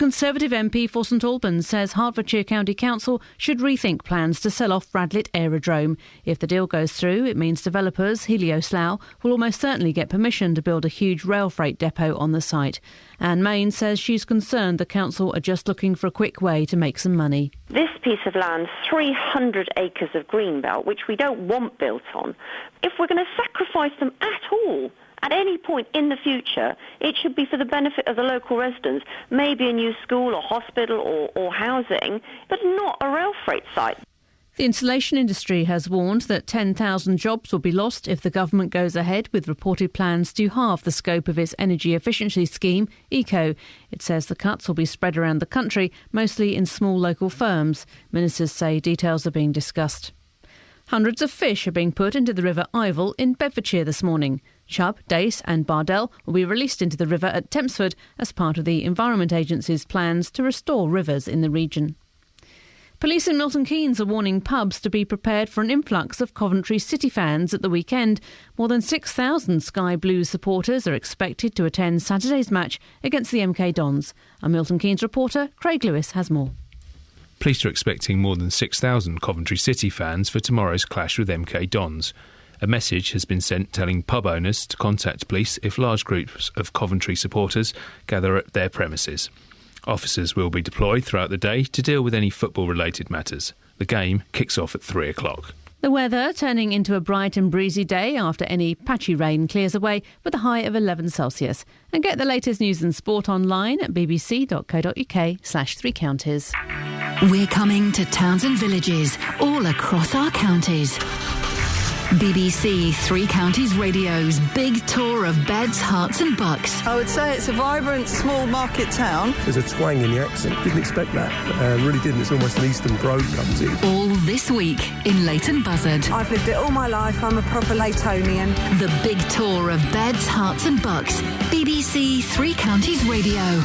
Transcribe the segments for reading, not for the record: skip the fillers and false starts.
Conservative MP for St Albans says Hertfordshire County Council should rethink plans to sell off Bradlett Aerodrome. If the deal goes through, it means developers Helio Slough will almost certainly get permission to build a huge rail freight depot on the site. Anne Main says she's concerned the council are just looking for a quick way to make some money. This piece of land, 300 acres of greenbelt, which we don't want built on, if we're going to sacrifice them at all, at any point in the future, it should be for the benefit of the local residents, maybe a new school or hospital or housing, but not a rail freight site. The insulation industry has warned that 10,000 jobs will be lost if the government goes ahead with reported plans to halve the scope of its energy efficiency scheme, ECO. It says the cuts will be spread around the country, mostly in small local firms. Ministers say details are being discussed. Hundreds of fish are being put into the River Ivel in Bedfordshire this morning. Chub, dace and bardell will be released into the river at Tempsford as part of the Environment Agency's plans to restore rivers in the region. Police in Milton Keynes are warning pubs to be prepared for an influx of Coventry City fans at the weekend. More than 6,000 Sky Blues supporters are expected to attend Saturday's match against the MK Dons. Our Milton Keynes reporter, Craig Lewis, has more. Police are expecting more than 6,000 Coventry City fans for tomorrow's clash with MK Dons. A message has been sent telling pub owners to contact police if large groups of Coventry supporters gather at their premises. Officers will be deployed throughout the day to deal with any football-related matters. The game kicks off at 3 o'clock. The weather turning into a bright and breezy day after any patchy rain clears away with a high of 11 Celsius. And get the latest news and sport online at bbc.co.uk/3counties. We're coming to towns and villages all across our counties. BBC Three Counties Radio's big tour of beds, hearts and bucks. I would say it's a vibrant, small market town. There's a twang in the accent. Didn't expect that. Really didn't. It's almost an Eastern brogue comes in. All this week in Leighton Buzzard. I've lived it all my life. I'm a proper Laytonian. The big tour of beds, hearts and bucks. BBC Three Counties Radio.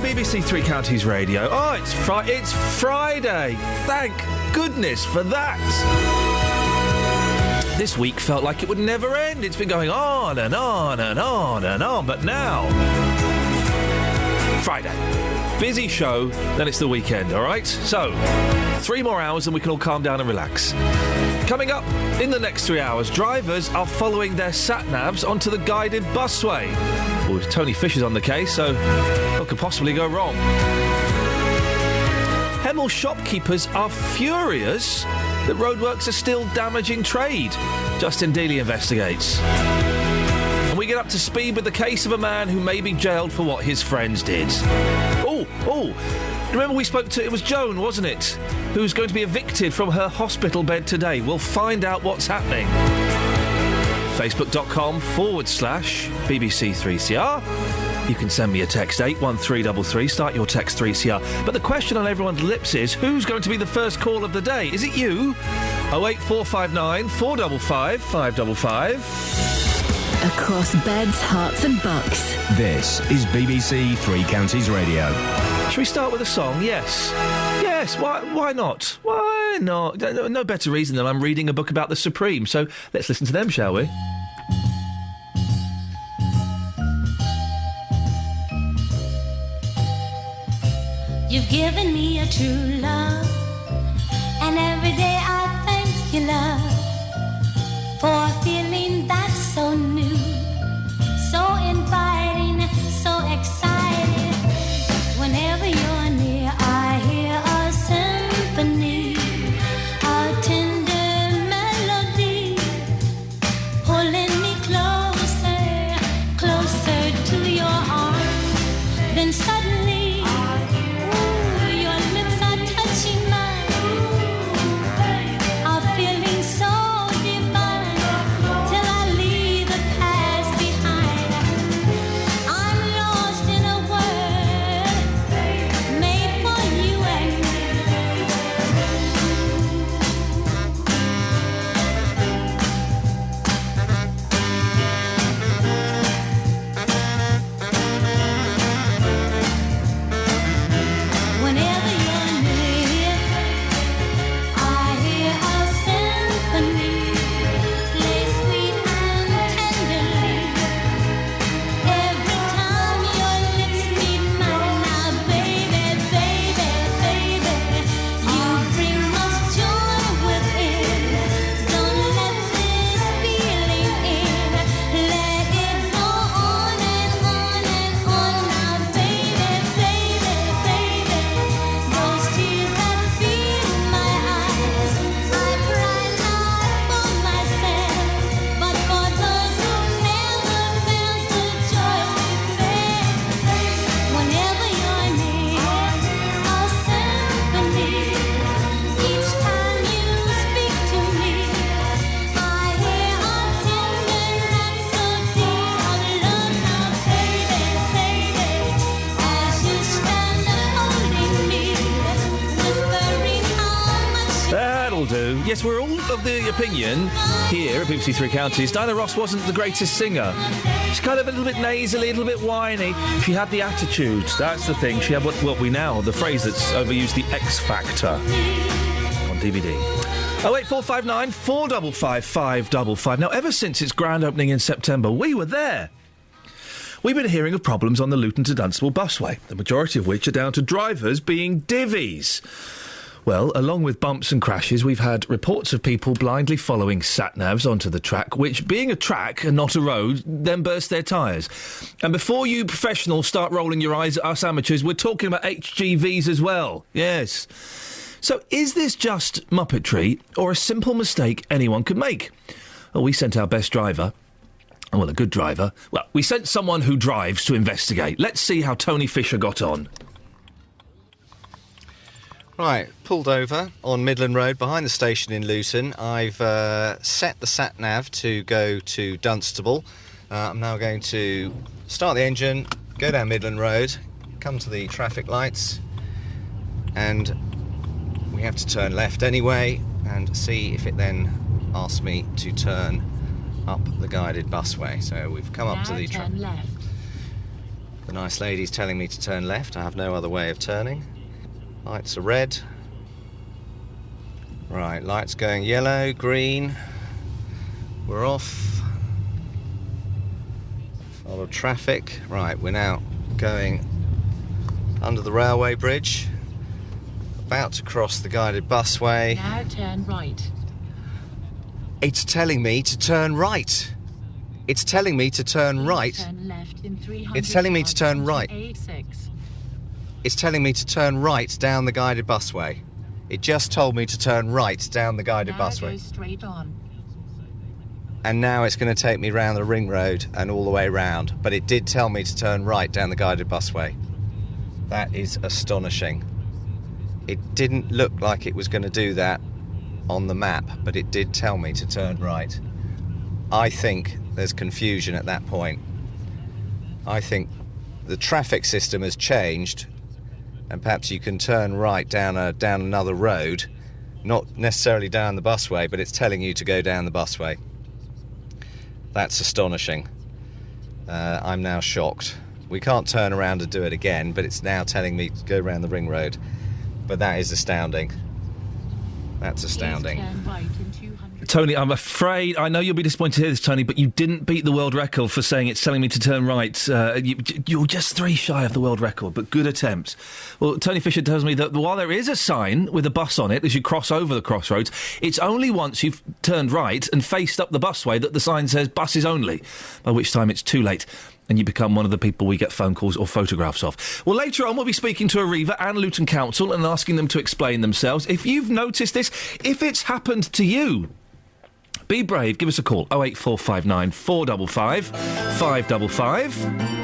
BBC Three Counties Radio. Oh, it's Friday. Thank goodness for that. This week felt like it would never end. It's been going on and on and on and on. But now, Friday. Busy show, then it's the weekend, all right? So, 3 more hours and we can all calm down and relax. Coming up in the next 3 hours, drivers are following their sat-navs onto the guided busway. Well, Tony Fisher's on the case, so what could possibly go wrong? Hemel shopkeepers are furious that roadworks are still damaging trade. Justin Dealey investigates. And we get up to speed with the case of a man who may be jailed for what his friends did. Oh, remember we spoke to, it was Joan, wasn't it, who's going to be evicted from her hospital bed today. We'll find out what's happening. Facebook.com/BBC3CR. You can send me a text 81333, start your text 3CR. But the question on everyone's lips is, who's going to be the first call of the day? Is it you? 08459 455 555. Across beds, hearts and bucks. This is BBC Three Counties Radio. Should we start with a song? Yes. Yes, why not? Why not? No better reason than I'm reading a book about the Supreme, so let's listen to them, shall we? You've given me a true love, and every day I thank you, love, for a feeling that's so new, so inviting, so exciting. Whenever you're near, I hear a symphony, a tender melody, pulling me closer, closer to your arms. Then suddenly, ooh, your lips are touching mine, a feeling so yes, we're all of the opinion here at BBC Three Counties, Diana Ross wasn't the greatest singer. She's kind of a little bit nasally, a little bit whiny. She had the attitude. That's the thing. She had what we now, the phrase that's overused, the X Factor on DVD. 08459 455 555. Now, ever since its grand opening in September, we were there. We've been hearing of problems on the Luton to Dunstable busway, the majority of which are down to drivers being divvies. Well, along with bumps and crashes, we've had reports of people blindly following sat-navs onto the track, which, being a track and not a road, then burst their tyres. And before you professionals start rolling your eyes at us amateurs, we're talking about HGVs as well. Yes. So is this just muppetry or a simple mistake anyone could make? Well, we sent our best driver. Well, a good driver. Well, we sent someone who drives to investigate. Let's see how Tony Fisher got on. Right, pulled over on Midland Road behind the station in Luton. I've set the sat-nav to go to Dunstable. I'm now going to start the engine, go down Midland Road, come to the traffic lights, and we have to turn left anyway, and see if it then asks me to turn up the guided busway. So we've come up to the turn left. The nice lady's telling me to turn left. I have no other way of turning. Lights are red. Right, lights going yellow, green. We're off. Follow traffic. Right, we're now going under the railway bridge. About to cross the guided busway. Now turn right. It's telling me to turn right. It's telling me to turn right. Turn left in 300 It's telling me to turn right. A6. It's telling me to turn right down the guided busway. It just told me to turn right down the guided busway. Go straight on. And now it's going to take me round the ring road and all the way round. But it did tell me to turn right down the guided busway. That is astonishing. It didn't look like it was going to do that on the map, but it did tell me to turn right. I think there's confusion at that point. I think the traffic system has changed, and perhaps you can turn right down another road, not necessarily down the busway, but it's telling you to go down the busway. That's astonishing. I'm now shocked. We can't turn around and do it again, but it's now telling me to go around the ring road. But that is astounding. That's astounding. Turn right in 200. Tony, I'm afraid, I know you'll be disappointed to hear this, Tony, but you didn't beat the world record for saying it's telling me to turn right. You're just 3 shy of the world record, but good attempt. Well, Tony Fisher tells me that while there is a sign with a bus on it as you cross over the crossroads, it's only once you've turned right and faced up the busway that the sign says buses only, by which time it's too late and you become one of the people we get phone calls or photographs of. Well, later on, we'll be speaking to Arriva and Luton Council and asking them to explain themselves. If you've noticed this, if it's happened to you, be brave, give us a call, 08459 455 555.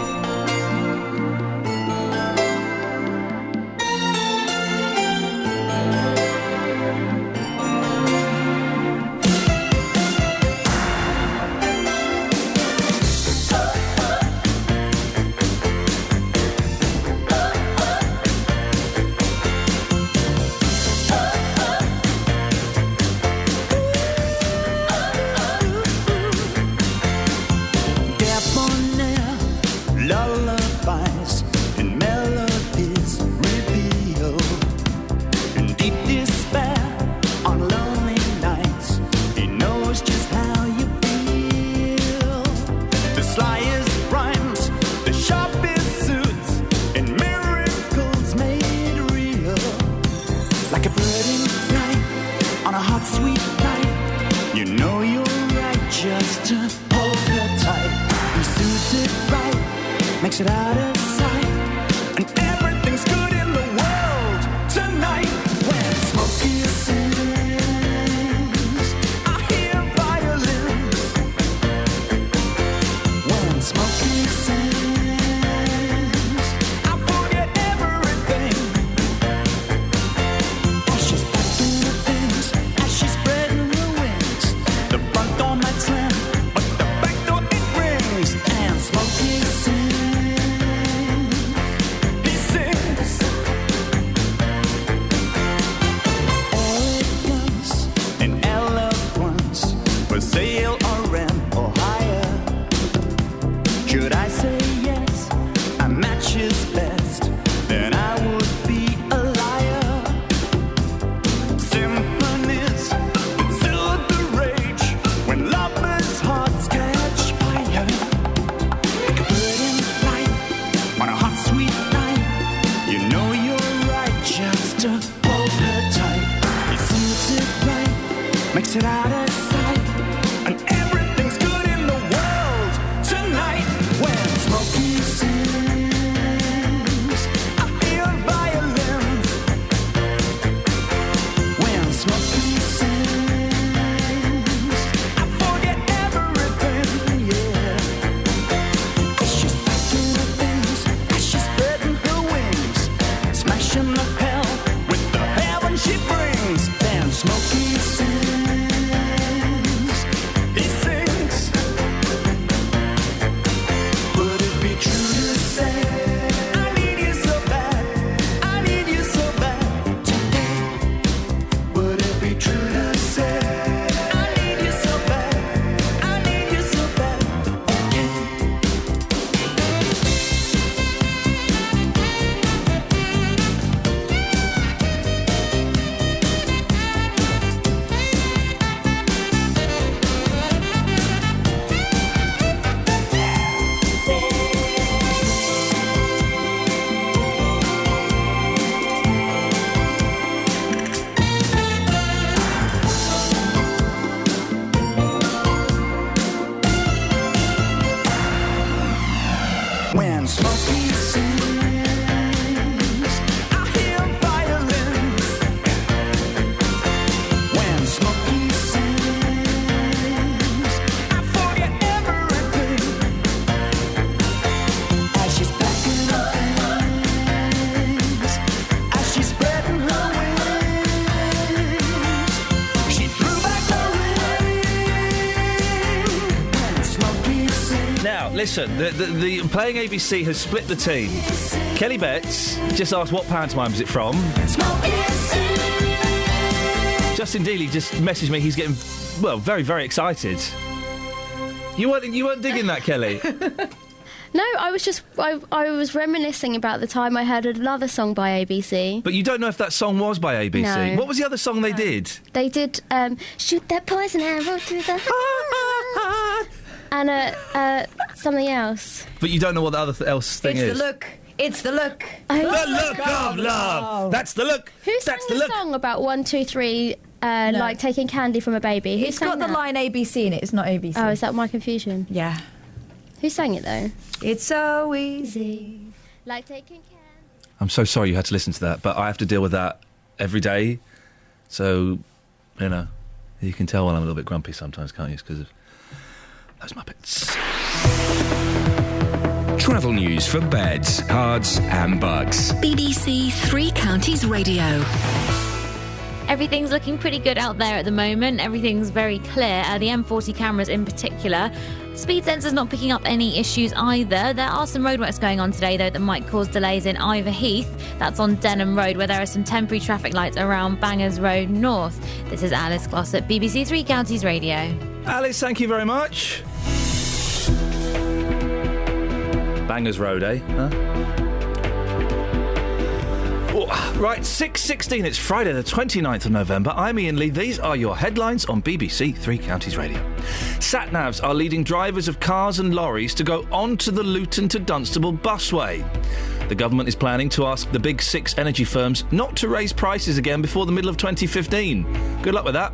Makes it out of sight, and everything's good in the world tonight. When smoky sings, I hear violins. When smoky sings, I forget everything. As she's packing the things, as she's spreading her wings, the front door might slam, but the back door it rings. And smoky sings. her side, and everything's good in the world tonight. When Smokey sings, I feel violence. When Smokey sings, I forget everything, yeah. As she's packing her things, as she's spreading her wings, smashing the hell with the heaven she brings. Then Smokey sings, he sings. Would it be true to say, I need you so bad, I need you so bad today? Would it be true to say, I need you so bad, I need you so bad, okay? When Smokey sings, I hear violence. When Smokey sings, I forget everything. As she's packing her things, as she's spreading her wings, she threw back the ring. When Smokey sings. Now, listen, the playing ABC has split the team. Kelly Betts just asked what pantomime is it from. Justin Dealey just messaged me. He's getting, well, very, very excited. You weren't digging that, Kelly? No, I was reminiscing about the time I heard another song by ABC. But you don't know if that song was by ABC. No. What was the other song they did? They did Shoot That Poison Arrow Through the Heart. And something else. But you don't know what the other else thing is. It's the look. The look of love. That's the look. Who sang the song about 1, 2, 3, like taking candy from a baby? Who It's sang got the that? line ABC in it. It's not ABC. Oh, is that my confusion? Yeah. Who sang it though? It's so easy. Like taking candy. I'm so sorry you had to listen to that, but I have to deal with that every day. So, you can tell when I'm a little bit grumpy sometimes, can't you? It's because of those Muppets. Travel news for beds, cards and bugs. BBC Three Counties Radio. Everything's looking pretty good out there at the moment. Everything's very clear. The M40 cameras in particular. Speed sensor's not picking up any issues either. There are some roadworks going on today, though, that might cause delays in Ivor Heath. That's on Denham Road, where there are some temporary traffic lights around Bangers Road North. This is Alice Glossop, BBC Three Counties Radio. Alice, thank you very much. Bangers Road, eh? Huh? Oh, right, 6:16. It's Friday the 29th of November. I'm Iain Lee. These are your headlines on BBC Three Counties Radio. Sat-navs are leading drivers of cars and lorries to go onto the Luton to Dunstable busway. The government is planning to ask the big 6 energy firms not to raise prices again before the middle of 2015. Good luck with that.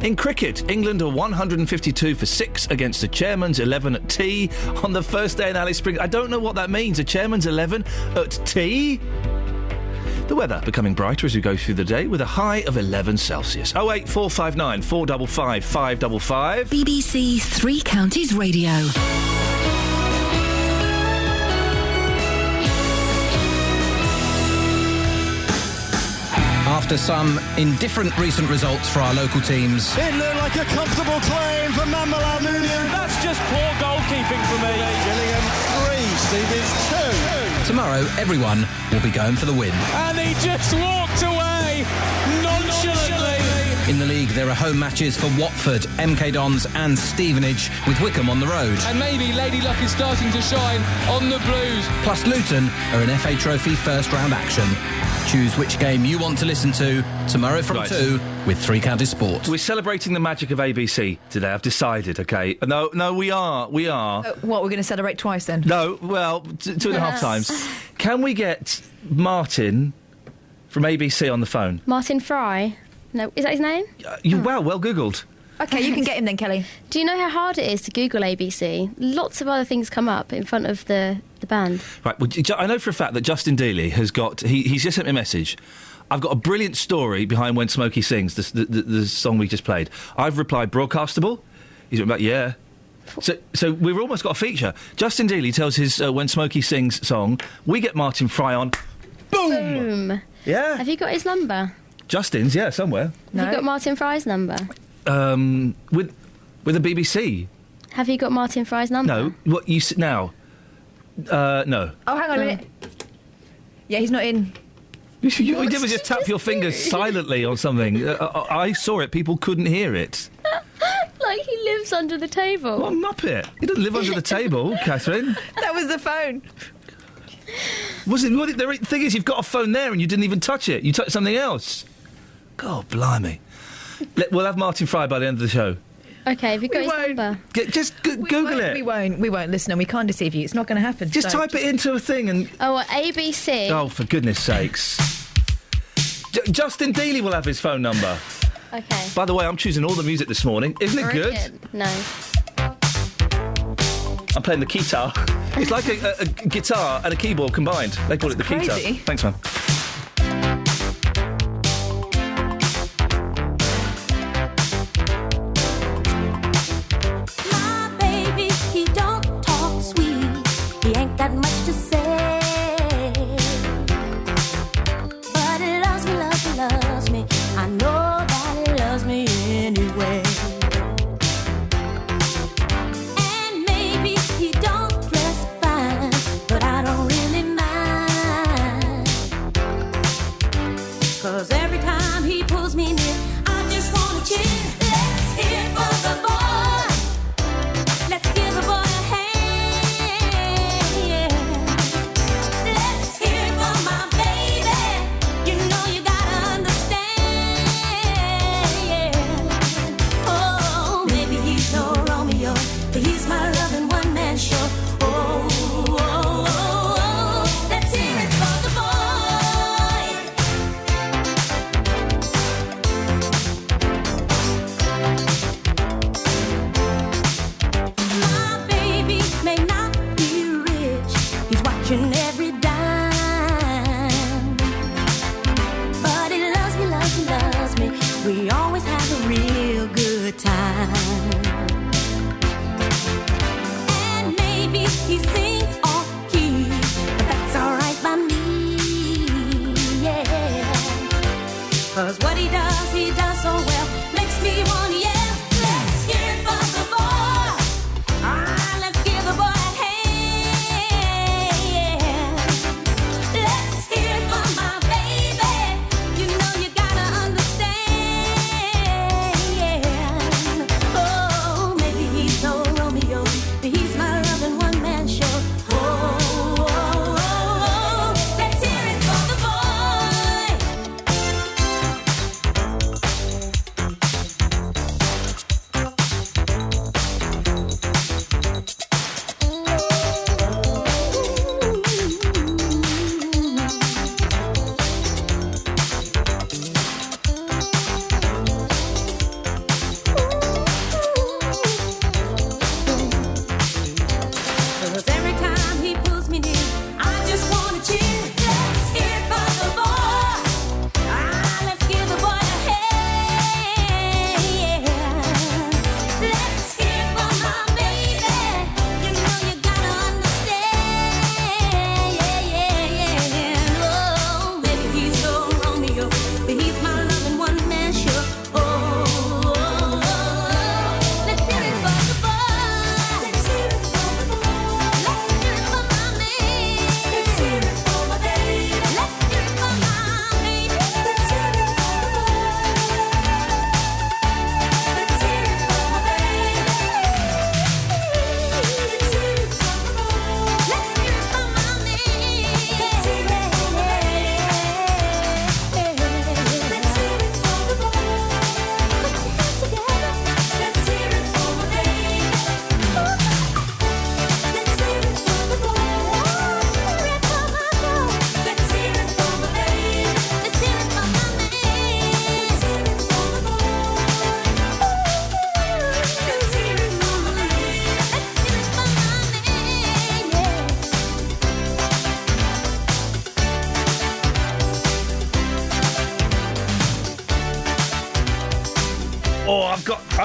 In cricket, England are 152 for 6 against the chairman's 11 at tea on the first day in Alice Springs. I don't know what that means, a chairman's 11 at tea? The weather becoming brighter as we go through the day with a high of 11 Celsius. 08459 455 555. BBC Three Counties Radio. After some indifferent recent results for our local teams, It looked like a comfortable claim for Mamala Munian. That's just poor goalkeeping for me. Gillingham 3, Stevens 2. tomorrow everyone will be going for the win. And he just walked away nonchalantly. In the league, there are home matches for Watford, MK Dons and Stevenage, with Wickham on the road. And maybe Lady Luck is starting to shine on the Blues. Plus Luton are in FA Trophy first round action. Choose which game you want to listen to tomorrow from 2 with Three Counties Sport. We're celebrating the magic of ABC today, I've decided, OK? No, we are. What, we're going to celebrate twice then? No, well, 2.5 times. Can we get Martin from ABC on the phone? Martin Fry? No, is that his name? Well Googled. OK, you can get him then, Kelly. Do you know how hard it is to Google ABC? Lots of other things come up in front of the band. Right, well, I know for a fact that Justin Dealey has got... He's just sent me a message. I've got a brilliant story behind When Smokey Sings, the song we just played. I've replied, broadcastable? He's like, yeah. So we've almost got a feature. Justin Dealey tells his When Smokey Sings song. We get Martin Fry on. Boom! Yeah. Have you got his number? Justin's, yeah, somewhere. Have you got Martin Fry's number? With the BBC. Have you got Martin Fry's number? No. What you now? No. Oh, hang on a minute. Yeah, he's not in. You never just tap your fingers silently on something. I saw it. People couldn't hear it. Like he lives under the table. What a muppet! He doesn't live under the table, Catherine. That was the phone. The thing is, you've got a phone there and you didn't even touch it. You touched something else. God, blimey. We'll have Martin Fry by the end of the show. OK, have you got his number? Google it. We won't listen, and we can't deceive you. It's not going to happen. Just type it into a thing and... Oh, ABC. Oh, for goodness sakes. Justin Dealey will have his phone number. OK. By the way, I'm choosing all the music this morning. Isn't it good? No. I'm playing the guitar. It's like a guitar and a keyboard combined. They call it the crazy. guitar. Thanks, man. My baby, he don't talk sweet. He ain't got much to say. But he loves me, loves me, loves me. I know that he loves me anyway. And maybe he don't dress fine, but I don't really mind. 'Cause every time he pulls me near, I just wanna cheer. Let's hear it for the boy. Let's give the boy a hand.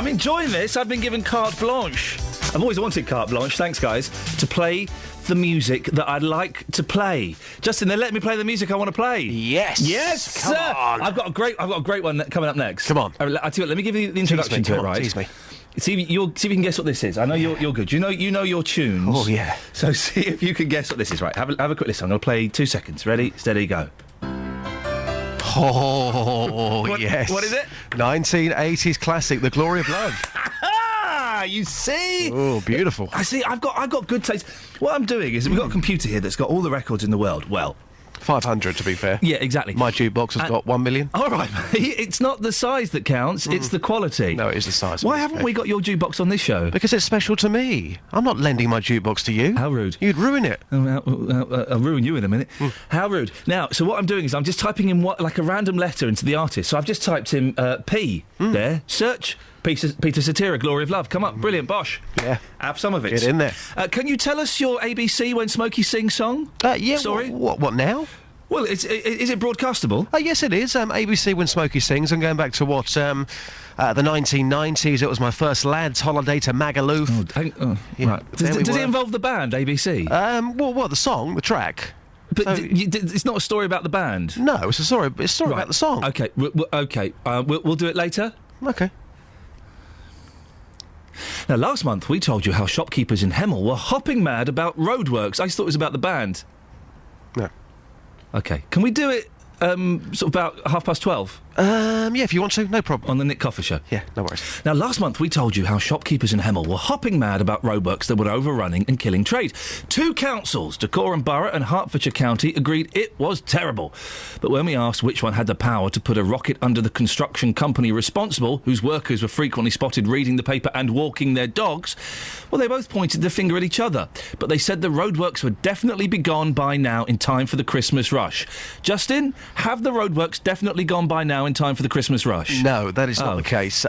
I'm enjoying this. I've been given carte blanche. I've always wanted carte blanche, thanks guys, to play the music that I'd like to play. Justin, they let me play the music I want to play. Yes. Yes, Come sir. on. I've got a great one coming up next. Come on. I'll tell you what, let me give you the introduction to it, right? Tease me. See if you can guess what this is. I know you're good. You know your tunes. Oh, yeah. So see if you can guess what this is. Right, have a quick listen. I'm going to play 2 seconds. Ready, steady, go. Oh, yes. What is it? 1980s classic, The Glory of Love. You see? Oh, beautiful. I see. I've got good taste. What I'm doing is we've got a computer here that's got all the records in the world. Well, 500 to be fair. Yeah, exactly. My jukebox has got 1 million. All right, mate. It's not the size that counts, it's the quality. No, it is the size. Why haven't we got your jukebox on this show? Because it's special to me. I'm not lending my jukebox to you. How rude. You'd ruin it. I'll ruin you in a minute. How rude. Now, so what I'm doing is I'm just typing in like a random letter into the artist. So I've just typed in P there. Search Peter Cetera, Glory of Love. Come up. Brilliant. Bosh. Yeah. Have some of it. Get in there. Can you tell us your ABC When Smokey Sings song? Yeah. Sorry? What now? Well, is it broadcastable? Yes, it is. ABC When Smokey Sings. I'm going back to what, the 1990s. It was my first lad's holiday to Magaluf. Right. Does it involve the band, ABC? Well, the song, the track. But it's not a story about the band? No, it's a story about the song. OK, we'll do it later? OK. Now, last month we told you how shopkeepers in Hemel were hopping mad about roadworks. I just thought it was about the band. No. OK. Can we do it sort of about 12:30? Yeah, if you want to, no problem. On the Nick Coffer Show? Yeah, no worries. Now, last month we told you how shopkeepers in Hemel were hopping mad about roadworks that were overrunning and killing trade. 2 councils, Dacorum Borough and Hertfordshire County, agreed it was terrible. But when we asked which one had the power to put a rocket under the construction company responsible, whose workers were frequently spotted reading the paper and walking their dogs, well, they both pointed the finger at each other. But they said the roadworks would definitely be gone by now in time for the Christmas rush. Justin, have the roadworks definitely gone by now in time for the Christmas rush? No, that is not the case.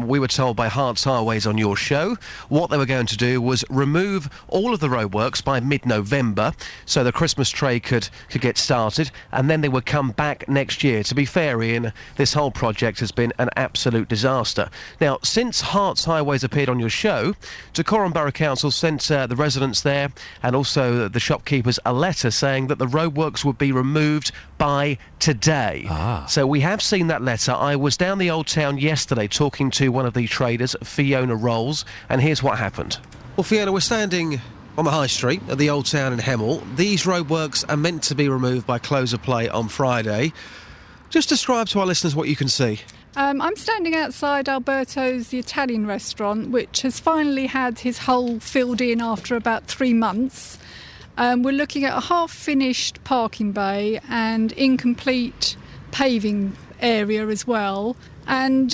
We were told by Hearts Highways on your show what they were going to do was remove all of the roadworks by mid-November so the Christmas trade could get started, and then they would come back next year. To be fair, Ian, this whole project has been an absolute disaster. Now, since Hearts Highways appeared on your show, Dacorum Borough Council sent the residents there and also the shopkeepers a letter saying that the roadworks would be removed by today. So we have seen that letter. I was down the Old Town yesterday talking to one of the traders, Fiona Rolls, and here's what happened. Well, Fiona, we're standing on the High Street at the Old Town in Hemel. These roadworks are meant to be removed by close of play on Friday. Just describe to our listeners what you can see. I'm standing outside Alberto's, the Italian restaurant, which has finally had his hole filled in after about 3 months. We're looking at a half-finished parking bay and incomplete paving area as well. And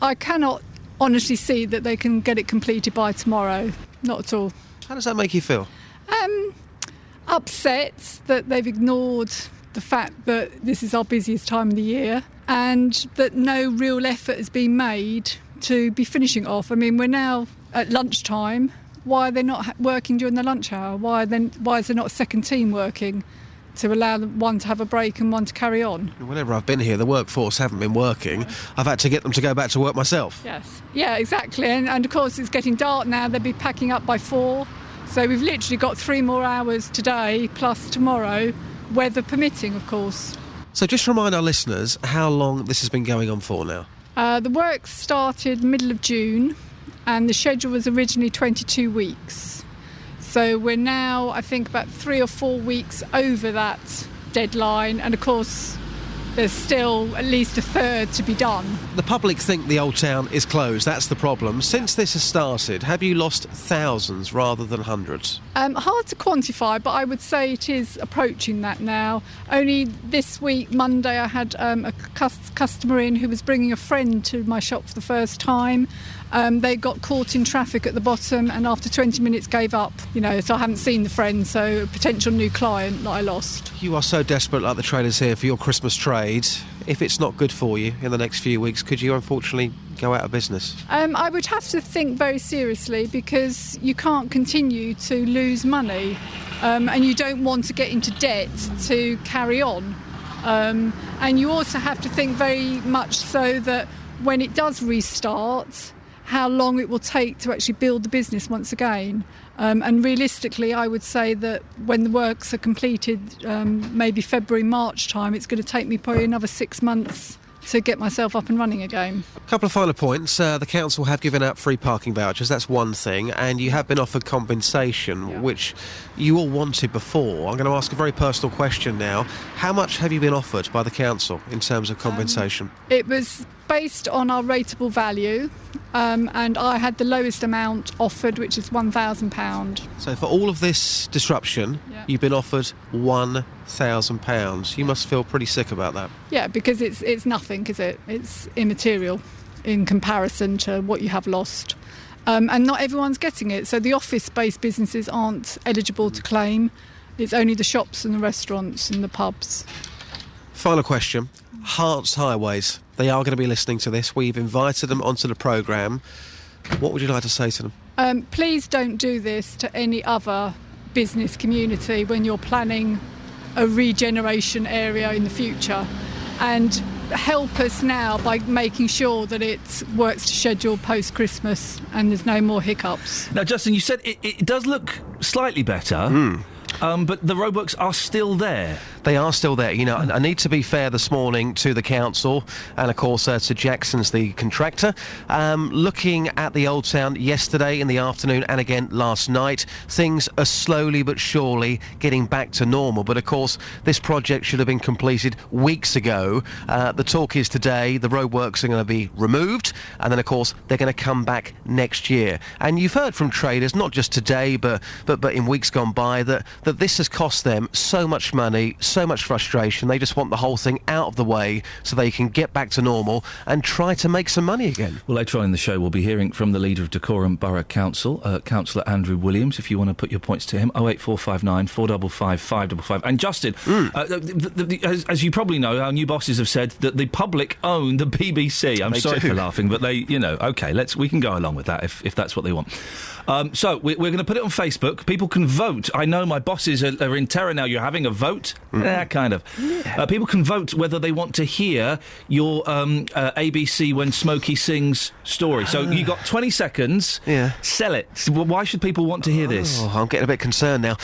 I cannot honestly see that they can get it completed by tomorrow. Not at all. How does that make you feel? Upset that they've ignored the fact that this is our busiest time of the year and that no real effort has been made to be finishing off. I mean, we're now at lunchtime. Why are they not working during the lunch hour? Why is there not a second team working to allow one to have a break and one to carry on? Whenever I've been here, the workforce haven't been working. I've had to get them to go back to work myself. Yes. Yeah, exactly. And of course, it's getting dark now. They'll be packing up by 4. So we've literally got 3 more hours today, plus tomorrow, weather permitting, of course. So just remind our listeners how long this has been going on for now. The work started middle of June, and the schedule was originally 22 weeks. So we're now, I think, about 3 or 4 weeks over that deadline, and of course there's still at least a third to be done. The public think the Old Town is closed, that's the problem. Since this has started, have you lost thousands rather than hundreds? Hard to quantify, but I would say it is approaching that now. Only this week, Monday, I had a customer in who was bringing a friend to my shop for the first time. They got caught in traffic at the bottom and after 20 minutes gave up, so I haven't seen the friend, so a potential new client that I lost. You are so desperate, like the traders here, for your Christmas trade. If it's not good for you in the next few weeks, could you unfortunately go out of business? I would have to think very seriously, because you can't continue to lose money and you don't want to get into debt to carry on. And you also have to think very much so that when it does restart, how long it will take to actually build the business once again. And realistically, I would say that when the works are completed, maybe February, March time, it's going to take me probably another 6 months to get myself up and running again. A couple of final points. The council have given out free parking vouchers, that's one thing, and you have been offered compensation, which you all wanted before. I'm going to ask a very personal question now. How much have you been offered by the council in terms of compensation? It was based on our rateable value, and I had the lowest amount offered, which is £1,000. So for all of this disruption, you've been offered £1,000. You must feel pretty sick about that. Yeah, because it's nothing, is it? It's immaterial in comparison to what you have lost. And not everyone's getting it. So the office-based businesses aren't eligible to claim. It's only the shops and the restaurants and the pubs. Final question. Hearts Highways. They are going to be listening to this. We've invited them onto the programme. What would you like to say to them? Please don't do this to any other business community when you're planning a regeneration area in the future. And help us now by making sure that it works to schedule post-Christmas and there's no more hiccups. Now, Justin, you said it does look slightly better. But the roadworks are still there. They are still there. You know, I need to be fair this morning to the council and, of course, to Jackson's, the contractor. Looking at the Old Town yesterday in the afternoon and again last night, things are slowly but surely getting back to normal. But, of course, this project should have been completed weeks ago. The talk is today the roadworks are going to be removed and then, of course, they're going to come back next year. And you've heard from traders, not just today, but in weeks gone by, that this has cost them so much money, so much frustration. They just want the whole thing out of the way so they can get back to normal and try to make some money again. Well, later on in the show, we'll be hearing from the leader of Dacorum Borough Council, Councillor Andrew Williams, if you want to put your points to him, 08459 455 555. And Justin, as you probably know, our new bosses have said that the public own the BBC. I'm sorry for laughing, but they, OK, we can go along with that if that's what they want. So we're going to put it on Facebook. People can vote. I know my bosses are in terror now. You're having a vote? Kind of. Yeah. People can vote whether they want to hear your ABC When Smokey Sings story. So you got 20 seconds. Yeah. Sell it. Why should people want to hear this? Oh, I'm getting a bit concerned now.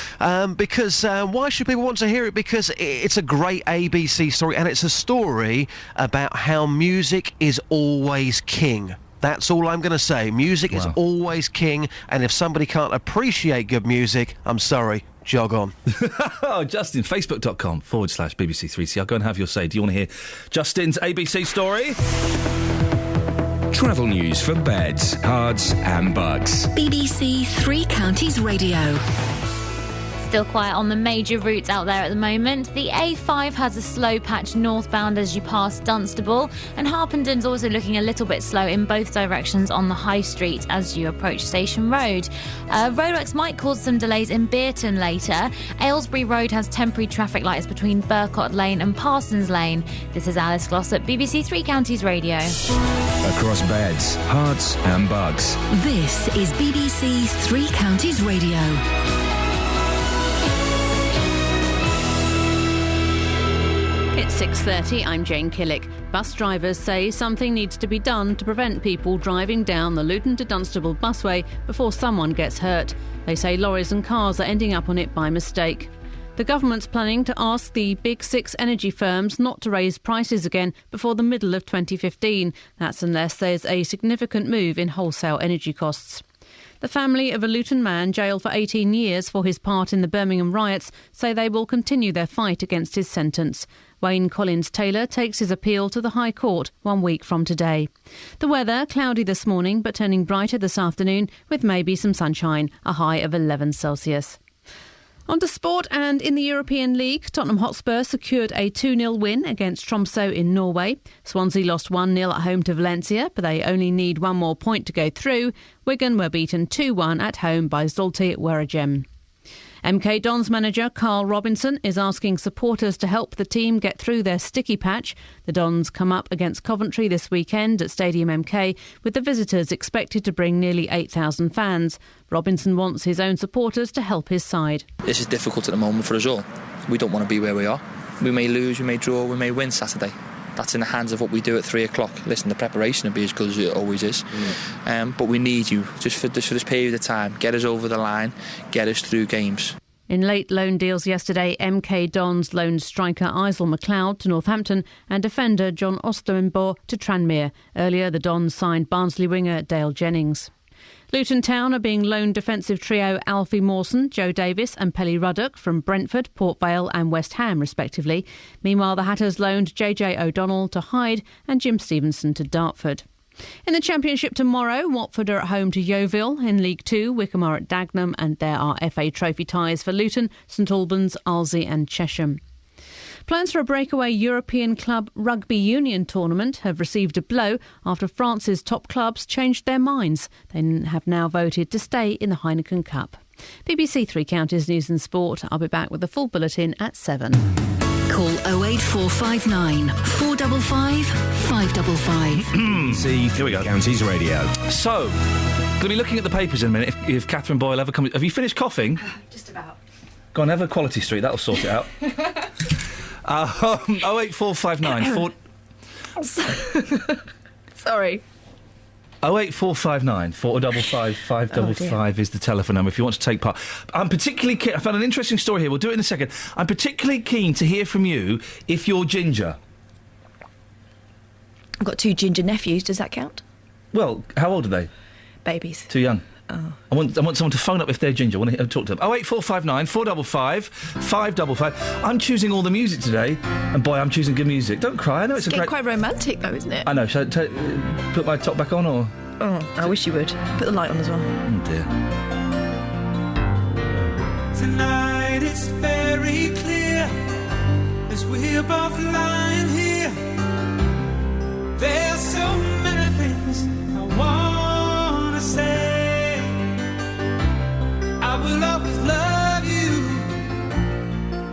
Because why should people want to hear it? Because it's a great ABC story, and it's a story about how music is always king. That's all I'm going to say. Music is always king, and if somebody can't appreciate good music, I'm sorry, jog on. Oh, Justin, facebook.com/BBC3CR. Go and have your say. Do you want to hear Justin's ABC story? Travel news for beds, cards and bugs. BBC Three Counties Radio. Still quiet on the major routes out there at the moment. The A5 has a slow patch northbound as you pass Dunstable, and Harpenden also looking a little bit slow in both directions on the High Street as you approach Station Road. Roadworks might cause some delays in Bearton later. Aylesbury Road has temporary traffic lights between Burcott Lane and Parsons Lane. This is Alice Glossop, BBC Three Counties Radio. Across beds, hearts and bugs. This is BBC Three Counties Radio. It's 6:30, I'm Jane Killick. Bus drivers say something needs to be done to prevent people driving down the Luton to Dunstable busway before someone gets hurt. They say lorries and cars are ending up on it by mistake. The government's planning to ask the big six energy firms not to raise prices again before the middle of 2015. That's unless there's a significant move in wholesale energy costs. The family of a Luton man jailed for 18 years for his part in the Birmingham riots say they will continue their fight against his sentence. Wayne Collins-Taylor takes his appeal to the High Court 1 week from today. The weather, cloudy this morning but turning brighter this afternoon with maybe some sunshine, a high of 11 Celsius. On to sport, and in the European League, Tottenham Hotspur secured a 2-0 win against Tromsø in Norway. Swansea lost 1-0 at home to Valencia, but they only need one more point to go through. Wigan were beaten 2-1 at home by Zulte Waregem. MK Dons manager Carl Robinson is asking supporters to help the team get through their sticky patch. The Dons come up against Coventry this weekend at Stadium MK, with the visitors expected to bring nearly 8,000 fans. Robinson wants his own supporters to help his side. This is difficult at the moment for us all. We don't want to be where we are. We may lose, we may draw, we may win Saturday. that's in the hands of what we do at 3 o'clock. Listen, the preparation will be as good as it always is, but we need you just for this period of time. Get us over the line, get us through games. In late loan deals yesterday, MK Dons loaned striker Isel McLeod to Northampton and defender John Ostermbo to Tranmere. Earlier, the Dons signed Barnsley winger Dale Jennings. Luton Town are being loaned defensive trio Alfie Mawson, Joe Davis and Pelly Ruddock from Brentford, Port Vale and West Ham, respectively. Meanwhile, the Hatters loaned JJ O'Donnell to Hyde and Jim Stevenson to Dartford. In the Championship tomorrow, Watford are at home to Yeovil. In League Two, Wickham are at Dagenham, and there are FA Trophy ties for Luton, St Albans, Arlesey and Chesham. Plans for a breakaway European club rugby union tournament have received a blow after France's top clubs changed their minds. They have now voted to stay in the Heineken Cup. BBC Three Counties News and Sport. I'll be back with a full bulletin at 7. Call 08459 455 555. See, here we go. Counties Radio. So, going to be looking at the papers in a minute if Catherine Boyle ever comes. Have you finished coughing? Just about. Go on, have a Quality Street. That'll sort it out. 08459 Sorry. 08459 455 555 is the telephone number if you want to take part. I'm particularly keen. I found an interesting story here. We'll do it in a second. I'm particularly keen to hear from you if you're ginger. I've got 2 ginger nephews. Does that count? Well, how old are they? Babies. Too young. Oh. I want someone to phone up if they're ginger. I want to talk to them. 08459 455 555. I'm choosing all the music today, and boy, I'm choosing good music. Don't cry. I know it's a great. Quite romantic, though, isn't it? I know. Shall I put my top back on, or? Oh, I wish you would. Put the light on as well. Oh dear. Tonight it's very clear as we're both lying here. There's so many things I wanna say. I will always love you.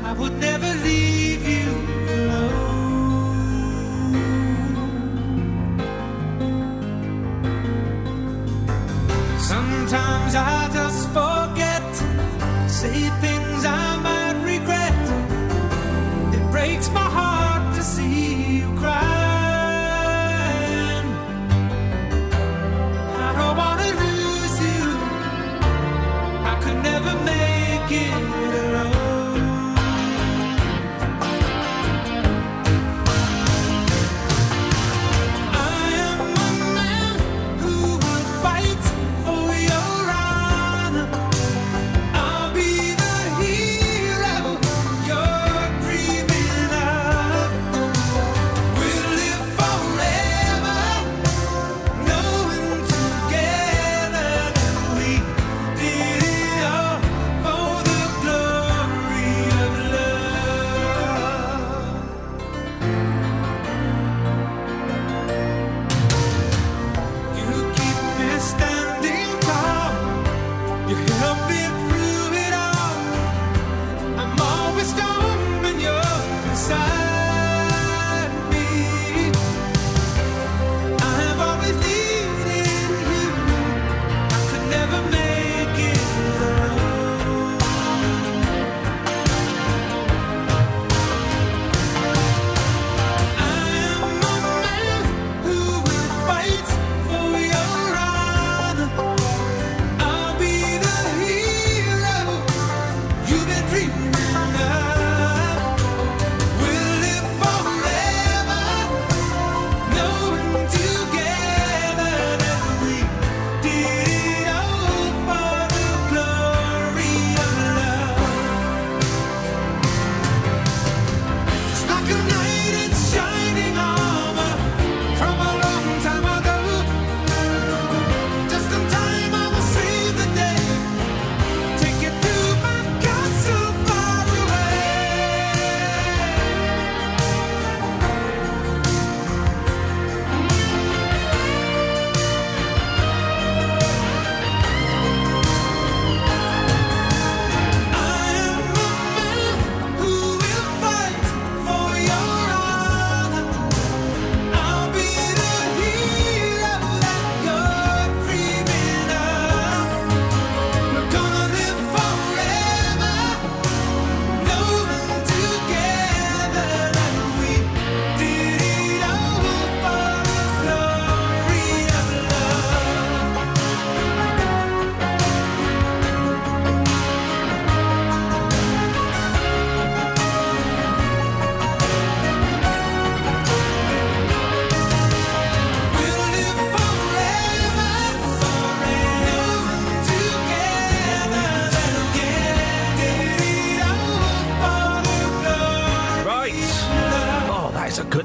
I would never leave you alone. Sometimes I just forget, say things I might regret. It breaks my heart to see you crying. I don't wanna lose you. I could never make it alone. I am a man who will fight for your honor.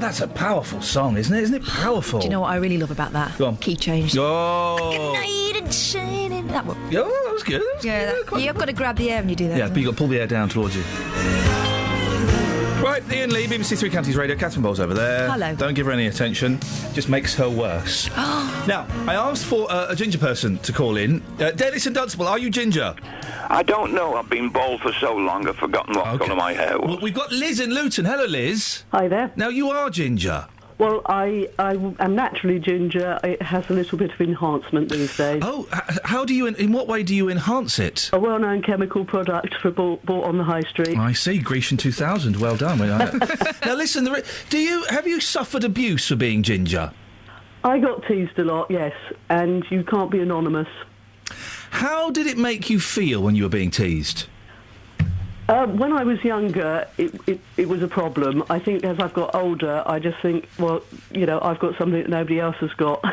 that's a powerful song, isn't it? Isn't it powerful? Do you know what I really love about that? Go on. Key change. Oh. That one. Yeah, that was good. You've got to grab the air when you do that. Yeah, but you've got to pull the air down towards you. Right, Iain Lee, BBC Three Counties Radio. Catherine Bowles over there. Hello. Don't give her any attention. Just makes her worse. Now, I asked for a ginger person to call in. Dennis and Dunstable, are you ginger? I don't know. I've been bald for so long, I've forgotten what colour my hair was. Well, we've got Liz in Luton. Hello, Liz. Hi there. Now, you are ginger. Well, I am naturally ginger. It has a little bit of enhancement these days. Oh, how do you... In what way do you enhance it? A well-known chemical product bought on the high street. I see. Grecian 2000. Well done. Now, listen, have you suffered abuse for being ginger? I got teased a lot, yes, and you can't be anonymous. How did it make you feel when you were being teased? When I was younger, it was a problem. I think as I've got older, I just think, well, I've got something that nobody else has got.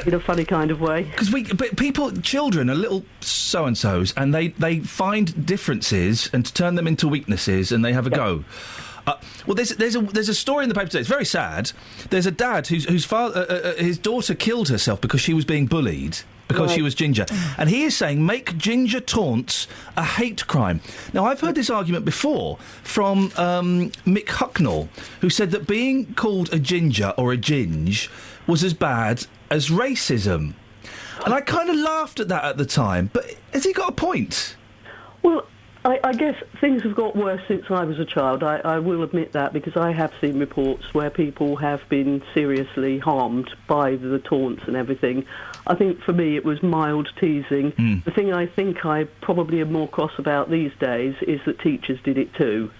In a funny kind of way. Because children are little so-and-sos, and they find differences and turn them into weaknesses, and they have a go. Well, there's a story in the paper today. It's very sad. There's a dad whose father, his daughter killed herself because she was being bullied. Because she was ginger. And he is saying, make ginger taunts a hate crime. Now, I've heard this argument before from Mick Hucknall, who said that being called a ginger or a ginge was as bad as racism. And I kind of laughed at that at the time, but has he got a point? Well, I guess things have got worse since I was a child. I will admit that, because I have seen reports where people have been seriously harmed by the taunts and everything. I think for me it was mild teasing. The thing I think I probably am more cross about these days is that teachers did it too.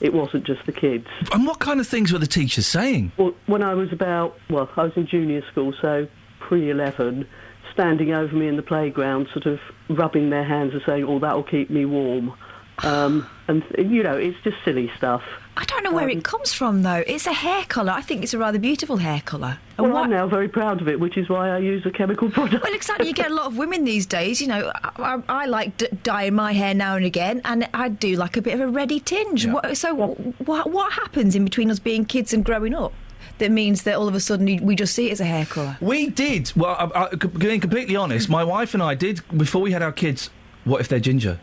It wasn't just the kids. And what kind of things were the teachers saying? Well, when I was I was in junior school, so pre-11, standing over me in the playground, sort of rubbing their hands and saying, "Oh, that'll keep me warm." And, it's just silly stuff. I don't know where it comes from, though. It's a hair colour. I think it's a rather beautiful hair colour. Well, I'm now very proud of it, which is why I use a chemical product. Well, exactly. You get a lot of women these days. I like dyeing my hair now and again, and I do like a bit of a reddy tinge. Yeah. What happens in between us being kids and growing up that means that all of a sudden we just see it as a hair colour? We did. Well, being completely honest, my wife and I did, before we had our kids, what if they're ginger?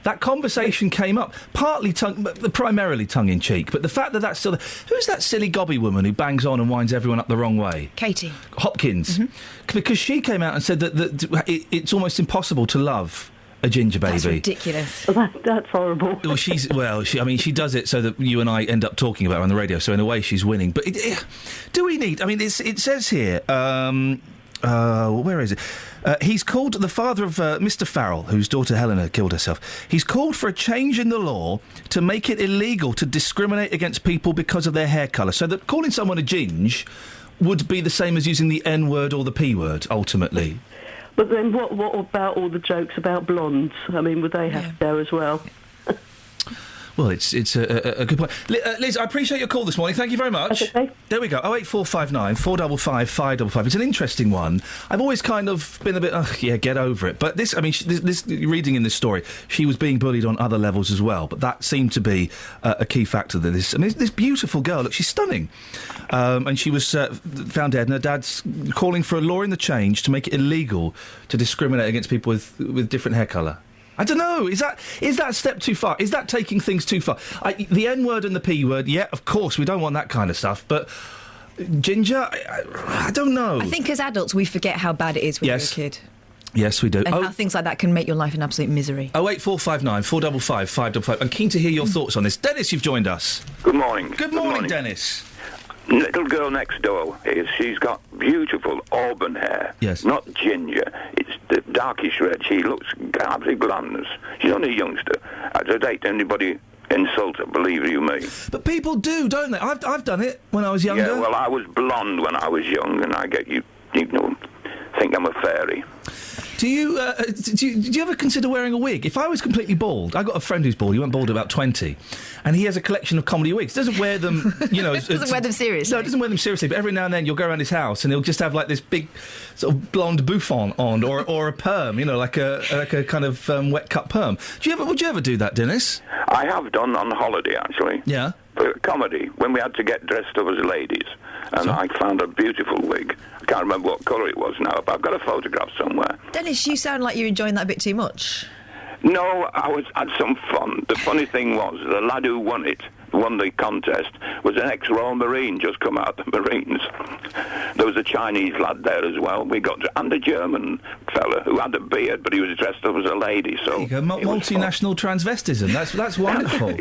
That conversation came up, primarily tongue-in-cheek, but the fact that that's still... Who's that silly gobby woman who bangs on and winds everyone up the wrong way? Katie. Hopkins. Because she came out and said that it's almost impossible to love a ginger baby. That's ridiculous. That's horrible. Well, she does it so that you and I end up talking about her on the radio, so in a way she's winning. But do we need... I mean, it says here... where is it? He's called the father of Mr. Farrell, whose daughter Helena killed herself. He's called for a change in the law to make it illegal to discriminate against people because of their hair colour. So that calling someone a ginge would be the same as using the N word or the P word, ultimately. But then what about all the jokes about blondes? I mean, would they have to go as well? Well, it's a good point. Liz, I appreciate your call this morning. Thank you very much. That's okay. There we go. 08459 455 555. It's an interesting one. I've always kind of been a bit, get over it. But this reading in this story, she was being bullied on other levels as well. But that seemed to be a key factor. This beautiful girl, look, she's stunning. And she was found dead, and her dad's calling for a law in the change to make it illegal to discriminate against people with different hair colour. I don't know. Is that a step too far? Is that taking things too far? The N word and the P word, yeah, of course, we don't want that kind of stuff. But ginger, I don't know. I think as adults we forget how bad it is when you're a kid. Yes, we do. And how things like that can make your life an absolute misery. 08459 455 555. I'm keen to hear your thoughts on this. Dennis, you've joined us. Good morning. Good morning, Dennis. Little girl next door she's got beautiful auburn hair. Yes. Not ginger. It's the darkish red. She looks absolutely glamorous. She's only a youngster. I don't hate anybody insult her, believe you me. But people do, don't they? I've done it when I was younger. Yeah, well, I was blonde when I was young, and I get you think I'm a fairy. Do you ever consider wearing a wig? If I was completely bald, I got a friend who's bald. He went bald at about 20, and he has a collection of comedy wigs. Doesn't wear them, doesn't wear them seriously. No, doesn't wear them seriously. But every now and then you'll go around his house and he'll just have like this big sort of blonde bouffant on, or a perm, like a kind of wet cut perm. Would you ever do that, Dennis? I have done on holiday actually. Yeah. for comedy when we had to get dressed up as ladies, and I found a beautiful wig. I can't remember what colour it was now, but I've got a photograph somewhere. Dennis, you sound like you're enjoying that a bit too much. No, I had some fun. The funny thing was, the lad who won the contest, was an ex-Royal Marine, just come out of the Marines. There was a Chinese lad there as well. And a German fella who had a beard, but he was dressed up as a lady. So there you go, multinational transvestism. That's wonderful.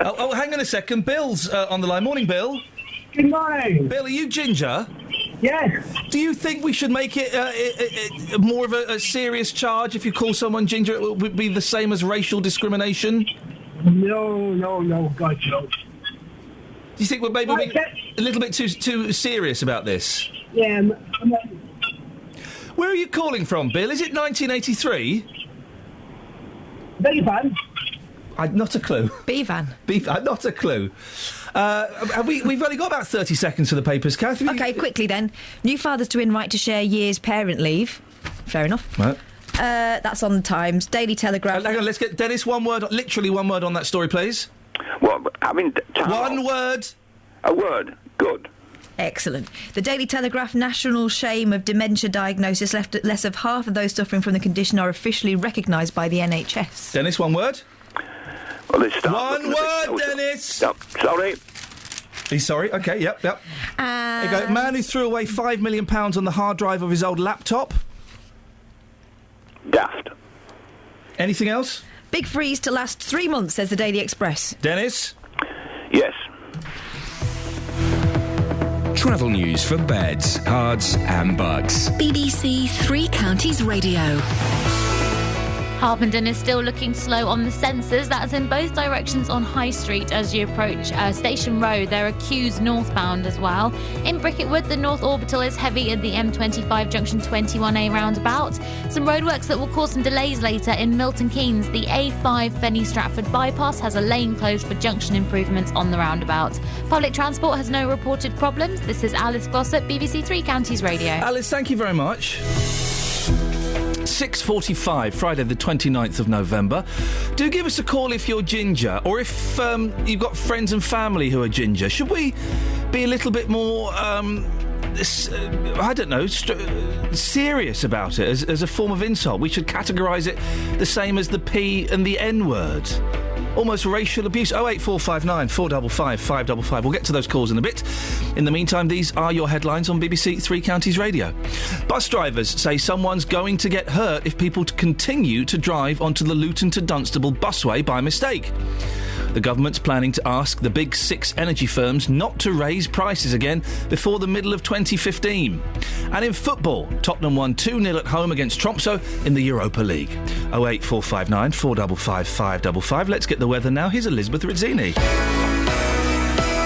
Oh, hang on a second. Bill's on the line. Morning, Bill. Good morning. Bill, are you ginger? Yes. Do you think we should make it more of a serious charge if you call someone ginger? It would be the same as racial discrimination? No, God, no. Do you think we're maybe being a little bit too serious about this? Yeah. Where are you calling from, Bill? Is it 1983? Bevan. Not a clue. Bevan. Not a clue. We've only got about 30 seconds for the papers, Kath. OK, quickly then. New fathers to win right to share year's parent leave. Fair enough. Right. That's on the Times. Daily Telegraph. Hang on, let's get Dennis, literally one word on that story, please. What? One word. A word. Good. Excellent. The Daily Telegraph, national shame of dementia diagnosis. Less of half of those suffering from the condition are officially recognised by the NHS. Dennis, one word. Well, one word, Dennis. Yep, sorry. He's sorry. OK, yep. There you go. Man who threw away £5 million on the hard drive of his old laptop. Daft. Anything else? Big freeze to last 3 months, says the Daily Express. Dennis? Yes. Travel news for beds, cards and bugs. BBC Three Counties Radio. Harpenden is still looking slow on the sensors. That's in both directions on High Street as you approach Station Road. There are queues northbound as well. In Bricketwood, the North Orbital is heavy at the M25 junction 21A roundabout. Some roadworks that will cause some delays later in Milton Keynes. The A5 Fenny Stratford bypass has a lane closed for junction improvements on the roundabout. Public transport has no reported problems. This is Alice Glossop, BBC Three Counties Radio. Alice, thank you very much. 6:45, Friday the 29th of November. Do give us a call if you're ginger, or if you've got friends and family who are ginger. Should we be a little bit more, I don't know, serious about it as a form of insult? We should categorise it the same as the P and the N word. Almost racial abuse. 08459 455 555. We'll get to those calls in a bit. In the meantime, these are your headlines on BBC Three Counties Radio. Bus drivers say someone's going to get hurt if people continue to drive onto the Luton to Dunstable busway by mistake. The government's planning to ask the big 6 energy firms not to raise prices again before the middle of 2015. And in football, Tottenham won 2-0 at home against Tromsø in the Europa League. 08459 455 555. Let's get the weather now. Here's Elizabeth Rizzini.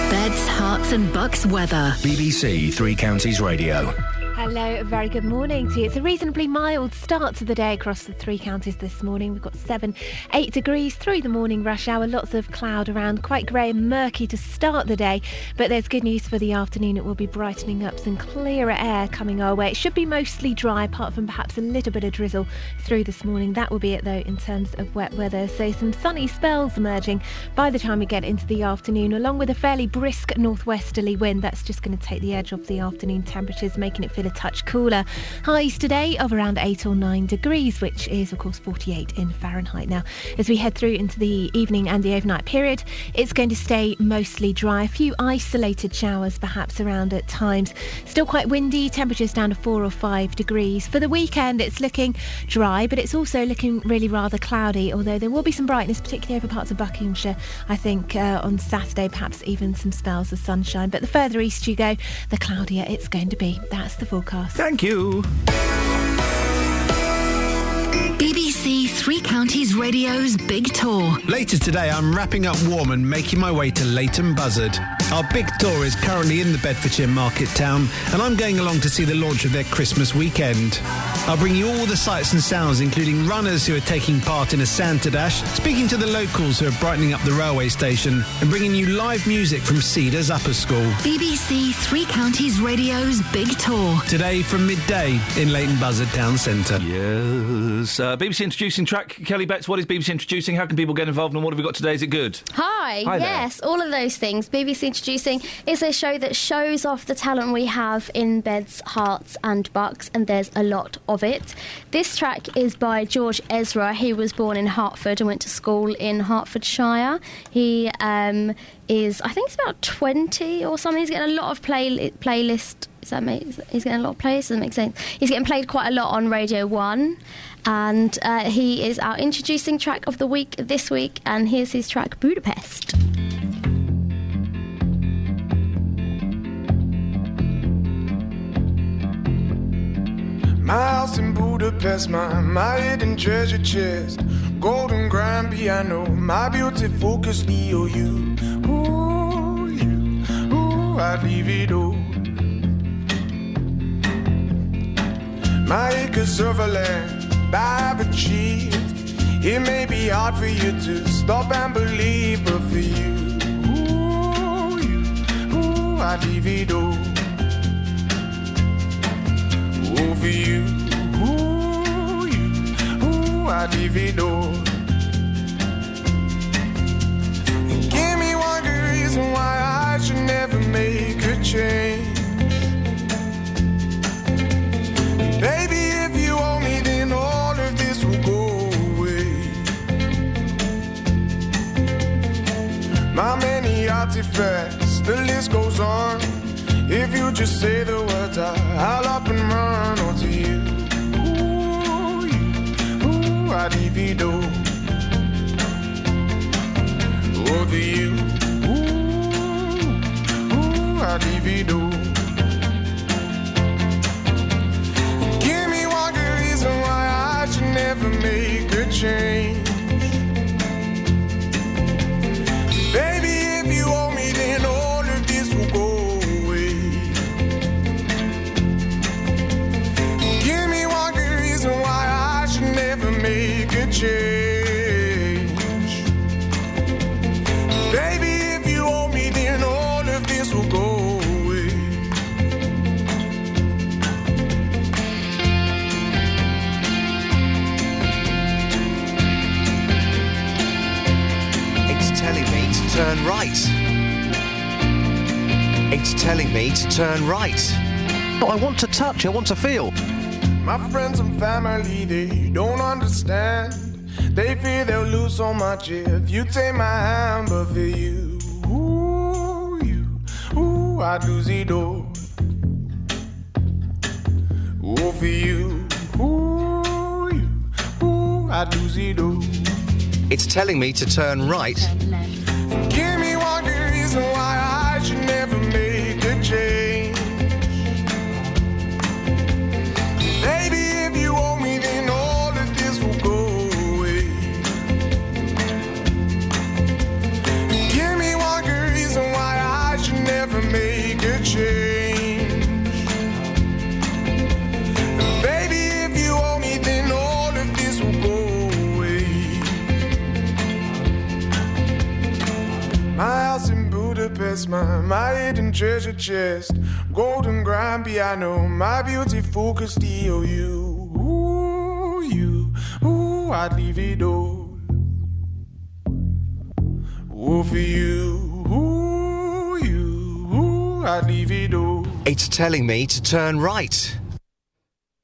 Beds, Herts and Bucks weather. BBC Three Counties Radio. Hello, a very good morning to you. It's a reasonably mild start to the day across the three counties this morning. We've got 7-8 degrees through the morning rush hour, lots of cloud around, quite grey and murky to start the day, but there's good news for the afternoon. It will be brightening up, some clearer air coming our way. It should be mostly dry, apart from perhaps a little bit of drizzle through this morning. That will be it though in terms of wet weather, so some sunny spells emerging by the time we get into the afternoon, along with a fairly brisk northwesterly wind. That's just going to take the edge off the afternoon temperatures, making it feel a touch cooler. Highs today of around 8 or 9 degrees, which is of course 48 in Fahrenheit. Now, as we head through into the evening and the overnight period, it's going to stay mostly dry. A few isolated showers perhaps around at times. Still quite windy, temperatures down to 4 or 5 degrees. For the weekend, it's looking dry, but it's also looking really rather cloudy, although there will be some brightness, particularly over parts of Buckinghamshire, I think, on Saturday, perhaps even some spells of sunshine. But the further east you go, the cloudier it's going to be. That's the forecast. Thank you. BBC Three Counties Radio's Big Tour. Later today, I'm wrapping up warm and making my way to Leighton Buzzard. Our big tour is currently in the Bedfordshire market town, and I'm going along to see the launch of their Christmas weekend. I'll bring you all the sights and sounds, including runners who are taking part in a Santa Dash, speaking to the locals who are brightening up the railway station, and bringing you live music from Cedars Upper School. BBC Three Counties Radio's Big Tour. Today from midday in Leighton Buzzard Town Centre. Yes. BBC introducing track. Kelly Betts, what is BBC Introducing? How can people get involved? And what have we got today? Is it good? Hi, Hi there. yes, all of those things. BBC Introducing is a show that shows off the talent we have in beds, hearts and bucks, and there's a lot of it. This track is by George Ezra. He was born in Hertford and went to school in Hertfordshire. He is, I think he's about 20 or something. He's getting a lot of playlist. Does that make? He's getting a lot of plays. Does that make sense? He's getting played quite a lot on Radio 1, and he is our introducing track of the week this week. And here's his track, Budapest. My house in Budapest, my hidden treasure chest, golden grand piano, my beauty focus EOU. Ooh, you, ooh, I'd leave it all. My acres of land I've achieved. It may be hard for you to stop and believe, but for you, ooh, I'd leave it all. Ooh, for you, ooh, I'd leave it all. And give me one good reason why I should never make a change. Baby, if you owe me, then all of this will go away. My many artifacts, the list goes on. If you just say the words, I'll up and run onto you. Ooh, I'd leave you do. Over you. Ooh, I'd leave you do. Why I should never make a change. Baby, if you owe me, then all of this will go away. Give me one good reason why I should never make a change. Baby, if you owe me, then all of this will go away. Turn right. It's telling me to turn right. Oh, I want to touch, I want to feel. My friends and family, they don't understand. They fear they'll lose so much if you take my hand. But for you, ooh, I'd lose it all. Ooh, for you, ooh, I'd lose it all. It's telling me to turn right. Give me one good reason why I should never make a change. Baby, if you owe me, then all of this will go away. Give me one good reason why I should never make a change. Baby, if you owe me, then all of this will go away. My house in Budapest, my hidden treasure chest, golden grand piano, my beauty focused EOU. Ooh, I'd leave it all. Ooh, for you, ooh, I'd leave it all. It's telling me to turn right.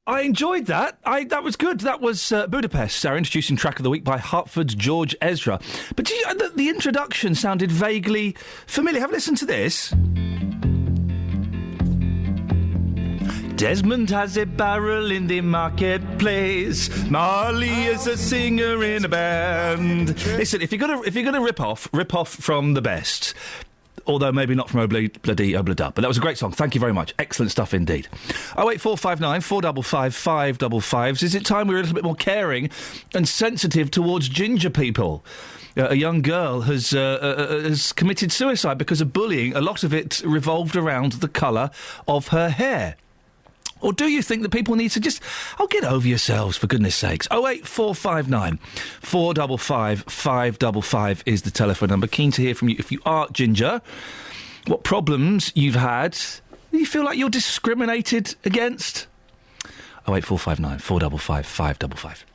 I enjoyed that. That was good. That was Budapest, our introducing track of the week by Hertford's George Ezra. But the introduction sounded vaguely familiar. Have a listen to this. Desmond has a barrel in the marketplace. Marley is a singer in a band. Listen, if you're gonna rip off from the best. Although maybe not from Bloody Obladub. But that was a great song. Thank you very much. Excellent stuff indeed. 08459 455 555. Is it time we were a little bit more caring and sensitive towards ginger people? A young girl has committed suicide because of bullying. A lot of it revolved around the colour of her hair. Or do you think that people need to just... get over yourselves, for goodness sakes. 08459 455 555 is the telephone number. Keen to hear from you if you are ginger. What problems you've had. Do you feel like you're discriminated against? 08459 455 555.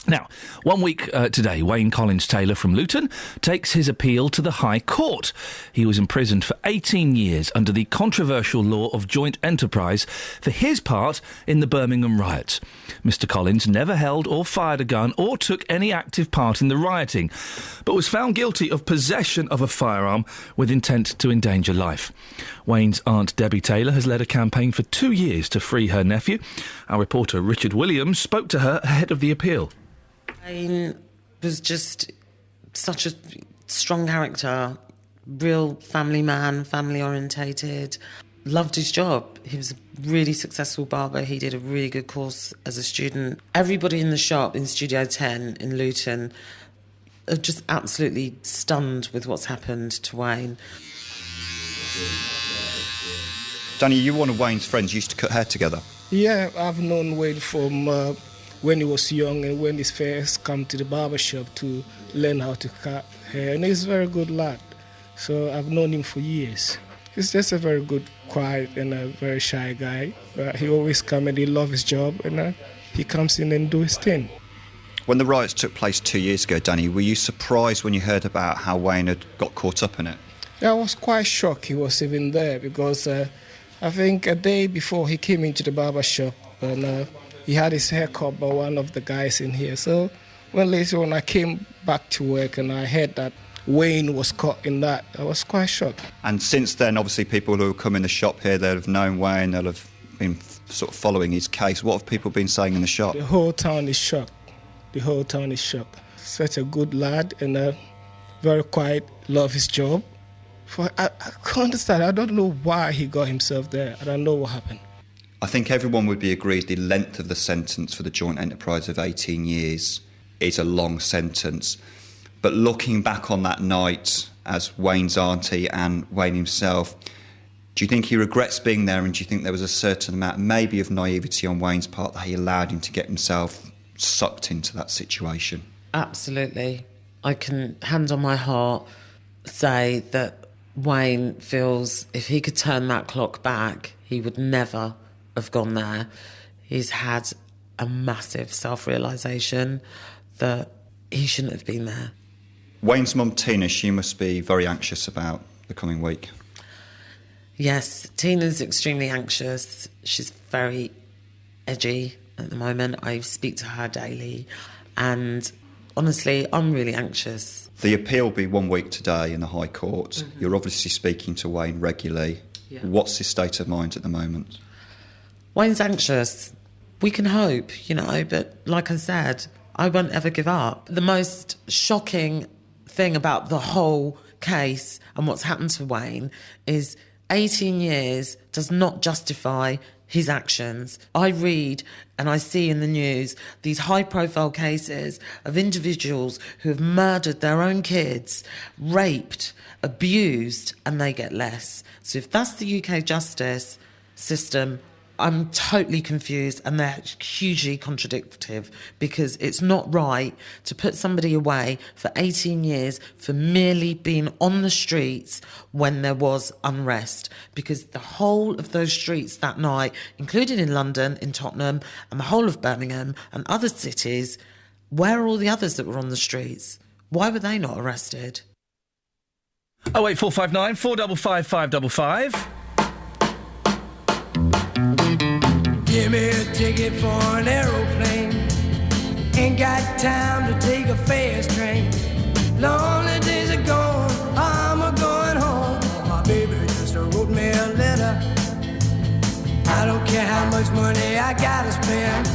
Now, 1 week today, Wayne Collins-Taylor from Luton takes his appeal to the High Court. He was imprisoned for 18 years under the controversial law of joint enterprise for his part in the Birmingham riots. Mr. Collins never held or fired a gun or took any active part in the rioting, but was found guilty of possession of a firearm with intent to endanger life. Wayne's aunt Debbie Taylor has led a campaign for 2 years to free her nephew. Our reporter Richard Williams spoke to her ahead of the appeal. Iain was just such a strong character, real family man, family orientated, loved his job. He was a really successful barber. He did a really good course as a student. Everybody in the shop in Studio 10 in Luton are just absolutely stunned with what's happened to Wayne. Danny, you were one of Wayne's friends, you used to cut hair together. Yeah, I've known Wayne from when he was young and when he first come to the barber shop to learn how to cut hair. And he's a very good lad. So I've known him for years. He's just a very good, quiet and a very shy guy. But he always comes and he loves his job and he comes in and do his thing. When the riots took place 2 years ago, Danny, were you surprised when you heard about how Wayne had got caught up in it? Yeah, I was quite shocked he was even there because I think a day before he came into the barber shop and he had his hair cut by one of the guys in here. So when later on I came back to work and I heard that Wayne was caught in that, I was quite shocked. And since then, obviously, people who have come in the shop here, they'll have known Wayne, they'll have been sort of following his case. What have people been saying in the shop? The whole town is shocked. The whole town is shocked. Such a good lad and very quiet, love his job. I can't understand. I don't know why he got himself there. I don't know what happened. I think everyone would be agreed the length of the sentence for the joint enterprise of 18 years is a long sentence. But looking back on that night as Wayne's auntie and Wayne himself, do you think he regrets being there, and do you think there was a certain amount maybe of naivety on Wayne's part that he allowed him to get himself sucked into that situation? Absolutely. I can, hand on my heart, say that Wayne feels if he could turn that clock back, he would never have gone there. He's had a massive self-realisation that he shouldn't have been there. Wayne's mum, Tina, she must be very anxious about the coming week. Yes, Tina's extremely anxious. She's very edgy at the moment. I speak to her daily and honestly, I'm really anxious. The appeal will be 1 week today in the High Court. Mm-hmm. You're obviously speaking to Wayne regularly. Yeah. What's his state of mind at the moment? Wayne's anxious. We can hope, but like I said, I won't ever give up. The most shocking thing about the whole case and what's happened to Wayne is 18 years does not justify his actions. I read and I see in the news these high-profile cases of individuals who have murdered their own kids, raped, abused, and they get less. So if that's the UK justice system, I'm totally confused, and they're hugely contradictory, because it's not right to put somebody away for 18 years for merely being on the streets when there was unrest, because the whole of those streets that night, including in London, in Tottenham, and the whole of Birmingham and other cities, where are all the others that were on the streets? Why were they not arrested? 08459 455 555. Give me a ticket for an aeroplane. Ain't got time to take a fast train. Lonely days are gone, I'm a-going home. My baby just wrote me a letter. I don't care how much money I gotta spend.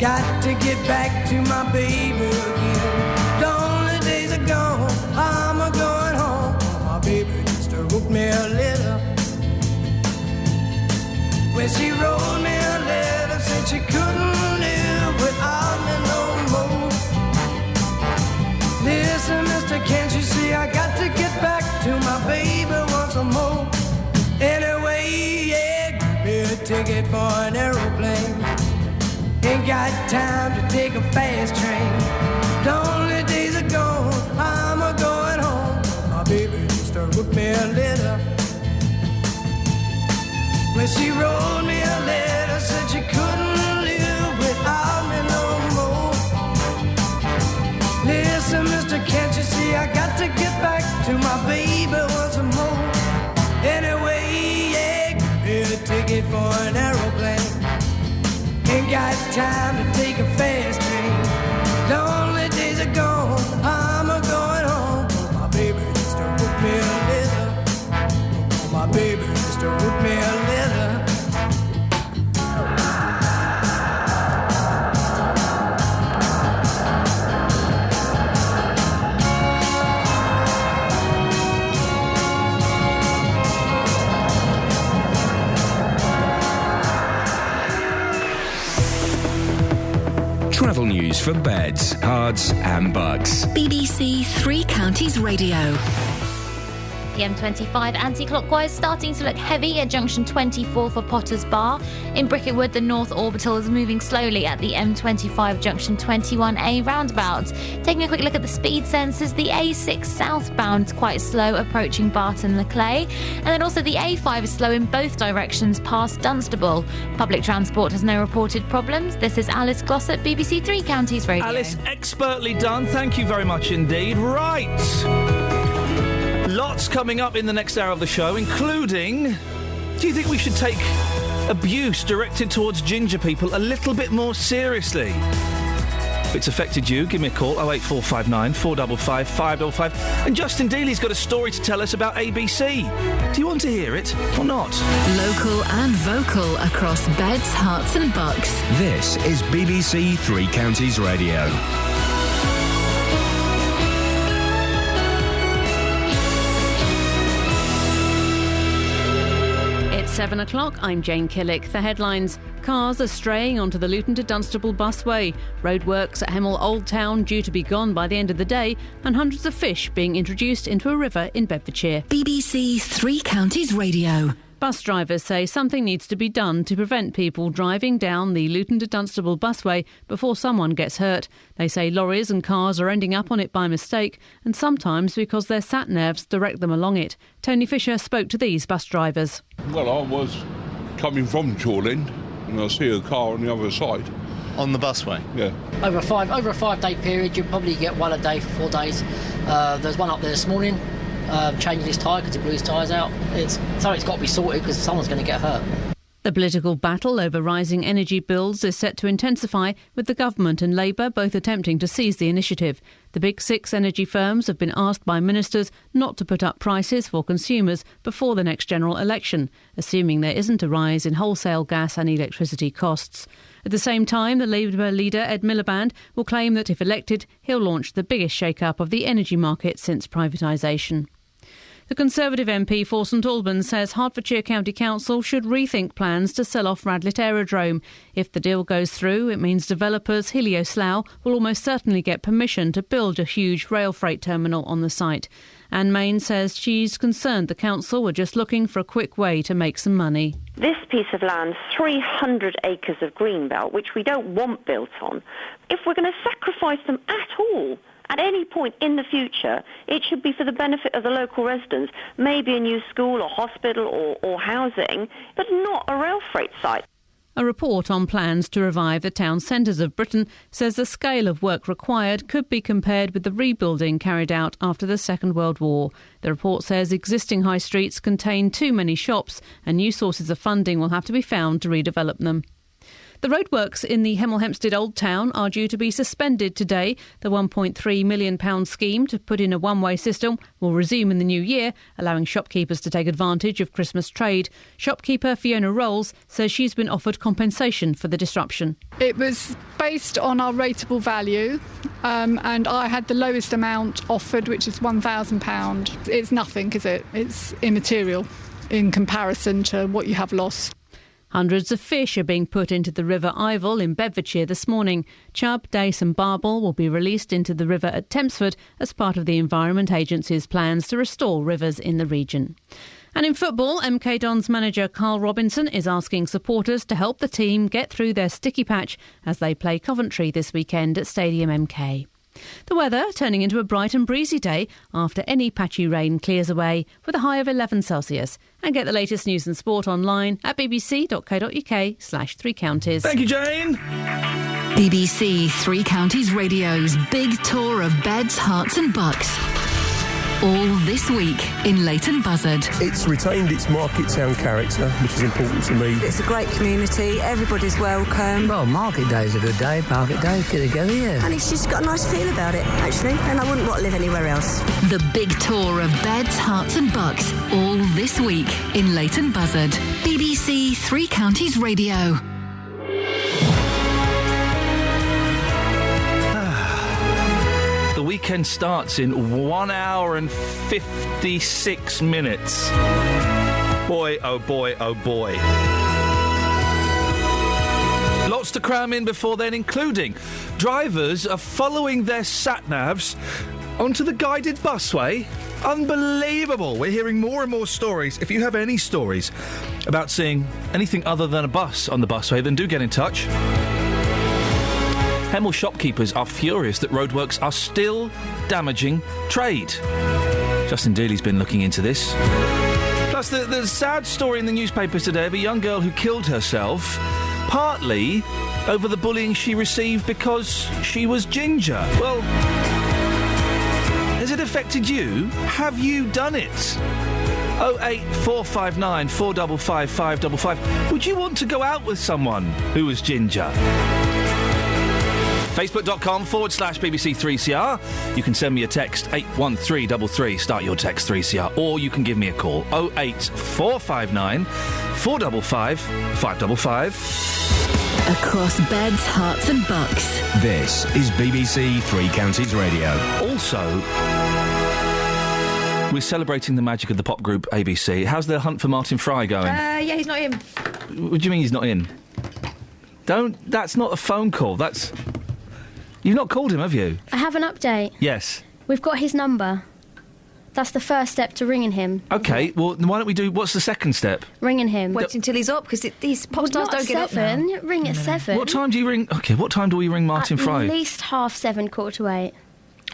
Got to get back to my baby again. Lonely days are gone, I'm a-going home. My baby just wrote me a letter. When she wrote me a letter, said she couldn't live without me no more. Listen, mister, can't you see I got to get back to my baby once more? Anyway, yeah, give me a ticket for an aeroplane. Ain't got time to take a fast train. Lonely days are gone, I'm a-going home. My baby just wrote me a letter. When she wrote me a letter, said she couldn't live without me no more. to my baby once more. Anyway, yeah, give me a ticket for an aeroplane. Ain't got time to take a fast train. Lonely days are gone, I'm a going home. Oh, my baby just to whoop me a little. Oh, my baby just to whoop me a little. Travel news for beds, cards and bugs. BBC Three Counties Radio. The M25 anti-clockwise starting to look heavy at junction 24 for Potters Bar. In Bricketwood, the North Orbital is moving slowly at the M25 junction 21A roundabout. Taking a quick look at the speed sensors, the A6 southbound is quite slow approaching Barton Leclay. And then also the A5 is slow in both directions past Dunstable. Public transport has no reported problems. This is Alice Glossop, BBC Three Counties Radio. Alice, expertly done. Thank you very much indeed. Right. Lots coming up in the next hour of the show, including... Do you think we should take abuse directed towards ginger people a little bit more seriously? If it's affected you, give me a call, 08459 455 555. And Justin Dealey's got a story to tell us about ABC. Do you want to hear it or not? Local and vocal across beds, hearts and bucks. This is BBC Three Counties Radio. It's 7 o'clock. I'm Jane Killick. The headlines. Cars are straying onto the Luton to Dunstable busway. Roadworks at Hemel Old Town due to be gone by the end of the day. And hundreds of fish being introduced into a river in Bedfordshire. BBC Three Counties Radio. Bus drivers say something needs to be done to prevent people driving down the Luton to Dunstable busway before someone gets hurt. They say lorries and cars are ending up on it by mistake and sometimes because their sat-navs direct them along it. Tony Fisher spoke to these bus drivers. Well, I was coming from Chorley and I see a car on the other side. On the busway? Yeah. Over a 5-day period, you'll probably get one a day for 4 days. There's one up there this morning. Changing his tyre because it blew his tyres out. It's got to be sorted because someone's going to get hurt. The political battle over rising energy bills is set to intensify, with the government and Labour both attempting to seize the initiative. The big six energy firms have been asked by ministers not to put up prices for consumers before the next general election, assuming there isn't a rise in wholesale gas and electricity costs. At the same time, the Labour leader Ed Miliband will claim that if elected, he'll launch the biggest shake-up of the energy market since privatisation. The Conservative MP for St Albans says Hertfordshire County Council should rethink plans to sell off Radlett Aerodrome. If the deal goes through, it means developers Helio Slough will almost certainly get permission to build a huge rail freight terminal on the site. Anne Main says she's concerned the council were just looking for a quick way to make some money. This piece of land, 300 acres of greenbelt, which we don't want built on, if we're going to sacrifice them at all, at any point in the future, it should be for the benefit of the local residents, maybe a new school or hospital or housing, but not a rail freight site. A report on plans to revive the town centres of Britain says the scale of work required could be compared with the rebuilding carried out after the Second World War. The report says existing high streets contain too many shops and new sources of funding will have to be found to redevelop them. The roadworks in the Hemel Hempstead Old Town are due to be suspended today. The £1.3 million scheme to put in a one-way system will resume in the new year, allowing shopkeepers to take advantage of Christmas trade. Shopkeeper Fiona Rolls says she's been offered compensation for the disruption. It was based on our rateable value, and I had the lowest amount offered, which is £1,000. It's nothing, is it? It's immaterial in comparison to what you have lost. Hundreds of fish are being put into the River Ivel in Bedfordshire this morning. Chub, dace and barbel will be released into the river at Tempsford as part of the Environment Agency's plans to restore rivers in the region. And in football, MK Dons manager Carl Robinson is asking supporters to help the team get through their sticky patch as they play Coventry this weekend at Stadium MK. The weather turning into a bright and breezy day after any patchy rain clears away with a high of 11 Celsius. And get the latest news and sport online at bbc.co.uk/Three Counties. Thank you, Jane. BBC Three Counties Radio's big tour of beds, hearts and bucks. All this week in Leighton Buzzard. It's retained its market town character, which is important to me. It's a great community, everybody's welcome. Well, market day is a good day, market day, get together, yeah. And it's just got a nice feel about it, actually, and I wouldn't want to live anywhere else. The big tour of beds, hearts and bucks, all this week in Leighton Buzzard. BBC Three Counties Radio. The weekend starts in 1 hour and 56 minutes. Boy, oh boy, oh boy. Lots to cram in before then, including drivers are following their sat-navs onto the guided busway. Unbelievable. We're hearing more and more stories. If you have any stories about seeing anything other than a bus on the busway, then do get in touch. Hemel shopkeepers are furious that roadworks are still damaging trade. Justin Dealey's been looking into this. Plus, the sad story in the newspapers today of a young girl who killed herself, partly over the bullying she received because she was ginger. Well, has it affected you? Have you done it? 08459 455 555. Would you want to go out with someone who was ginger? Facebook.com/BBC3CR. You can send me a text, 81333, start your text 3CR, or you can give me a call, 08459 455 555. Across beds, hearts and bucks. This is BBC Three Counties Radio. Also, we're celebrating the magic of the pop group ABC. How's the hunt for Martin Fry going? Yeah, he's not in. What do you mean he's not in? That's not a phone call, that's... You've not called him, have you? I have an update. Yes. We've got his number. That's the first step to ringing him. OK, well, why don't we do... What's the second step? Ringing him. Wait until he's up, because these pop stars don't get up now. Ring at 7. What time do you ring... OK, what time do we ring Martin Fry? At least 7:30, 7:45.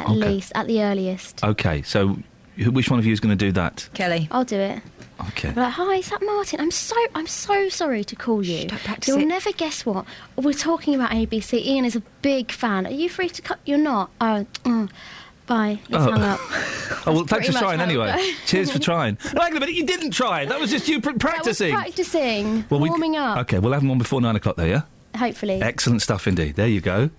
At least, at the earliest. OK, so which one of you is going to do that? Kelly. I'll do it. OK. Like, hi, is that Martin? I'm so sorry to call you. Don't practice You'll it. never guess what. We're talking about ABC. Ian is a big fan. Are you free to cut? You're not. Oh, bye. Let's hang up. Oh, well, thanks for pretty trying much how it anyway. goes. Cheers for trying. No, hang on a minute, you didn't try. That was just you practising. I was practising. Well, warming up. OK, we'll have them on before 9 o'clock, though, yeah? Hopefully. Excellent stuff indeed. There you go.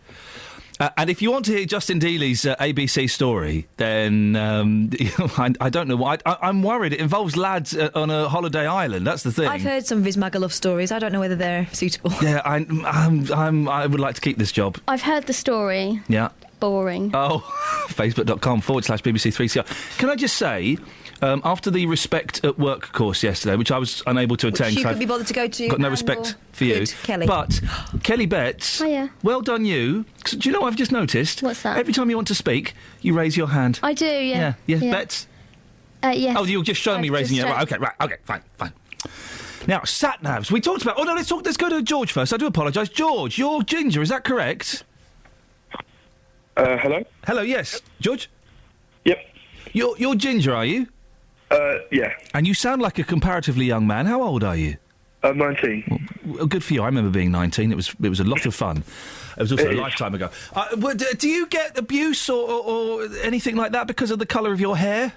And if you want to hear Justin Dealey's ABC story, then I don't know why. I'm worried. It involves lads on a holiday island. That's the thing. I've heard some of his Magaluf stories. I don't know whether they're suitable. Yeah, I would like to keep this job. I've heard the story. Yeah. Boring. Oh, Facebook.com/BBC3CR. Can I just say, after the Respect at Work course yesterday, which I was unable to attend... Which you couldn't be bothered to go to. Got no respect for you. Kelly. But, Kelly Betts, Hiya. Well done you. Do you know what I've just noticed? What's that? Every time you want to speak, you raise your hand. I do, yeah. Yeah. Betts? Yes. Oh, you're just showing me raising your hand. Right, OK, fine. Now, sat-navs. We talked about... Oh, no, let's go to George first. I do apologise. George, you're ginger, is that correct? Hello? Hello, yes. George? Yep. You're ginger, are you? Yeah. And you sound like a comparatively young man. How old are you? 19. Well, good for you. I remember being 19. It was a lot of fun. It was also a lifetime ago. Do you get abuse or anything like that because of the colour of your hair?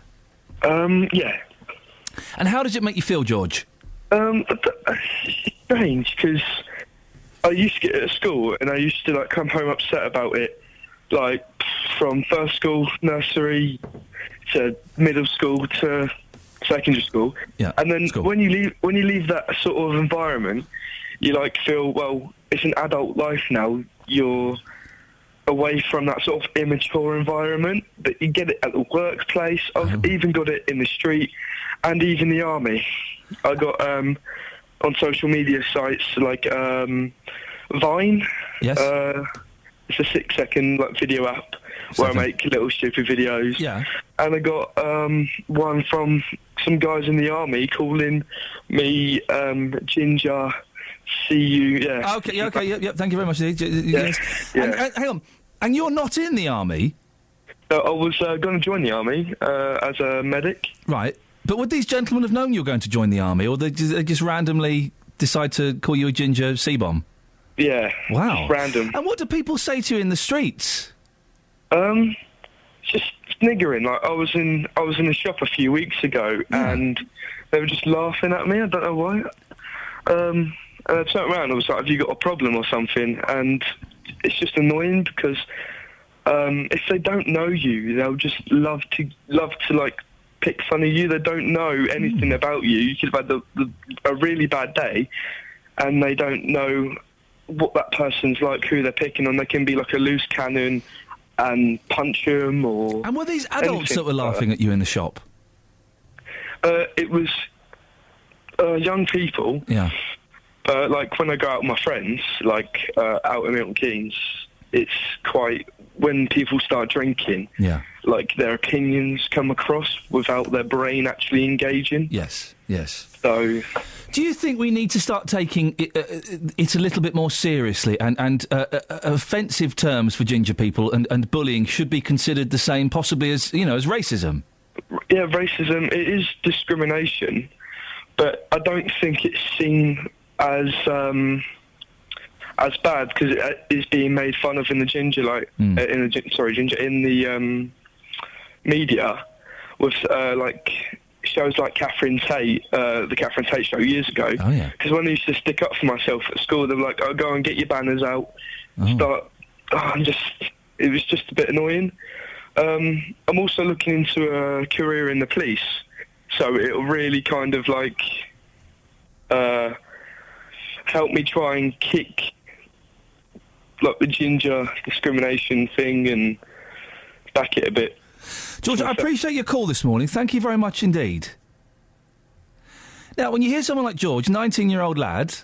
Yeah. And how does it make you feel, George? It's strange, because I used to get it at school, and I used to, come home upset about it, from first school, nursery, to middle school, to secondary school. Yeah. And then when you leave that sort of environment, you feel, well, it's an adult life now. You're away from that sort of immature environment, but you get it at the workplace. I've even got it in the street and even the army. I got on social media sites like Vine. Yes. It's a 6-second video app where I make little stupid videos. Yeah. And I got one from some guys in the army calling me Ginger. See you. Yeah. Okay. Yeah. Thank you very much. Yes. Yeah. And hang on. And you're not in the army? I was going to join the army as a medic. Right. But would these gentlemen have known you were going to join the army, or they just randomly decide to call you a ginger C-bomb? Yeah. Wow. Just random. And what do people say to you in the streets? Just sniggering. Like I was in a shop a few weeks ago, and they were just laughing at me. I don't know why. And I turned around and I was like, "Have you got a problem or something?" And it's just annoying because if they don't know you, they'll just love to like pick fun of you. They don't know anything about you. You could have had a really bad day, and they don't know what that person's like, who they're picking on. They can be like a loose cannon and punch them or... And were these adults that were laughing at you in the shop? It was young people. Yeah. Like when I go out with my friends, like out in Milton Keynes, it's quite... When people start drinking, like their opinions come across without their brain actually engaging. Yes. So... Do you think we need to start taking it a little bit more seriously, and offensive terms for ginger people and bullying should be considered the same, possibly as racism? Yeah, racism, it is discrimination, but I don't think it's seen as bad because it is being made fun of in the ginger media with shows like Catherine Tate, the Catherine Tate show years ago. Oh yeah. Because when I used to stick up for myself at school, they were like, "Oh, go and get your banners out." It was just a bit annoying. I'm also looking into a career in the police, so it'll really kind of help me try and kick like the ginger discrimination thing and back it a bit. George, I appreciate your call this morning. Thank you very much indeed. Now, when you hear someone like George, 19-year-old lad...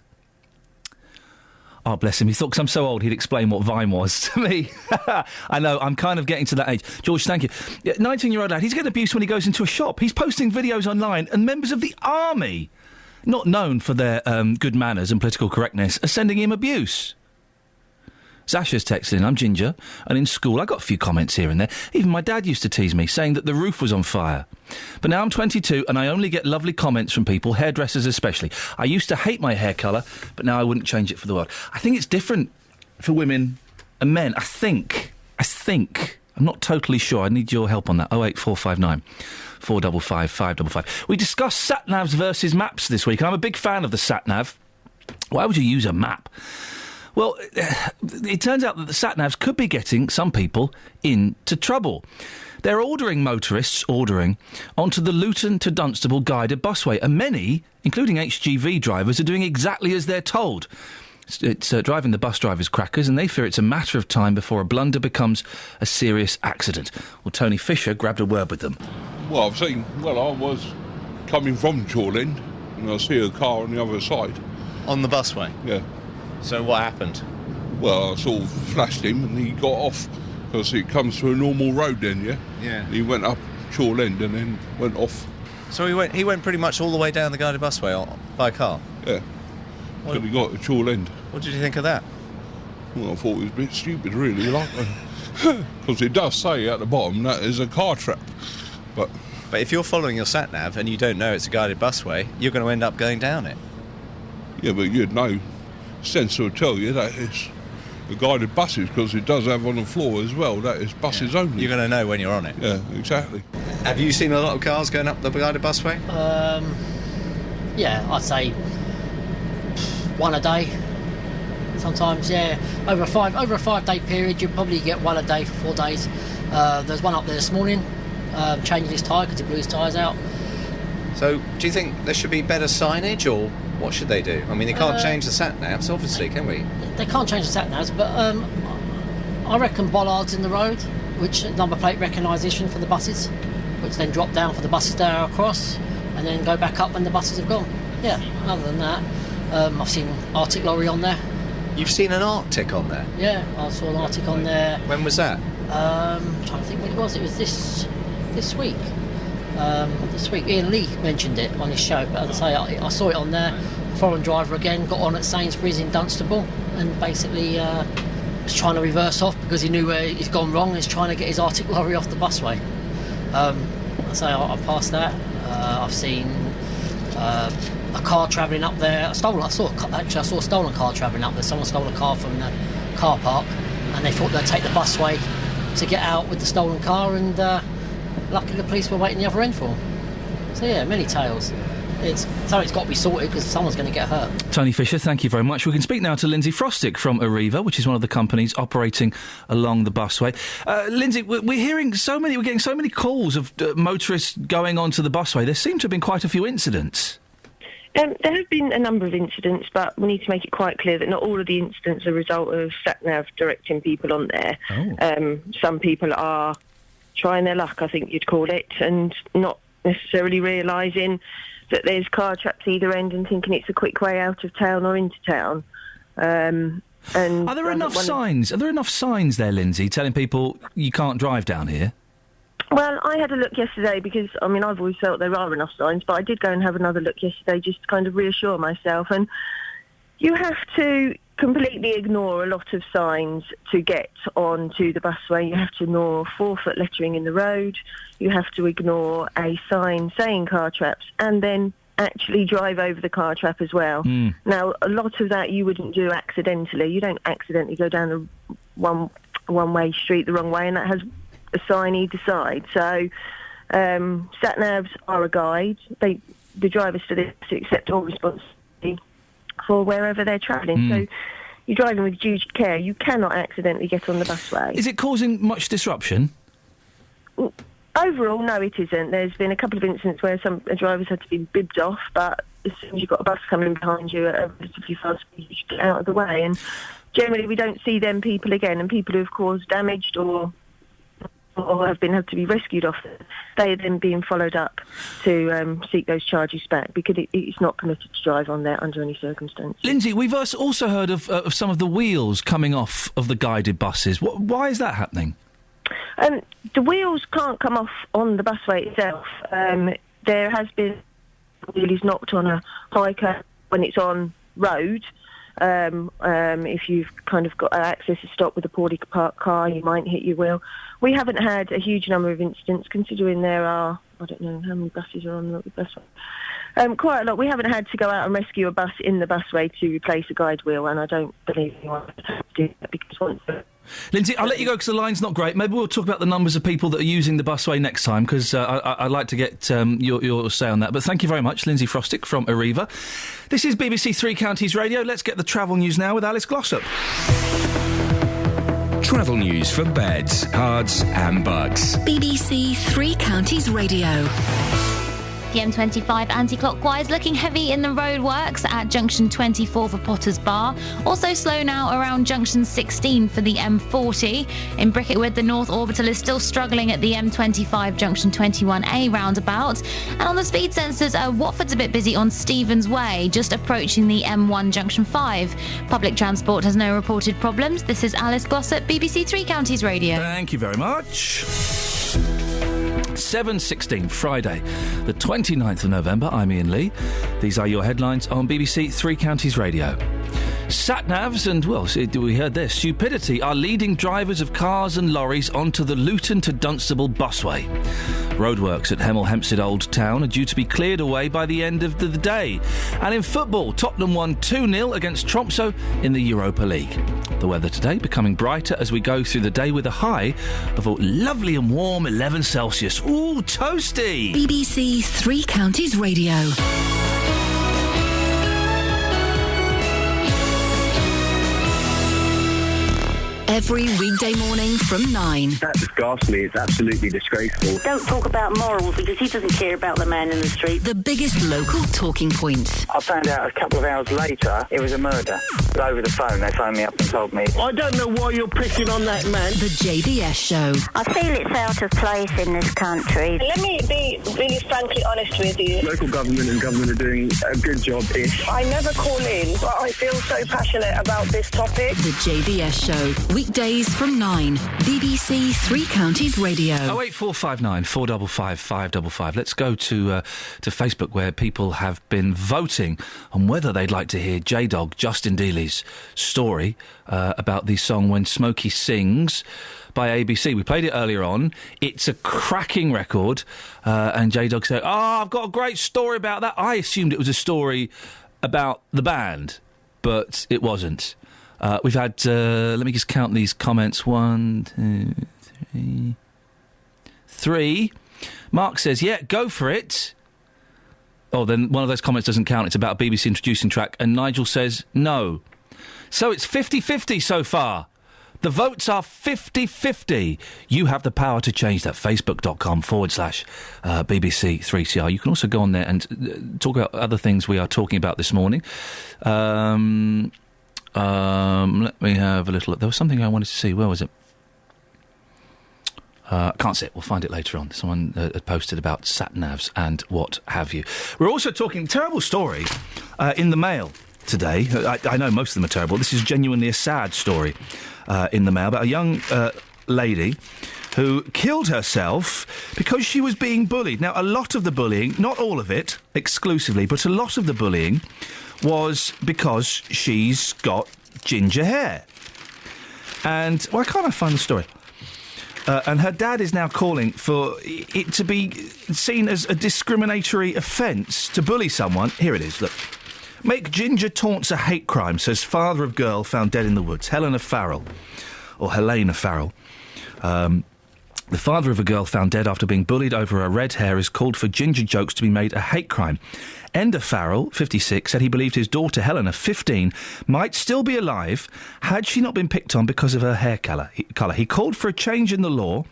Oh, bless him. He thought, because I'm so old, he'd explain what Vine was to me. I know, I'm kind of getting to that age. George, thank you. 19-year-old lad, he's getting abused when he goes into a shop. He's posting videos online, and members of the army, not known for their good manners and political correctness, are sending him abuse. Sasha's texting, I'm ginger, and in school I got a few comments here and there. Even my dad used to tease me, saying that the roof was on fire. But now I'm 22 and I only get lovely comments from people, hairdressers especially. I used to hate my hair colour, but now I wouldn't change it for the world. I think it's different for women and men. I think. I'm not totally sure. I need your help on that. 08459 455 555. We discussed sat-navs versus maps this week, and I'm a big fan of the sat-nav. Why would you use a map? Well, it turns out that the sat-navs could be getting some people into trouble. They're motorists ordering onto the Luton to Dunstable guided busway, and many, including HGV drivers, are doing exactly as they're told. It's driving the bus drivers crackers, and they fear it's a matter of time before a blunder becomes a serious accident. Well, Tony Fisher grabbed a word with them. Well, I was coming from Chorlend, and I see a car on the other side. On the busway? Yeah. So what happened? Well, I sort of flashed him and he got off because it comes to a normal road then, yeah? Yeah. He went up Chorlend End and then went off. So he went pretty much all the way down the guided busway by car? Yeah. Till he got to Chorlend End. What did you think of that? Well, I thought it was a bit stupid, really, because it does say at the bottom that is a car trap. But if you're following your sat-nav and you don't know it's a guided busway, you're going to end up going down it. Yeah, but you'd know. Sensor will tell you that it's the guided buses, because it does have on the floor as well, that is buses only. You're going to know when you're on it. Yeah, exactly. Have you seen a lot of cars going up the guided busway? Yeah, I'd say one a day. Sometimes, yeah. Over a 5-day period, you'll probably get one a day for 4 days. There's one up there this morning, changing his tyre because it blew his tyres out. So, do you think there should be better signage, or what should they do? I mean, they can't change the sat-navs, obviously, can we? They can't change the sat-navs, but I reckon bollards in the road, which number plate recognition for the buses, which then drop down for the buses that are across, and then go back up when the buses have gone. Yeah, other than that, I've seen Arctic lorry on there. You've seen an Arctic on there? Yeah, I saw an Arctic on there. When was that? I'm trying to think when it was. It was this week. This week, Iain Lee mentioned it on his show, but as I say, I saw it on there. Foreign driver again got on at Sainsbury's in Dunstable and basically was trying to reverse off because he knew where he's gone wrong and he's trying to get his Arctic lorry off the busway. I passed that. I've seen a car travelling up there. I saw a stolen car travelling up there. Someone stole a car from the car park and they thought they'd take the busway to get out with the stolen car, and luckily the police were waiting the other end for them. So yeah, many tales. It's got to be sorted because someone's going to get hurt. Tony Fisher, thank you very much. We can speak now to Lindsay Frostick from Arriva, which is one of the companies operating along the busway. Lindsay, we're getting so many calls of motorists going onto the busway. There seem to have been quite a few incidents. There have been a number of incidents, but we need to make it quite clear that not all of the incidents are a result of sat-nav directing people on there. Oh. Some people are trying their luck, I think you'd call it, and not necessarily realising that there's car traps either end and thinking it's a quick way out of town or into town. And Are there enough signs? Are there enough signs there, Lindsay, telling people you can't drive down here? Well, I had a look yesterday because, I mean, I've always felt there are enough signs, but I did go and have another look yesterday just to kind of reassure myself. And you have to completely ignore a lot of signs to get onto the busway. You have to ignore 4-foot lettering in the road. You have to ignore a sign saying car traps and then actually drive over the car trap as well. Now, a lot of that you wouldn't do accidentally. You don't accidentally go down a one-way street the wrong way, and that has a sign either side. So sat-navs are a guide. The driver still has to accept all responsibility for wherever they're travelling. So you're driving with due care. You cannot accidentally get on the busway. Is it causing much disruption? Overall, no, it isn't. There's been a couple of incidents where some drivers had to be bibbed off, but as soon as you've got a bus coming behind you at a relatively fast speed, you should get out of the way. And generally, we don't see them people again. And people who have caused damage or have to be rescued off it, they are then being followed up to seek those charges back because it's not permitted to drive on there under any circumstance. Lindsay, we've also heard of some of the wheels coming off of the guided buses. Why is that happening? The wheels can't come off on the busway itself. There has been wheelies knocked on a hiker when it's on road. If you've kind of got access to stop with a poorly parked car, you might hit your wheel. We haven't had a huge number of incidents, considering there are, I don't know how many buses are on the busway. Quite a lot. We haven't had to go out and rescue a bus in the busway to replace a guide wheel, and I don't believe anyone has to do that because once... Lindsay, I'll let you go because the line's not great. Maybe we'll talk about the numbers of people that are using the busway next time because I'd like to get your say on that. But thank you very much, Lindsay Frostick from Arriva. This is BBC Three Counties Radio. Let's get the travel news now with Alice Glossop. Travel news for beds, cards and bugs. BBC Three Counties Radio. The M25 anti-clockwise looking heavy in the roadworks at junction 24 for Potters Bar. Also slow now around junction 16 for the M40. In Bricketwood, the North Orbital is still struggling at the M25 junction 21A roundabout. And on the speed sensors, Watford's a bit busy on Stevens Way, just approaching the M1 junction 5. Public transport has no reported problems. This is Alice Glossop, BBC Three Counties Radio. Thank you very much. 7:16, Friday, the 29th of November. I'm Iain Lee. These are your headlines on BBC Three Counties Radio. Sat-navs and, well, we heard this, stupidity are leading drivers of cars and lorries onto the Luton to Dunstable busway. Roadworks at Hemel Hempstead Old Town are due to be cleared away by the end of the day. And in football, Tottenham won 2-0 against Tromsø in the Europa League. The weather today becoming brighter as we go through the day with a high of a lovely and warm 11 Celsius. Ooh, toasty! BBC Three Counties Radio. Every weekday morning from 9. That disgusts me. It's absolutely disgraceful. Don't talk about morals because he doesn't care about the man in the street. The biggest local talking points. I found out a couple of hours later it was a murder. But over the phone, they phoned me up and told me. I don't know why you're picking on that man. The JVS Show. I feel it's out of place in this country. Let me be really frankly honest with you. Local government and government are doing a good job-ish. I never call in, but I feel so passionate about this topic. The JVS Show. Weekdays from 9. BBC Three Counties Radio. 08459 455 555. Let's go to Facebook where people have been voting on whether they'd like to hear J-Dog, Justin Dealey's story about the song When Smokey Sings by ABC. We played it earlier on. It's a cracking record. And J-Dog said, I've got a great story about that. I assumed it was a story about the band, but it wasn't. We've had, let me just count these comments. 1, 2, 3. Mark says, yeah, go for it. Oh, then one of those comments doesn't count. It's about a BBC introducing track. And Nigel says no. So it's 50-50 so far. The votes are 50-50. You have the power to change that. Facebook.com/BBC3CR. You can also go on there and talk about other things we are talking about this morning. Let me have a little... There was something I wanted to see. Where was it? Can't see it. We'll find it later on. Someone had posted about sat-navs and what have you. We're also talking... Terrible story in the Mail today. I know most of them are terrible. This is genuinely a sad story in the Mail about a young lady who killed herself because she was being bullied. Now, a lot of the bullying, not all of it exclusively, but a lot of the bullying was because she's got ginger hair. And why can't I find the story? And her dad is now calling for it to be seen as a discriminatory offence to bully someone. Here it is, look. Make ginger taunts a hate crime, says father of girl found dead in the woods. Helena Farrell. The father of a girl found dead after being bullied over her red hair has called for ginger jokes to be made a hate crime. Enda Farrell, 56, said he believed his daughter Helena, 15, might still be alive had she not been picked on because of her hair colour. He called for a change in the law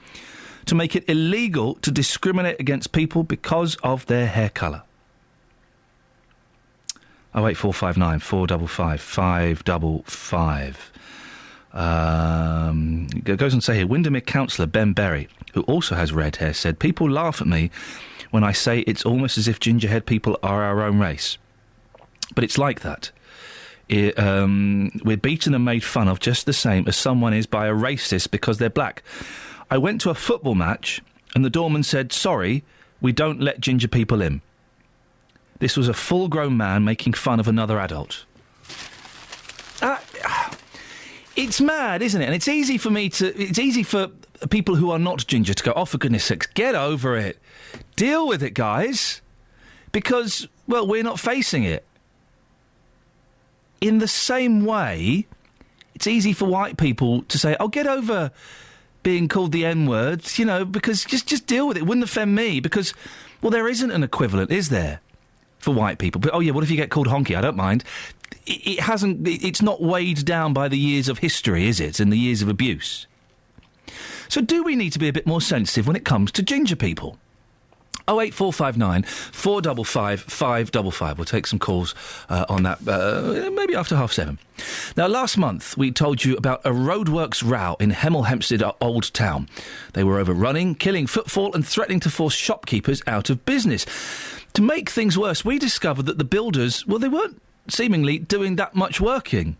to make it illegal to discriminate against people because of their hair colour. 08459 455 555. It goes on to say here, Windermere councillor Ben Berry, who also has red hair, said, people laugh at me when I say it's almost as if gingerhead people are our own race. But it's like that. We're beaten and made fun of just the same as someone is by a racist because they're black. I went to a football match and the doorman said, sorry, we don't let ginger people in. This was a full-grown man making fun of another adult. It's mad, isn't it? And it's easy for people who are not ginger to go, oh, for goodness sakes, get over it. Deal with it, guys. Because, well, we're not facing it. In the same way, it's easy for white people to say, oh, get over being called the N-word, because just deal with it. It wouldn't offend me because, well, there isn't an equivalent, is there, for white people? But, oh, yeah, what if you get called honky? I don't mind. It's not weighed down by the years of history, is it, and the years of abuse? So do we need to be a bit more sensitive when it comes to ginger people? 08459 455 555. We'll take some calls on that maybe after 7:30. Now, last month we told you about a roadworks row in Hemel Hempstead Old Town. They were overrunning, killing footfall and threatening to force shopkeepers out of business. To make things worse, we discovered that the builders, well, they weren't seemingly doing that much working.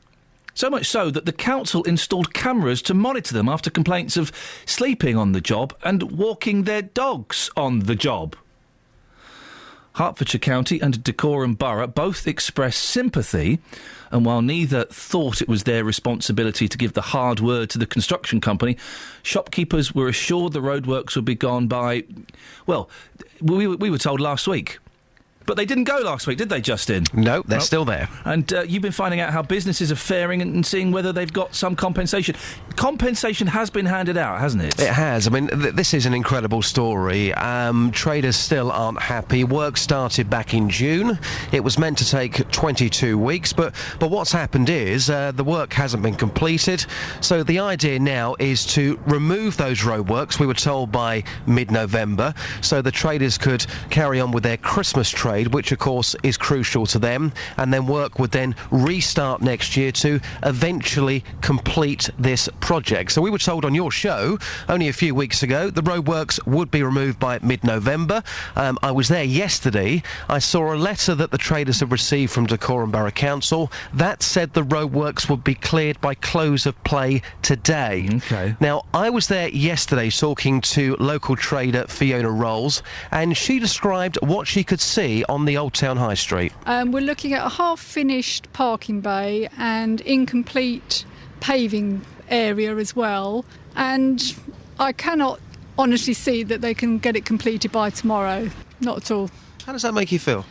So much so that the council installed cameras to monitor them after complaints of sleeping on the job and walking their dogs on the job. Hertfordshire County and Dacorum Borough both expressed sympathy, and while neither thought it was their responsibility to give the hard word to the construction company, shopkeepers were assured the roadworks would be gone by, well, we were told last week. But they didn't go last week, did they, Justin? No, they're still there. And you've been finding out how businesses are faring and seeing whether they've got some compensation. Compensation has been handed out, hasn't it? It has. I mean, this is an incredible story. Traders still aren't happy. Work started back in June. It was meant to take 22 weeks, but what's happened is the work hasn't been completed. So the idea now is to remove those roadworks, we were told, by mid-November, so the traders could carry on with their Christmas trade, which of course is crucial to them, and then work would then restart next year to eventually complete this project. So we were told on your show only a few weeks ago the roadworks would be removed by mid-November. I was there yesterday. I saw a letter that the traders have received from Dacorum Borough Council that said the roadworks would be cleared by close of play today. Okay. Now, I was there yesterday talking to local trader Fiona Rolls, and she described what she could see on the Old Town High Street. We're looking at a half-finished parking bay and incomplete paving area as well, and I cannot honestly see that they can get it completed by tomorrow. Not at all. How does that make you feel?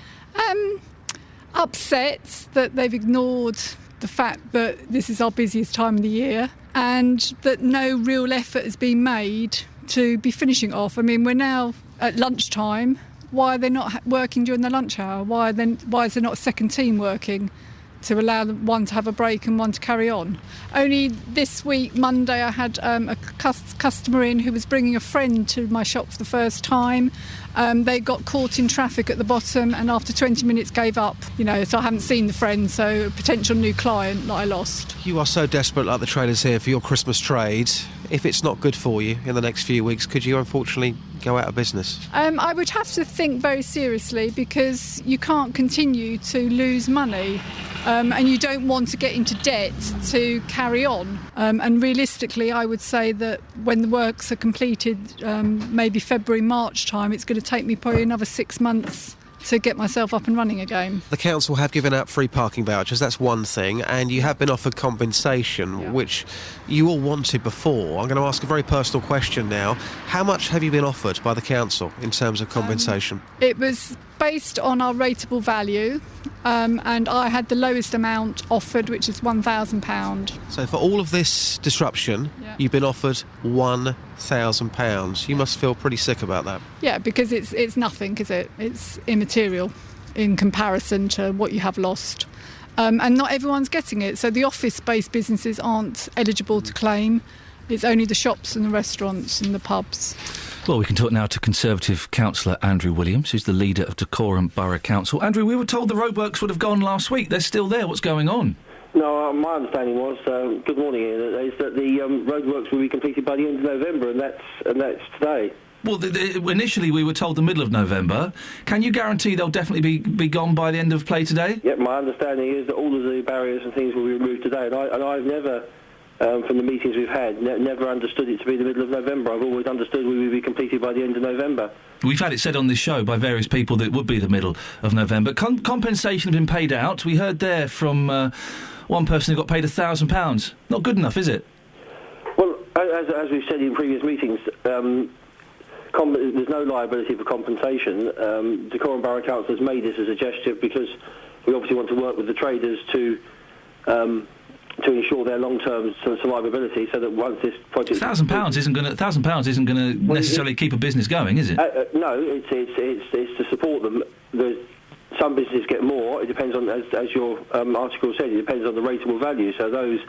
Upset that they've ignored the fact that this is our busiest time of the year and that no real effort has been made to be finishing off. I mean, we're now at lunchtime. Why are they not working during the lunch hour? Why is there not a second team working to allow one to have a break and one to carry on? Only this week, Monday, I had a customer in who was bringing a friend to my shop for the first time. They got caught in traffic at the bottom and after 20 minutes gave up. So I haven't seen the friend, so a potential new client that I lost. You are so desperate, like the traders here, for your Christmas trade. If it's not good for you in the next few weeks, could you unfortunately go out of business? I would have to think very seriously, because you can't continue to lose money. And you don't want to get into debt to carry on. And realistically, I would say that when the works are completed, maybe February, March time, it's going to take me probably another 6 months to get myself up and running again. The council have given out free parking vouchers, that's one thing, and you have been offered compensation, which you all wanted before. I'm going to ask a very personal question now. How much have you been offered by the council in terms of compensation? It was based on our rateable value, and I had the lowest amount offered, which is £1,000. So for all of this disruption, you've been offered £1,000. You must feel pretty sick about that. Yeah, because it's nothing, is it? It's immaterial in comparison to what you have lost. And not everyone's getting it. So the office-based businesses aren't eligible to claim. It's only the shops and the restaurants and the pubs. Well, we can talk now to Conservative councillor Andrew Williams, who's the leader of Dacorum Borough Council. Andrew, we were told the roadworks would have gone last week. They're still there. What's going on? No, my understanding was, good morning, Iain, is that the roadworks will be completed by the end of November, and that's today. Well, initially we were told the middle of November. Can you guarantee they'll definitely be gone by the end of play today? Yeah, my understanding is that all of the barriers and things will be removed today, and I've never... from the meetings we've had, never understood it to be the middle of November. I've always understood we would be completed by the end of November. We've had it said on this show by various people that it would be the middle of November. Compensation has been paid out. We heard there from one person who got paid £1,000. Not good enough, is it? Well, as we've said in previous meetings, there's no liability for compensation. Dacorum Borough Council has made this as a gesture because we obviously want to work with the traders to ensure their long-term survivability, so that once this project... £1,000 isn't going to necessarily keep a business going, is it? No, it's to support them. Some businesses get more. It depends on, as your article said, it depends on the rateable value. So those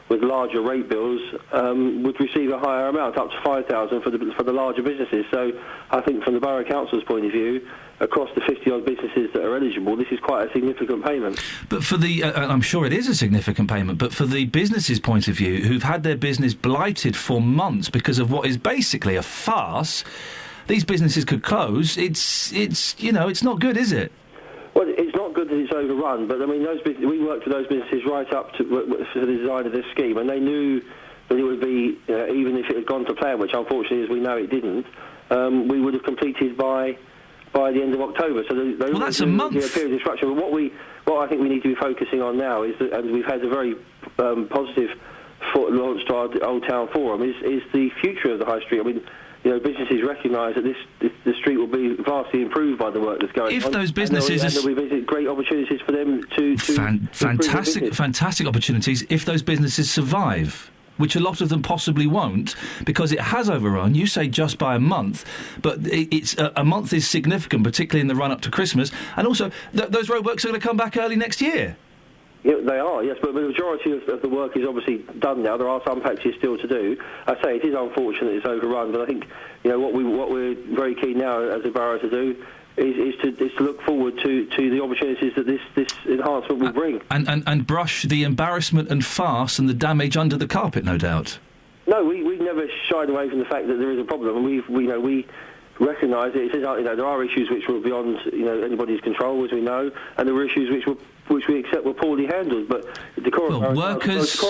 with larger rate bills would receive a higher amount, up to $5,000 for the larger businesses. So I think from the Borough Council's point of view, across the 50-odd businesses that are eligible, this is quite a significant payment. But for the... I'm sure it is a significant payment, but for the businesses' point of view, who've had their business blighted for months because of what is basically a farce, these businesses could close. It's not good, is it? Well, it's not good that it's overrun, but I mean, we worked with those businesses right up to for the design of this scheme, and they knew that it would be, even if it had gone to plan, which unfortunately, as we know, it didn't, we would have completed by the end of October. So that's a month. A period of disruption. But what I think we need to be focusing on now is that, and we've had a very positive launch to our Old Town Forum, is the future of the High Street. I mean, businesses recognise that the street will be vastly improved by the work that's going on. If those businesses... And there'll be great opportunities for them to fantastic opportunities if those businesses survive, which a lot of them possibly won't, because it has overrun. You say just by a month, but a month is significant, particularly in the run-up to Christmas. And also, those roadworks are going to come back early next year. Yeah, they are, yes, but the majority of the work is obviously done now. There are some patches still to do. I say it is unfortunate it's overrun, but I think what we're very keen now as a borough to do is to look forward to the opportunities that this enhancement will bring. And brush the embarrassment and farce and the damage under the carpet, no doubt. No, we've never shied away from the fact that there is a problem, and we recognise it. There are issues which were beyond anybody's control, as we know, and there were issues which we accept were poorly handled. But the Dacorum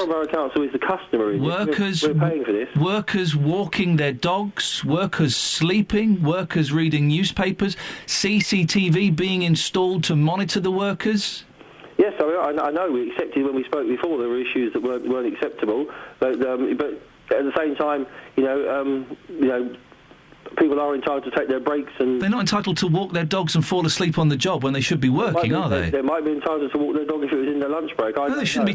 Borough Council is the customer. We're paying for this. Workers walking their dogs, workers sleeping, workers reading newspapers, CCTV being installed to monitor the workers. Yes, I know we accepted when we spoke before there were issues that weren't acceptable, but at the same time, people are entitled to take their breaks, and they're not entitled to walk their dogs and fall asleep on the job when they should be working, are they? They might be entitled to walk their dog if it was in their lunch break. They shouldn't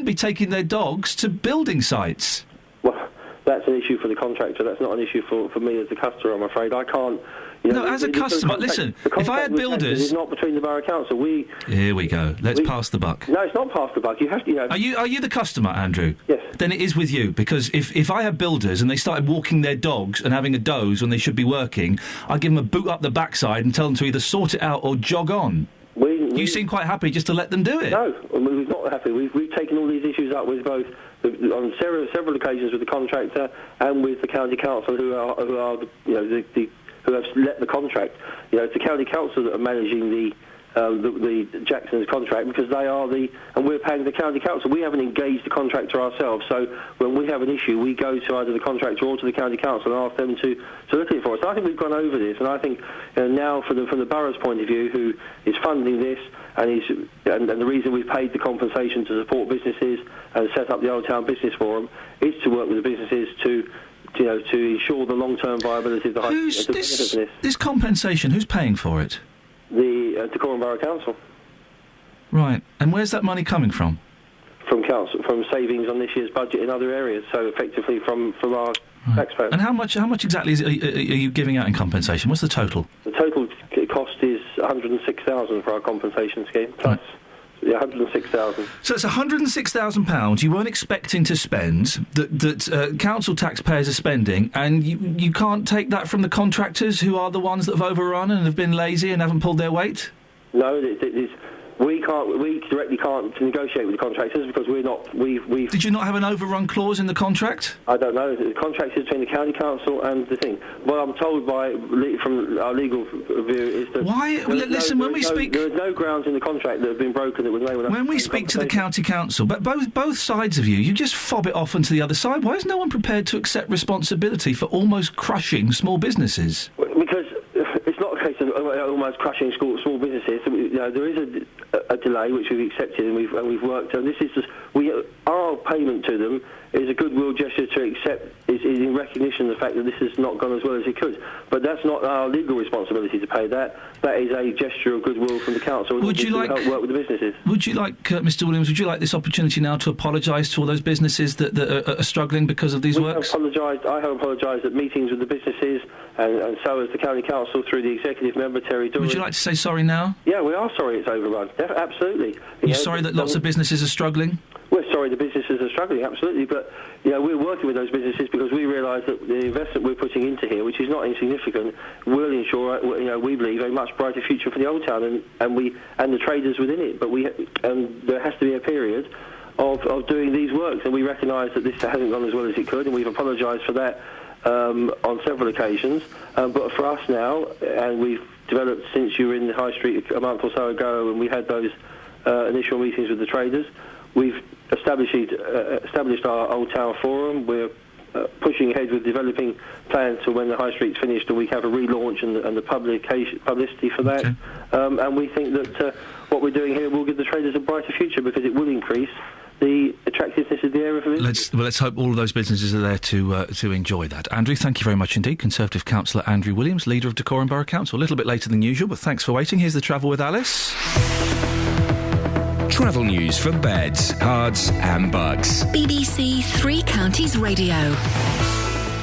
be taking their dogs to building sites. Well, that's an issue for the contractor. That's not an issue for me as the customer, I'm afraid. I can't... No, as a customer, listen, if I had builders... It's not between the Borough Council. Here we go. Let's pass the buck. No, it's not pass the buck. You have to, Are you the customer, Andrew? Yes. Then it is with you, because if I had builders and they started walking their dogs and having a doze when they should be working, I'd give them a boot up the backside and tell them to either sort it out or jog on. You seem quite happy just to let them do it. No, we're not happy. We've taken all these issues up with both on several occasions with the contractor and with the county council, who have let the contract. It's the county council that are managing the Jackson's contract, because they are and we're paying the county council. We haven't engaged the contractor ourselves, so when we have an issue, we go to either the contractor or to the county council and ask them to look at it for us. I think we've gone over this, and I think now from the borough's point of view, who is funding this, and the reason we've paid the compensation to support businesses and set up the Old Town Business Forum is to work with the businesses to ensure the long-term viability of the business. This compensation, who's paying for it? The Dacorum Borough Council. Right. And where's that money coming from? From savings on this year's budget in other areas, so effectively from our taxpayers. And how much exactly are you giving out in compensation? What's the total? The total cost is £106,000 for our compensation scheme, plus... Yeah, £106,000. So it's £106,000 you weren't expecting to spend, that council taxpayers are spending, and you can't take that from the contractors, who are the ones that have overrun and have been lazy and haven't pulled their weight? No, we directly can't negotiate with the contractors, because we're not... Did you not have an overrun clause in the contract? I don't know. The contract is between the county council and the thing. What I'm told from our legal view is that... Why? Listen, when we speak... There is no grounds in the contract that have been broken that would enable us... When we speak to the county council, but both sides of you just fob it off onto the other side. Why is no one prepared to accept responsibility for almost crushing small businesses? Because it's not a case of almost crushing small businesses. There is a delay which we've accepted and we've worked on. This is just our payment to them is a goodwill gesture to accept, is in recognition of the fact that this has not gone as well as it could. But that's not our legal responsibility to pay that. That is a gesture of goodwill from the council. Would you like to help work with the businesses? Would you like, Mr. Williams? Would you like this opportunity now to apologise to all those businesses that are struggling because of these works? I have apologised at meetings with the businesses, and so has the county council through the executive member Terry Doran. Would you like to say sorry now? Yeah, we are sorry it's overrun. Absolutely. You're sorry that lots of businesses are struggling? We're sorry the businesses are struggling, absolutely, but we're working with those businesses because we realise that the investment we're putting into here, which is not insignificant, will ensure, we believe, a much brighter future for the Old Town and the traders within it. But there has to be a period of doing these works, and we recognise that this hasn't gone as well as it could, and we've apologised for that on several occasions. But for us now, and we've developed since you were in the High Street a month or so ago, and we had those initial meetings with the traders, we've established our Old Town Forum. We're pushing ahead with developing plans for when the High Street's finished, and we have a relaunch and the publicity for that. Okay. And we think that what we're doing here will give the traders a brighter future, because it will increase the attractiveness of the area for business. Let's hope all of those businesses are there to enjoy that. Andrew, thank you very much indeed. Conservative Councillor Andrew Williams, leader of Dacorum Borough Council. A little bit later than usual, but thanks for waiting. Here's the travel with Alice. Travel news for beds, cards and bugs. BBC Three Counties Radio.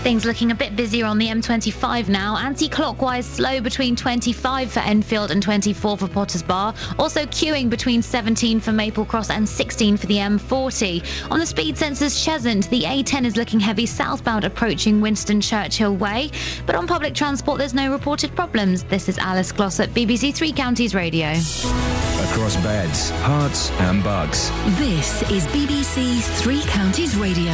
Things looking a bit busier on the M25 now. Anti-clockwise slow between 25 for Enfield and 24 for Potters Bar. Also queuing between 17 for Maple Cross and 16 for the M40. On the speed sensors, Cheshunt, the A10 is looking heavy southbound approaching Winston Churchill Way. But on public transport, there's no reported problems. This is Alice Glossop, BBC Three Counties Radio. Across beds, hearts and bugs. This is BBC Three Counties Radio.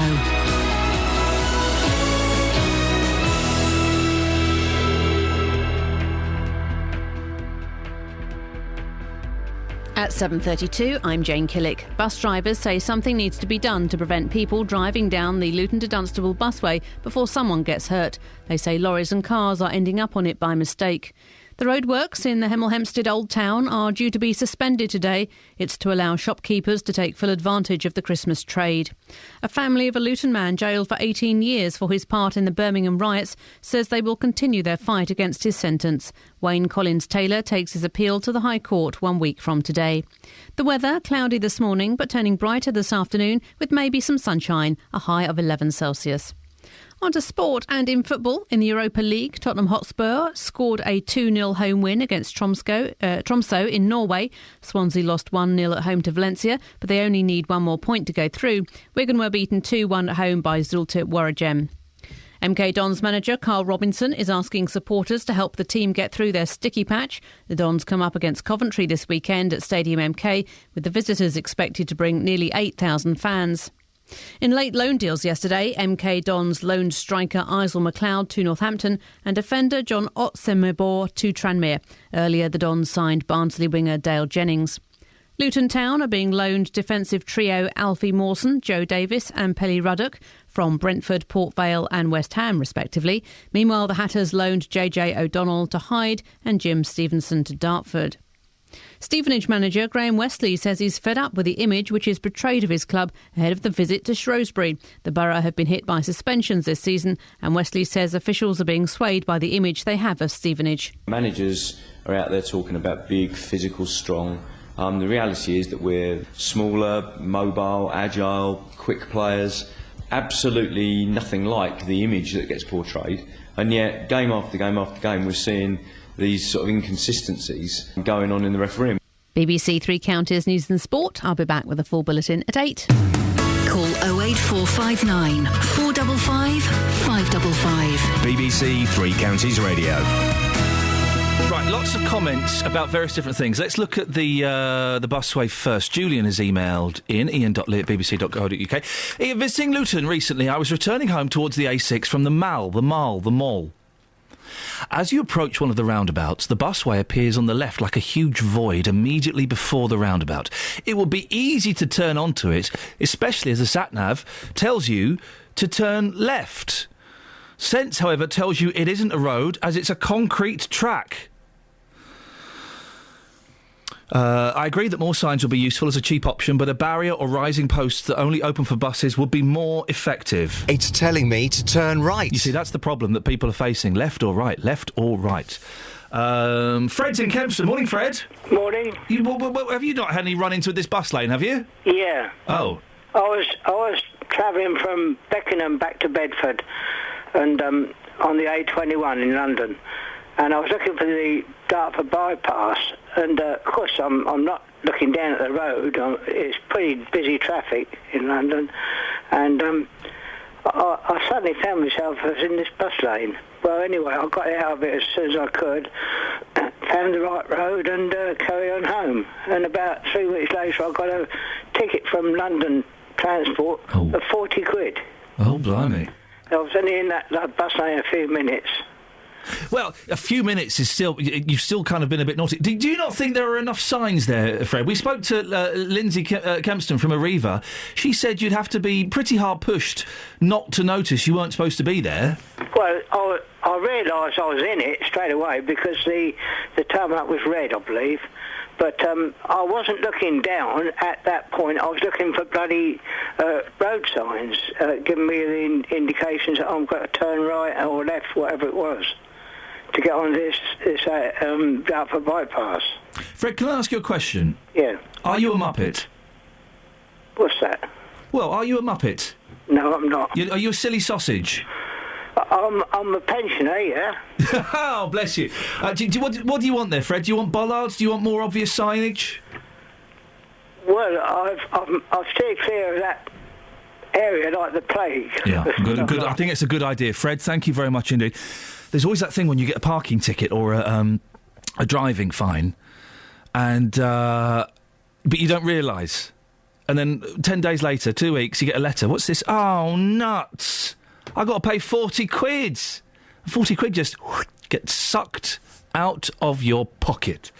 At 7:32, I'm Jane Killick. Bus drivers say something needs to be done to prevent people driving down the Luton to Dunstable busway before someone gets hurt. They say lorries and cars are ending up on it by mistake. The roadworks in the Hemel Hempstead Old Town are due to be suspended today. It's to allow shopkeepers to take full advantage of the Christmas trade. A family of a Luton man jailed for 18 years for his part in the Birmingham riots says they will continue their fight against his sentence. Wayne Collins-Taylor takes his appeal to the High Court 1 week from today. The weather, cloudy this morning but turning brighter this afternoon with maybe some sunshine, a high of 11 Celsius. On to sport and in football. In the Europa League, Tottenham Hotspur scored a 2-0 home win against Tromsø in Norway. Swansea lost 1-0 at home to Valencia, but they only need one more point to go through. Wigan were beaten 2-1 at home by Zulte Waregem. MK Dons manager Carl Robinson is asking supporters to help the team get through their sticky patch. The Dons come up against Coventry this weekend at Stadium MK, with the visitors expected to bring nearly 8,000 fans. In late loan deals yesterday, MK Dons loaned striker Isel McLeod to Northampton and defender John Otsemebor to Tranmere. Earlier, the Dons signed Barnsley winger Dale Jennings. Luton Town are being loaned defensive trio Alfie Mawson, Joe Davis and Pelly Ruddock from Brentford, Port Vale and West Ham, respectively. Meanwhile, the Hatters loaned JJ O'Donnell to Hyde and Jim Stevenson to Dartford. Stevenage manager Graham Westley says he's fed up with the image which is portrayed of his club ahead of the visit to Shrewsbury. The Borough have been hit by suspensions this season, and Westley says officials are being swayed by the image they have of Stevenage. Managers are out there talking about big, physical, strong. The reality is that we're smaller, mobile, agile, quick players. Absolutely nothing like the image that gets portrayed. And yet, game after game after game, we're seeing these sort of inconsistencies going on in the refereeing. BBC Three Counties News and Sport. I'll be back with a full bulletin at 8. Call 08459 455 555. BBC Three Counties Radio. Right, lots of comments about various different things. Let's look at the busway first. Julian has emailed in, ian.lee@bbc.co.uk. Ian, visiting Luton recently, I was returning home towards the A6 from the Mall. As you approach one of the roundabouts, the busway appears on the left like a huge void immediately before the roundabout. It will be easy to turn onto it, especially as the sat-nav tells you to turn left. Sense, however, tells you it isn't a road as it's a concrete track. I agree that more signs will be useful as a cheap option, but a barrier or rising posts that only open for buses would be more effective. It's telling me to turn right. You see, that's the problem that people are facing. Left or right? Left or right? Fred's in Kempston. Morning, Fred. Morning. Have you not had any run-ins with this bus lane, have you? Yeah. Oh. I was travelling from Beckenham back to Bedford and on the A21 in London. And I was looking for the Dartford bypass, and of course I'm not looking down at the road. It's pretty busy traffic in London, and I suddenly found myself in this bus lane. Well, anyway, I got out of it as soon as I could, found the right road, and carried on home. And about 3 weeks later, I got a ticket from London Transport of 40 quid. Oh, blimey. I was only in that bus lane a few minutes. Well, a few minutes is still... You've still kind of been a bit naughty. Do you not think there are enough signs there, Fred? We spoke to Lindsay Kempston from Arriva. She said you'd have to be pretty hard pushed not to notice you weren't supposed to be there. Well, I realised I was in it straight away because the tarmac was red, I believe. But I wasn't looking down at that point. I was looking for bloody road signs, giving me the indications that I've got to turn right or left, whatever it was, to get on this Dartford bypass. Fred, can I ask you a question? Yeah. Are you a Muppet? What's that? Well, are you a Muppet? No, I'm not. Are you a silly sausage? I'm a pensioner, yeah. Oh, bless you. What do you want there, Fred? Do you want bollards? Do you want more obvious signage? Well, I've stayed clear of that area like the plague. Yeah, good. I think it's a good idea, Fred. Thank you very much indeed. There's always that thing when you get a parking ticket or a driving fine, and but you don't realise, and then 10 days later, 2 weeks, you get a letter. What's this? Oh, nuts! I got to pay 40 quid. 40 quid just gets sucked out of your pocket.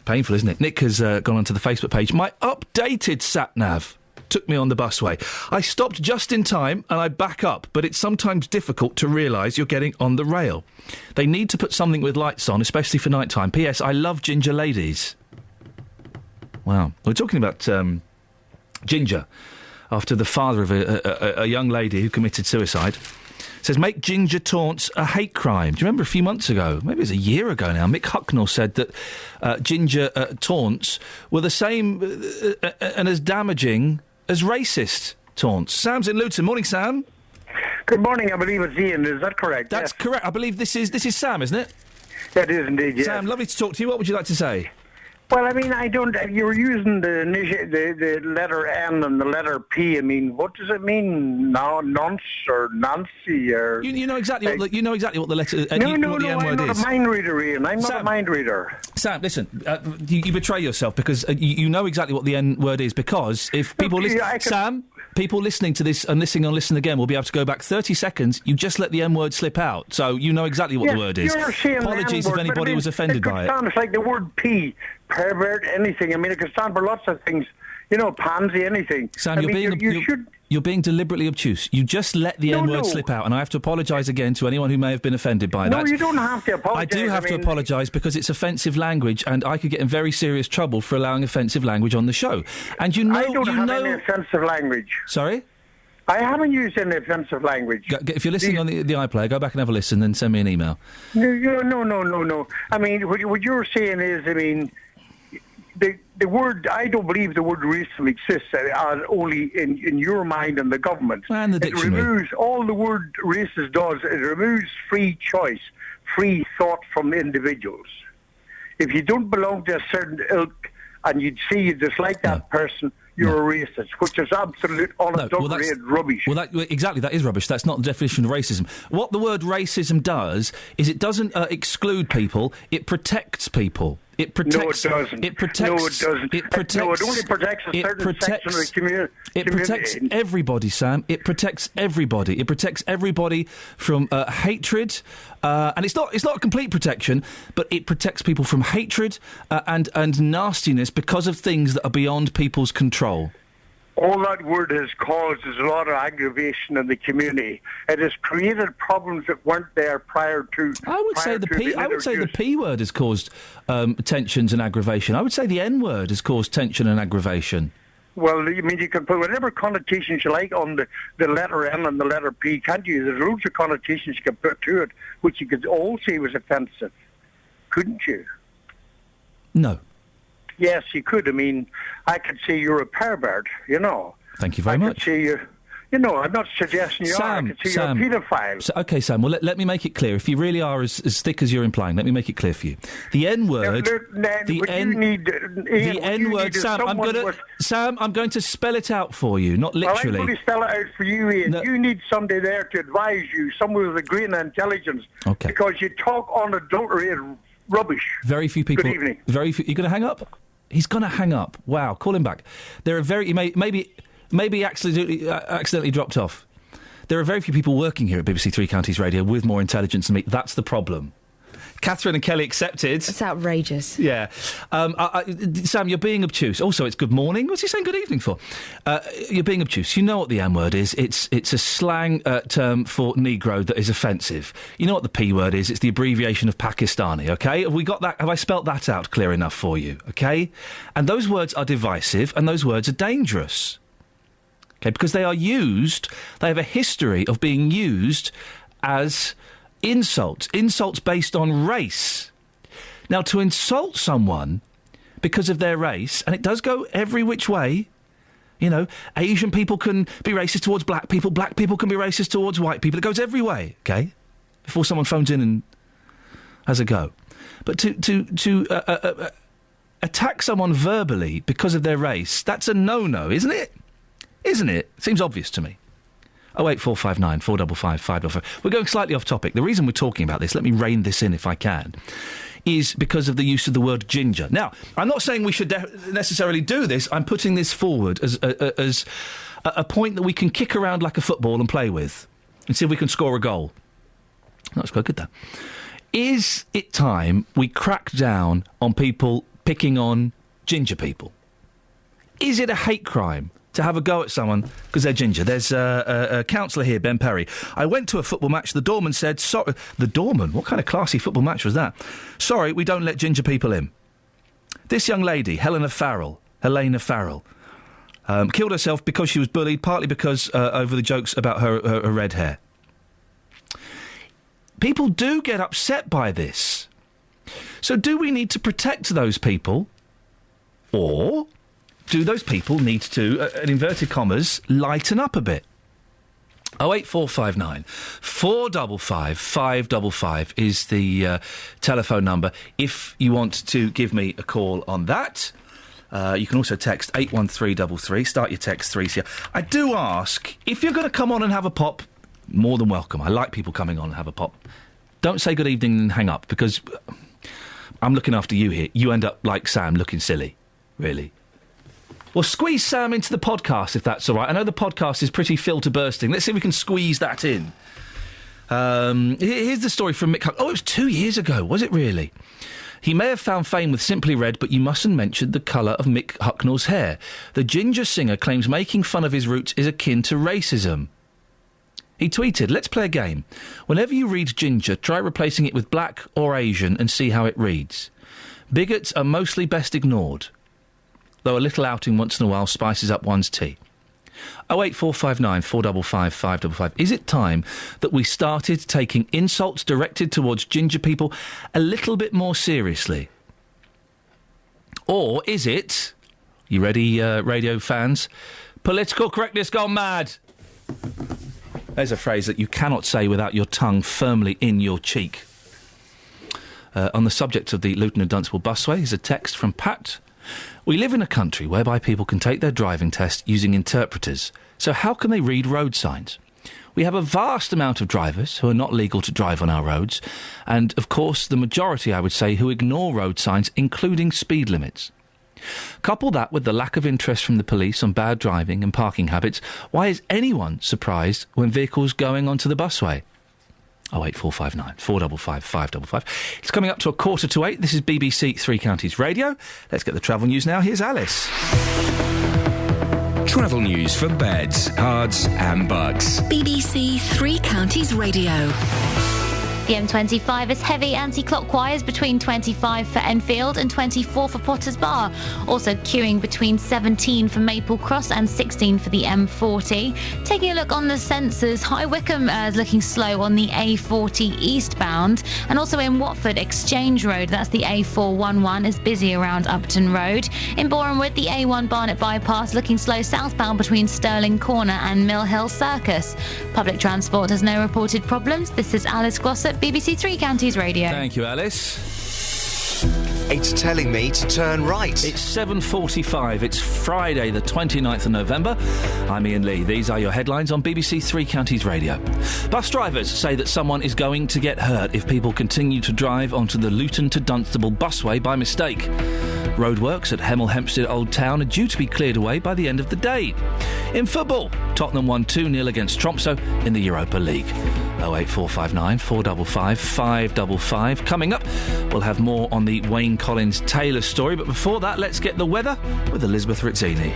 Painful, isn't it? Nick has gone onto the Facebook page. My updated sat-nav took me on the busway. I stopped just in time and I back up, but it's sometimes difficult to realise you're getting on the rail. They need to put something with lights on, especially for night time. P.S. I love ginger ladies. Wow. We're talking about Ginger, after the father of a young lady who committed suicide. Says, make ginger taunts a hate crime. Do you remember a few months ago, maybe it was a year ago now, Mick Hucknall said that ginger taunts were the same and as damaging as racist taunts. Sam's in Luton. Morning, Sam. Good morning. I believe it's Iain. Is that correct? That's correct. I believe this is Sam, isn't it? That is indeed, yes. Sam, lovely to talk to you. What would you like to say? Well, I mean, I don't... You're using the letter N and the letter P. I mean, what does it mean now? Nonce or Nancy or... You know exactly what the letter... No, I'm not a mind reader, Ian. I'm not a mind reader. Sam, listen, you betray yourself because you know exactly what the N word is, because if people listen... Sam, people listening to this and listening and listen again will be able to go back 30 seconds. You just let the N word slip out, so you know exactly what the word is. Apologies if anybody was offended by it. It sounds like the word P, pervert, anything. I mean, it could stand for lots of things. You know, pansy, anything. Sam, you're being deliberately obtuse. You just let the N-word slip out, and I have to apologise again to anyone who may have been offended by that. No, you don't have to apologise. I do have to apologise because it's offensive language, and I could get in very serious trouble for allowing offensive language on the show. And you know... I don't have any offensive language. Sorry? I haven't used any offensive language. If you're listening on the iPlayer, go back and have a listen, then send me an email. No. I mean, what you're saying is, I mean... The word, I don't believe the word racism exists only in your mind and the government. And the dictionary. It removes, all the word racist does, it removes free choice, free thought from individuals. If you don't belong to a certain ilk and you dislike that person, you're a racist, which is absolute unadulterated rubbish. Exactly, that is rubbish. That's not the definition of racism. What the word racism does is it doesn't exclude people, it protects people. It protects... No, it doesn't. It protects... No, it doesn't. It protects... No, it only protects a certain section of the community. It protects everybody, Sam. It protects everybody. It protects everybody from hatred, and it's not a complete protection, but it protects people from hatred and nastiness because of things that are beyond people's control. All that word has caused is a lot of aggravation in the community. It has created problems that weren't there prior to. I would say the P word has caused tensions and aggravation. I would say the N word has caused tension and aggravation. Well, I mean, you can put whatever connotations you like on the letter N and the letter P, can't you? There's loads of connotations you can put to it, which you could all say was offensive, couldn't you? No. Yes, you could. I mean, I could say you're a pervert, you know. Thank you very much. I could say I'm not suggesting you are. I could say you're a paedophile. Okay, Sam, well, let me make it clear. If you really are as thick as you're implying, let me make it clear for you. The N-word... The N-word, Sam, I'm going to spell it out for you, not literally. Well, I'm going to spell it out for you, Ian. No. You need somebody there to advise you, someone with a grain of intelligence. Okay. Because you talk unadulterated rubbish. Very few people... Good evening. Very few... You're going to hang up? He's going to hang up. Wow, call him back. There are maybe accidentally dropped off. There are very few people working here at BBC Three Counties Radio with more intelligence than me. That's the problem. Catherine and Kelly accepted. It's outrageous. Yeah. Sam, you're being obtuse. Also, it's good morning. What's he saying good evening for? You're being obtuse. You know what the N-word is. It's a slang term for Negro that is offensive. You know what the P word is. It's the abbreviation of Pakistani, OK? Have we got that? Have I spelt that out clear enough for you, OK? And those words are divisive and those words are dangerous. OK? Because they have a history of being used as... insults based on race. Now, to insult someone because of their race, and it does go every which way, you know, Asian people can be racist towards black people can be racist towards white people. It goes every way, okay? Before someone phones in and has a go. But to attack someone verbally because of their race, that's a no-no, isn't it? Isn't it? Seems obvious to me. 08459 455 555. We're going slightly off topic. The reason we're talking about this, let me rein this in if I can, is because of the use of the word ginger. Now, I'm not saying we should necessarily do this. I'm putting this forward as a point that we can kick around like a football and play with and see if we can score a goal. That's quite good, that. Is it time we crack down on people picking on ginger people? Is it a hate crime to have a go at someone because they're ginger? There's a counsellor here, Ben Perry. I went to a football match. The doorman said... The doorman? What kind of classy football match was that? Sorry, we don't let ginger people in. This young lady, Helena Farrell, killed herself because she was bullied, partly because over the jokes about her red hair. People do get upset by this. So do we need to protect those people? Or... do those people need to, in inverted commas, lighten up a bit? 08459 455 555 is the telephone number if you want to give me a call on that. You can also text 81333. Start your text 3CR. I do ask, if you're going to come on and have a pop, more than welcome. I like people coming on and have a pop. Don't say good evening and hang up, because I'm looking after you here. You end up like Sam, looking silly. Really. Well, squeeze Sam into the podcast, if that's all right. I know the podcast is pretty filter bursting. Let's see if we can squeeze that in. Here's the story from Mick Huck. Oh, it was 2 years ago, was it really? He may have found fame with Simply Red, but you mustn't mention the colour of Mick Hucknall's hair. The ginger singer claims making fun of his roots is akin to racism. He tweeted, "Let's play a game. Whenever you read ginger, try replacing it with black or Asian and see how it reads. Bigots are mostly best ignored, though a little outing once in a while spices up one's tea." 08459 455 555. Is it time that we started taking insults directed towards ginger people a little bit more seriously? Or is it, you ready, radio fans, political correctness gone mad? There's a phrase that you cannot say without your tongue firmly in your cheek. On the subject of the Luton and Dunstable busway is a text from Pat. "We live in a country whereby people can take their driving test using interpreters. So how can they read road signs? We have a vast amount of drivers who are not legal to drive on our roads, and, of course, the majority, I would say, who ignore road signs, including speed limits. Couple that with the lack of interest from the police on bad driving and parking habits, why is anyone surprised when vehicles going onto the busway?" 08459 455 555. It's coming up to 7:45. This is BBC Three Counties Radio. Let's get the travel news now. Here's Alice. Travel news for beds, cards and bugs. BBC Three Counties Radio. The M25 is heavy anti-clockwise between 25 for Enfield and 24 for Potters Bar. Also queuing between 17 for Maple Cross and 16 for the M40. Taking a look on the sensors, High Wycombe is looking slow on the A40 eastbound. And also in Watford, Exchange Road, that's the A411, is busy around Upton Road. In Borehamwood, the A1 Barnet Bypass looking slow southbound between Stirling Corner and Mill Hill Circus. Public transport has no reported problems. This is Alice Glossop, BBC Three Counties Radio. Thank you, Alice. It's telling me to turn right. It's 7:45. It's Friday, the 29th of November. I'm Iain Lee. These are your headlines on BBC Three Counties Radio. Bus drivers say that someone is going to get hurt if people continue to drive onto the Luton to Dunstable busway by mistake. Roadworks at Hemel Hempstead Old Town are due to be cleared away by the end of the day. In football, Tottenham won 2-0 against Tromsø in the Europa League. 08459 455 555. Coming up, we'll have more on the Wayne Collins-Taylor story, but before that, let's get the weather with Elizabeth Rizzini.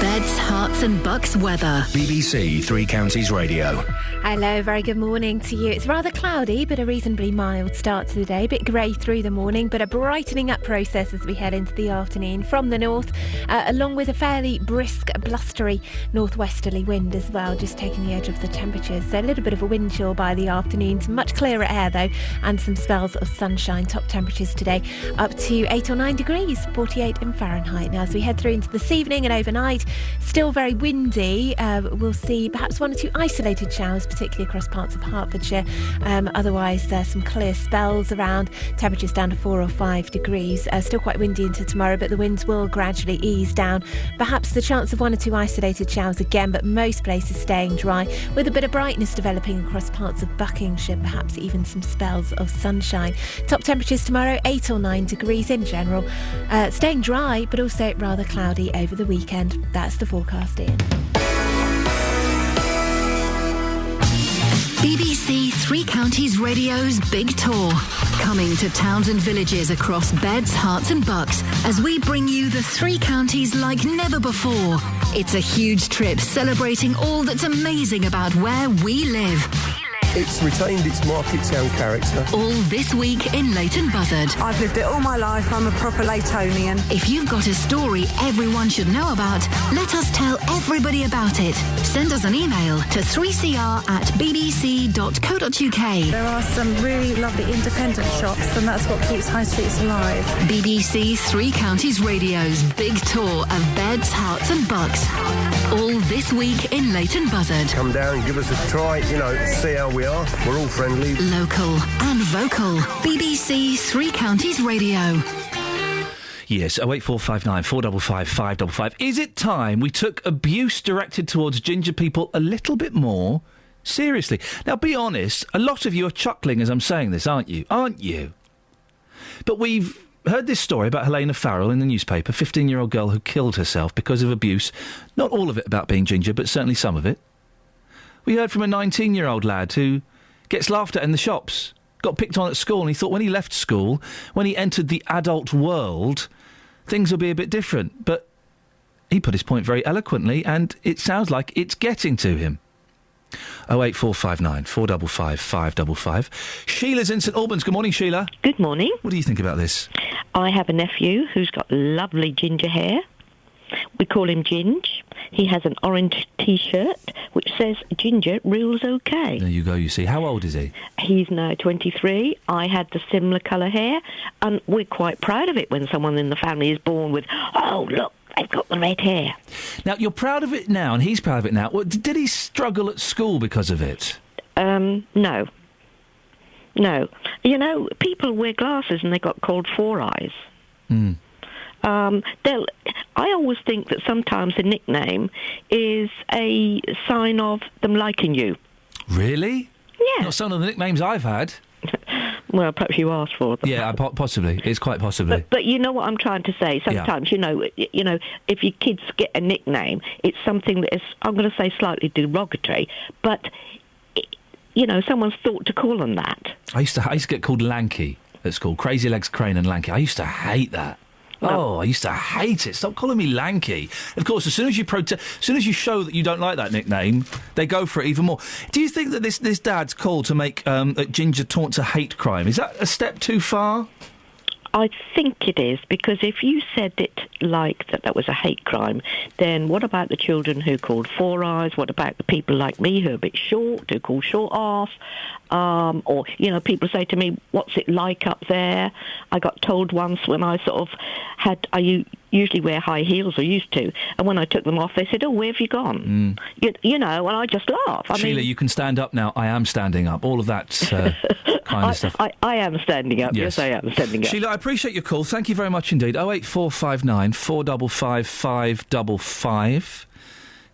Beds, Herts and Bucks weather. BBC Three Counties Radio. Hello, very good morning to you. It's rather cloudy, but a reasonably mild start to the day. A bit grey through the morning, but a brightening up process as we head into the afternoon from the north, along with a fairly brisk, blustery northwesterly wind as well, just taking the edge of the temperatures. So a little bit of a wind chill by the afternoon. Some much clearer air, though, and some spells of sunshine. Top temperatures today up to 8 or 9 degrees, 48 in Fahrenheit. Now, as we head through into this evening and overnight, still very windy. We'll see perhaps one or two isolated showers, particularly across parts of Hertfordshire. Otherwise, there's some clear spells around. Temperatures down to 4 or 5 degrees. Still quite windy into tomorrow, but the winds will gradually ease down. Perhaps the chance of one or two isolated showers again, but most places staying dry, with a bit of brightness developing across parts of Buckinghamshire, perhaps even some spells of sunshine. Top temperatures tomorrow, 8 or 9 degrees in general. Staying dry, but also rather cloudy over the weekend. That's the forecast, Iain. BBC Three Counties Radio's Big Tour. Coming to towns and villages across Beds, Herts and Bucks as we bring you the Three Counties like never before. It's a huge trip celebrating all that's amazing about where we live. It's retained its market town character. All this week in Leighton Buzzard. I've lived it all my life. I'm a proper Laytonian. If you've got a story everyone should know about, let us tell everybody about it. Send us an email to 3cr@bbc.co.uk. There are some really lovely independent shops, and that's what keeps high streets alive. BBC Three Counties Radio's big tour of beds, hearts and bucks. All this week in Leighton Buzzard. Come down, give us a try, see how we are. We're all friendly. Local and vocal. BBC Three Counties Radio. Yes, 08459 455 555. Is it time we took abuse directed towards ginger people a little bit more seriously? Now, be honest, a lot of you are chuckling as I'm saying this, aren't you? Aren't you? But we've heard this story about Helena Farrell in the newspaper, 15-year-old girl who killed herself because of abuse. Not all of it about being ginger, but certainly some of it. We heard from a 19-year-old lad who gets laughed at in the shops, got picked on at school, and he thought when he left school, when he entered the adult world, things would be a bit different. But he put his point very eloquently, and it sounds like it's getting to him. 08459 455 555. Sheila's in St Albans. Good morning, Sheila. Good morning. What do you think about this? I have a nephew who's got lovely ginger hair. We call him Ginge. He has an orange T-shirt which says Ginger rules okay. There you go, you see. How old is he? He's now 23. I had the similar colour hair, and we're quite proud of it when someone in the family is born with, oh, look, they've got the red hair. Now, you're proud of it now, and he's proud of it now. Well, did he struggle at school because of it? No. No. People wear glasses and they got called four eyes. Hmm. I always think that sometimes a nickname is a sign of them liking you. Really? Yeah. Not some of the nicknames I've had. Well, perhaps you asked for them. Yeah, possibly. It's quite possibly. But you know what I'm trying to say. Sometimes, if your kids get a nickname, it's something that is, I'm going to say, slightly derogatory, but someone's thought to call them that. I used to get called Lanky at school. Crazy Legs, Crane, and Lanky. I used to hate that. I used to hate it. Stop calling me Lanky. Of course, as soon as you show that you don't like that nickname, they go for it even more. Do you think that this dad's call to make Ginger taunt a hate crime, is that a step too far? I think it is, because if you said it like that was a hate crime, then what about the children who called four eyes? What about the people like me who are a bit short, who call short arse? Or, people say to me, what's it like up there? I got told once when I I usually wear high heels, or used to, and when I took them off, they said, oh, where have you gone? And I just laugh. Sheila, you can stand up now. I am standing up. All of that kind of stuff. I am standing up. Yes, I am standing up. Sheila, I appreciate your call. Thank you very much indeed. 08459 455 555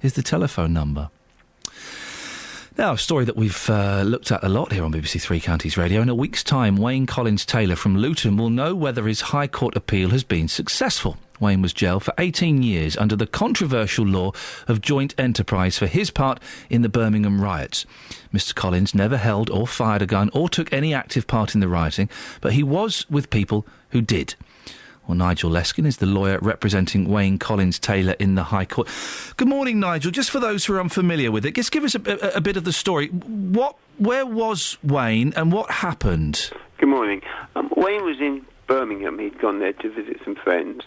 is the telephone number. Now, a story that we've looked at a lot here on BBC Three Counties Radio. In a week's time, Wayne Collins-Taylor from Luton will know whether his High Court appeal has been successful. Wayne was jailed for 18 years under the controversial law of joint enterprise for his part in the Birmingham riots. Mr. Collins never held or fired a gun or took any active part in the rioting, but he was with people who did. Well, Nigel Leskin is the lawyer representing Wayne Collins-Taylor in the High Court. Good morning, Nigel. Just for those who are unfamiliar with it, just give us a bit of the story. Where was Wayne and what happened? Good morning. Wayne was in Birmingham. He'd gone there to visit some friends,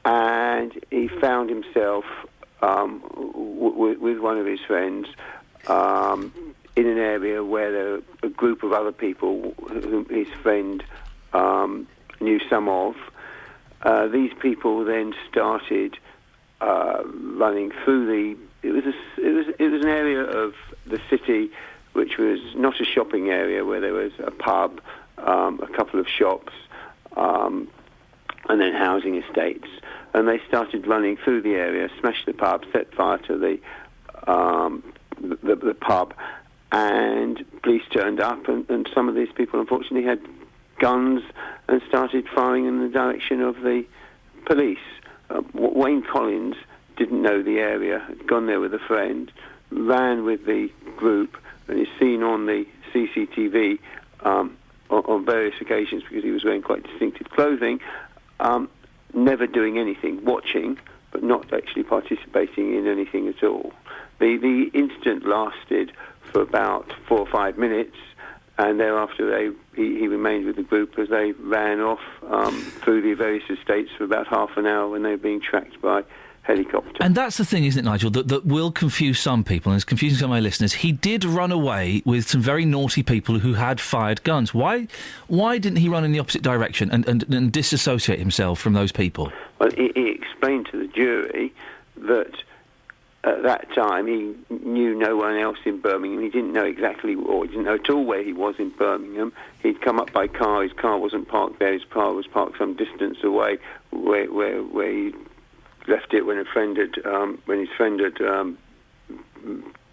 and he found himself with one of his friends in an area where there were a group of other people whom his friend knew some of. These people then started running through it was an area of the city which was not a shopping area, where there was a pub, a couple of shops, and then housing estates. And they started running through the area, smashed the pub, set fire to the pub, and police turned up, and some of these people unfortunately had guns and started firing in the direction of the police. Wayne Collins didn't know the area, had gone there with a friend, ran with the group, and is seen on the CCTV on various occasions, because he was wearing quite distinctive clothing, never doing anything, watching, but not actually participating in anything at all. The incident lasted for about 4 or 5 minutes, and thereafter he remained with the group as they ran off through the various estates for about half an hour when they were being tracked by helicopter. And that's the thing, isn't it, Nigel, that will confuse some people, and it's confusing some of my listeners. He did run away with some very naughty people who had fired guns. Why didn't he run in the opposite direction and disassociate himself from those people? Well, he explained to the jury that at that time he knew no one else in Birmingham. He didn't know exactly, or he didn't know at all where he was in Birmingham. He'd come up by car. His car wasn't parked there. His car was parked some distance away where he left it when his friend had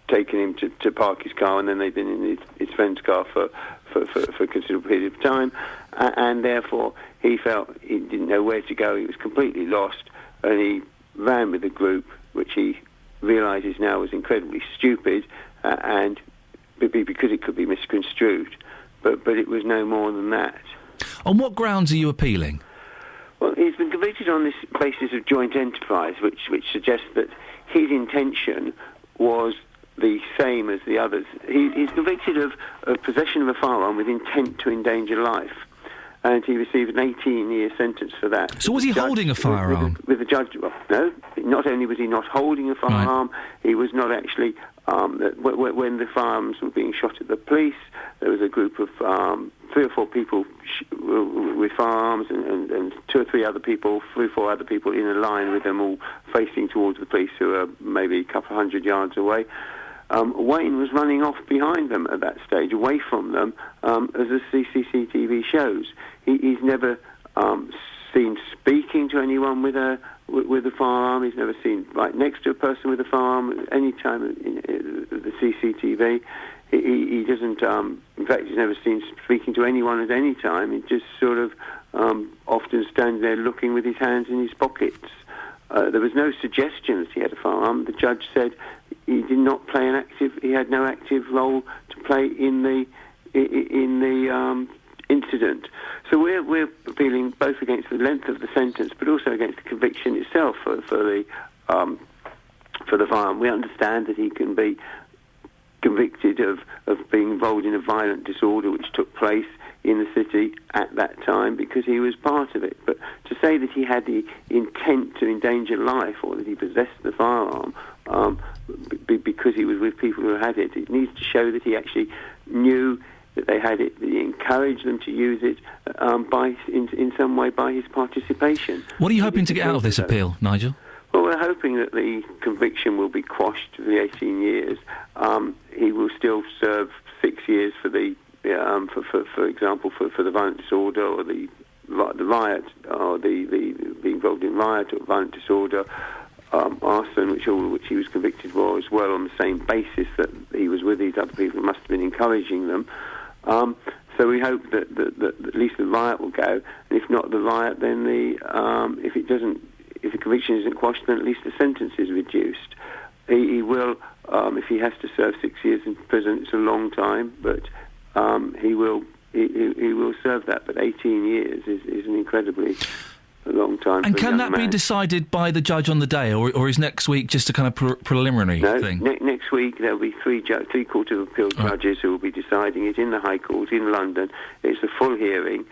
taken him to park his car, and then they'd been in his friend's car for a considerable period of time, and therefore he felt he didn't know where to go. He was completely lost, and he ran with the group, which he realises now was incredibly stupid, and because it could be misconstrued, but it was no more than that. On what grounds are you appealing? Well, he's been convicted on this basis of joint enterprise, which suggests that his intention was the same as the others. He's convicted of possession of a firearm with intent to endanger life, and he received an 18-year sentence for that. So was he holding a firearm? With the judge, well, no. Not only was he not holding a firearm, he was not actually... when the firearms were being shot at the police, there was a group of 3 or 4 people with firearms and 2 or 3 other people, 3 or 4 other people in a line with them all facing towards the police who are maybe a couple of hundred yards away. Wayne was running off behind them at that stage, away from them, as the CCTV shows. He's never seen speaking to anyone with a firearm. He's never seen right next to a person with a firearm at any time in the CCTV. He doesn't, in fact, he's never seen speaking to anyone at any time. He just sort of often stands there looking with his hands in his pockets. There was no suggestion that he had a firearm. The judge said he did not play he had no active role to play in the incident. So we're appealing both against the length of the sentence, but also against the conviction itself for the firearm. We understand that he can be convicted of being involved in a violent disorder which took place in the city at that time because he was part of it. But to say that he had the intent to endanger life or that he possessed the firearm because he was with people who had it, it needs to show that he actually knew that they had it, that he encouraged them to use it in some way by his participation. What are you hoping to get out of this appeal, Nigel? Well, we're hoping that the conviction will be quashed for the 18 years. He will still serve 6 years for the, for example, for the violent disorder or the riot, or the being involved in riot or violent disorder, arson, which he was convicted for as well, on the same basis that he was with these other people who must have been encouraging them. So we hope that at least the riot will go, and if not the riot, then if the conviction isn't quashed, then at least the sentence is reduced. He will, if he has to serve 6 years in prison, it's a long time, but he will serve that. But 18 years is an incredibly long time. And can that be decided by the judge on the day, or is next week just a kind of preliminary thing? Next week there'll be three Court of Appeal judges who will be deciding it in the High Court in London. It's a full hearing.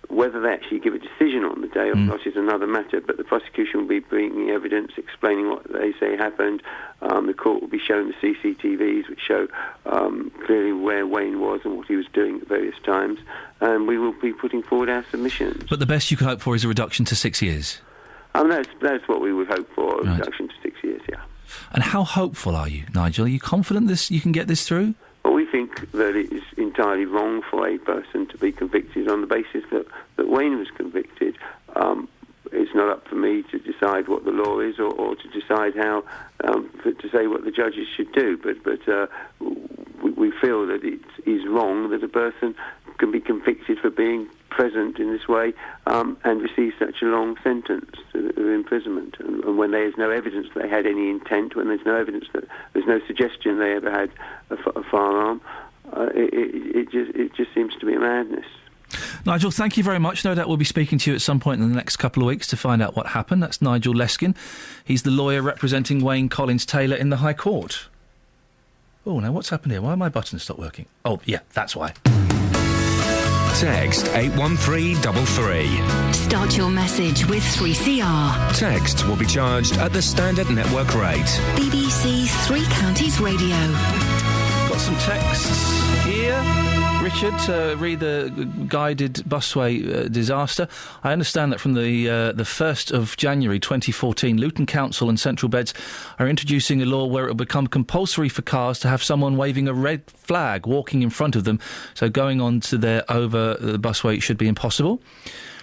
Whether they actually give a decision on the day or not is another matter, but the prosecution will be bringing evidence, explaining what they say happened. The court will be showing the CCTVs, which show clearly where Wayne was and what he was doing at various times, and we will be putting forward our submissions. But the best you could hope for is a reduction to 6 years? That's what we would hope for, a reduction to 6 years, yeah. And how hopeful are you, Nigel? Are you confident you can get this through? Well, we think that it is entirely wrong for a person to be convicted on the basis that Wayne was convicted. It's not up for me to decide what the law is or to decide how to say what the judges should do. But we feel that it is wrong that a person can be convicted for being present in this way and receive such a long sentence of imprisonment. And when there is no evidence that they had any intent, when there's no evidence that there's no suggestion they ever had a firearm, it just seems to be a madness. Nigel, thank you very much. No doubt we'll be speaking to you at some point in the next couple of weeks to find out what happened. That's Nigel Leskin. He's the lawyer representing Wayne Collins Taylor in the High Court. Oh, now what's happened here? Why are my buttons stopped working? Oh, yeah, that's why. Text 81333. Start your message with 3CR. Text will be charged at the standard network rate. BBC Three Counties Radio. Got some texts here. Richard, read the guided busway disaster. I understand that from the 1st of January 2014, Luton Council and Central Beds are introducing a law where it will become compulsory for cars to have someone waving a red flag walking in front of them, so going on to over the busway should be impossible.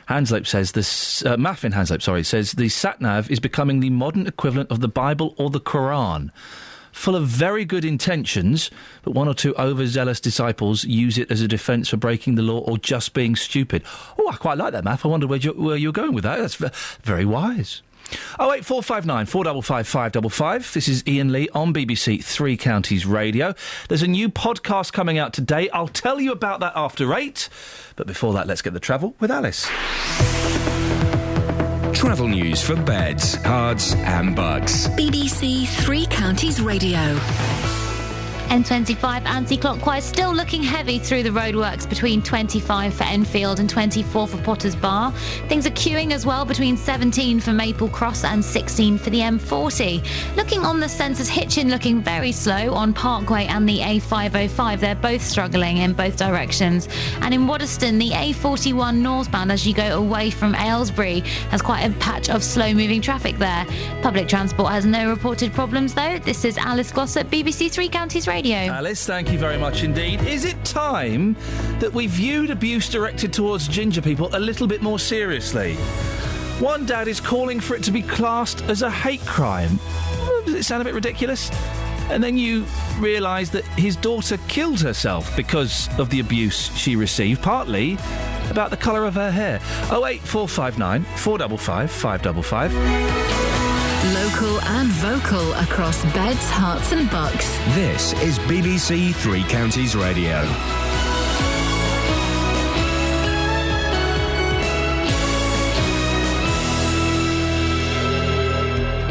Hanslope says this. Maff in Hanslope, says the sat-nav is becoming the modern equivalent of the Bible or the Quran. Full of very good intentions, but one or two overzealous disciples use it as a defence for breaking the law or just being stupid. Oh, I quite like that, Matt. I wonder where you're going with that. That's very wise. 08459 455 555. This is Iain Lee on BBC Three Counties Radio. There's a new podcast coming out today. I'll tell you about that after 8. But before that, let's get the travel with Alice. Travel news for beds, cards and bugs. BBC Three Counties Radio. N25 anti-clockwise, still looking heavy through the roadworks between 25 for Enfield and 24 for Potters Bar. Things are queuing as well between 17 for Maple Cross and 16 for the M40. Looking on the sensors, Hitchin looking very slow on Parkway and the A505. They're both struggling in both directions. And in Waddesdon, the A41 northbound as you go away from Aylesbury has quite a patch of slow-moving traffic there. Public transport has no reported problems though. This is Alice Glossop, BBC Three Counties Radio. Alice, thank you very much indeed. Is it time that we viewed abuse directed towards ginger people a little bit more seriously? One dad is calling for it to be classed as a hate crime. Does it sound a bit ridiculous? And then you realise that his daughter killed herself because of the abuse she received, partly about the colour of her hair. 08459 455 555. Local and vocal across beds, hearts and bucks. This is BBC Three Counties Radio.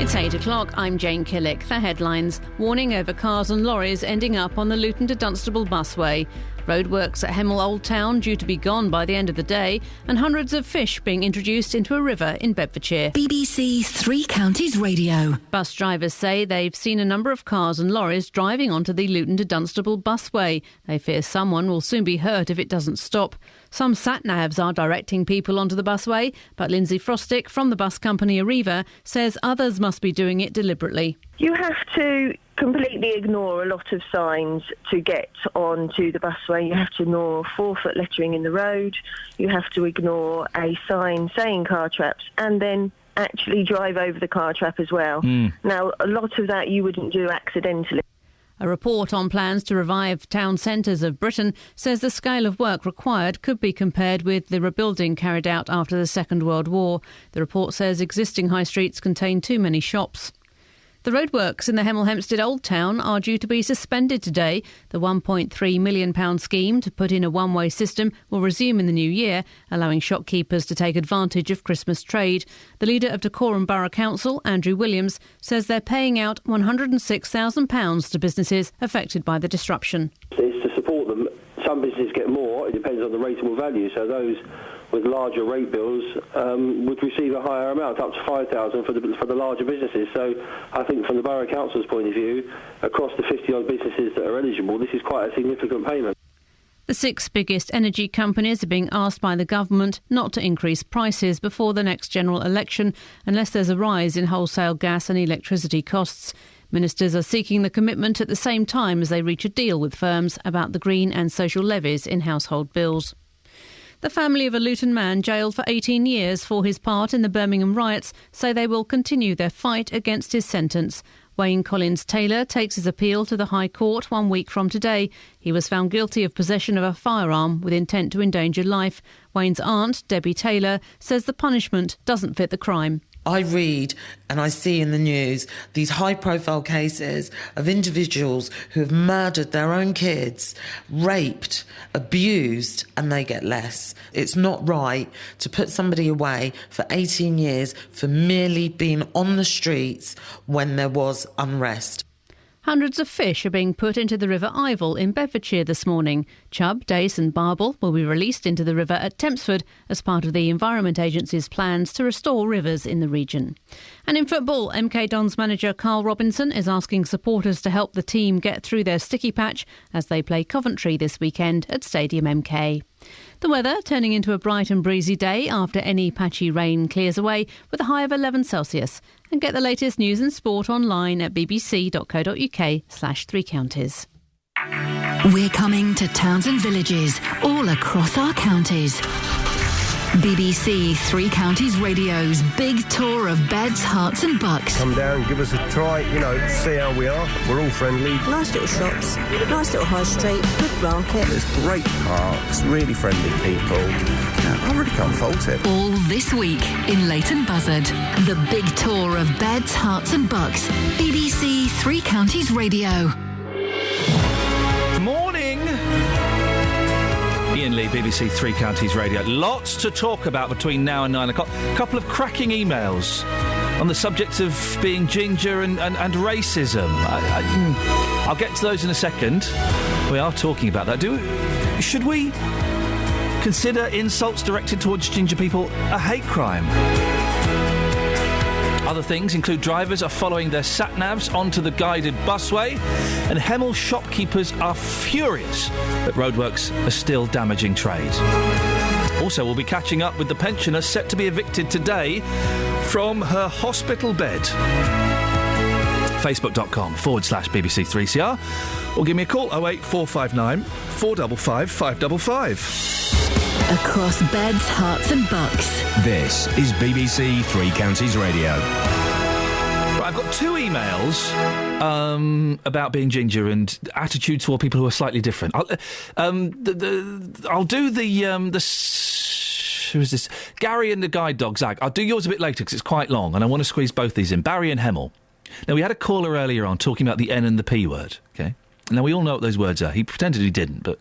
It's 8 o'clock. I'm Jane Killick. The headlines. Warning over cars and lorries ending up on the Luton to Dunstable busway. Roadworks at Hemel Old Town due to be gone by the end of the day, and hundreds of fish being introduced into a river in Bedfordshire. BBC Three Counties Radio. Bus drivers say they've seen a number of cars and lorries driving onto the Luton to Dunstable busway. They fear someone will soon be hurt if it doesn't stop. Some sat-navs are directing people onto the busway, but Lindsay Frostick from the bus company Arriva says others must be doing it deliberately. You have to completely ignore a lot of signs to get onto the busway. You have to ignore 4-foot lettering in the road. You have to ignore a sign saying car traps and then actually drive over the car trap as well. Now, a lot of that you wouldn't do accidentally. A report on plans to revive town centres of Britain says the scale of work required could be compared with the rebuilding carried out after the Second World War. The report says existing high streets contain too many shops. The roadworks in the Hemel Hempstead Old Town are due to be suspended today. The £1.3 million scheme to put in a one-way system will resume in the new year, allowing shopkeepers to take advantage of Christmas trade. The leader of Dacorum Borough Council, Andrew Williams, says they're paying out £106,000 to businesses affected by the disruption. It's to support them. Some businesses get more. It depends on the rateable value. So those with larger rate bills would receive a higher amount, up to $5,000 for the larger businesses. So I think from the Borough Council's point of view, across the 50-odd businesses that are eligible, this is quite a significant payment. The 6 biggest energy companies are being asked by the government not to increase prices before the next general election unless there's a rise in wholesale gas and electricity costs. Ministers are seeking the commitment at the same time as they reach a deal with firms about the green and social levies in household bills. The family of a Luton man jailed for 18 years for his part in the Birmingham riots say they will continue their fight against his sentence. Wayne Collins-Taylor takes his appeal to the High Court 1 week from today. He was found guilty of possession of a firearm with intent to endanger life. Wayne's aunt, Debbie Taylor, says the punishment doesn't fit the crime. I read and I see in the news these high-profile cases of individuals who have murdered their own kids, raped, abused, and they get less. It's not right to put somebody away for 18 years for merely being on the streets when there was unrest. Hundreds of fish are being put into the River Ivel in Bedfordshire this morning. Chub, dace and barbel will be released into the river at Tempsford as part of the Environment Agency's plans to restore rivers in the region. And in football, MK Dons manager Carl Robinson is asking supporters to help the team get through their sticky patch as they play Coventry this weekend at Stadium MK. The weather turning into a bright and breezy day after any patchy rain clears away with a high of 11 Celsius. And get the latest news and sport online at bbc.co.uk/3counties. We're coming to towns and villages all across our counties. BBC Three Counties Radio's big tour of beds, hearts and bucks. Come down, give us a try, see how we are. We're all friendly. Nice little shops, nice little high street, good market. There's great parks, really friendly people. I really can't fault it. All this week in Leighton Buzzard. The big tour of beds, hearts and bucks. BBC Three Counties Radio. Morning! Iain Lee, BBC Three Counties Radio. Lots to talk about between now and 9 o'clock. A couple of cracking emails on the subject of being ginger and racism. I'll get to those in a second. We are talking about that. Should we consider insults directed towards ginger people a hate crime? Other things include drivers are following their sat-navs onto the guided busway, and Hemel shopkeepers are furious that roadworks are still damaging trade. Also, we'll be catching up with the pensioner set to be evicted today from her hospital bed. Facebook.com/BBC3CR, or give me a call 08459 455 555. Across beds, hearts and bucks. This is BBC Three Counties Radio. Right, I've got two emails about being ginger and attitudes toward people who are slightly different. I'll do who is this? Gary and the guide dog, Zach. I'll do yours a bit later because it's quite long and I want to squeeze both these in. Barry and Hemel. Now, we had a caller earlier on talking about the N and the P word, OK? Now, we all know what those words are. He pretended he didn't, but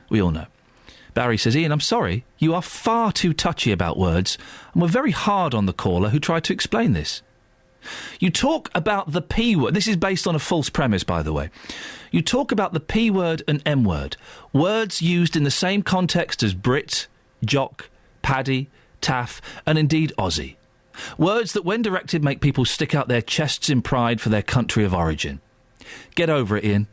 we all know. Barry says, Iain, I'm sorry, you are far too touchy about words and were very hard on the caller who tried to explain this. You talk about the P word. This is based on a false premise, by the way. You talk about the P word and M word, words used in the same context as Brit, Jock, Paddy, Taff, and indeed Aussie. Words that, when directed, make people stick out their chests in pride for their country of origin. Get over it, Iain.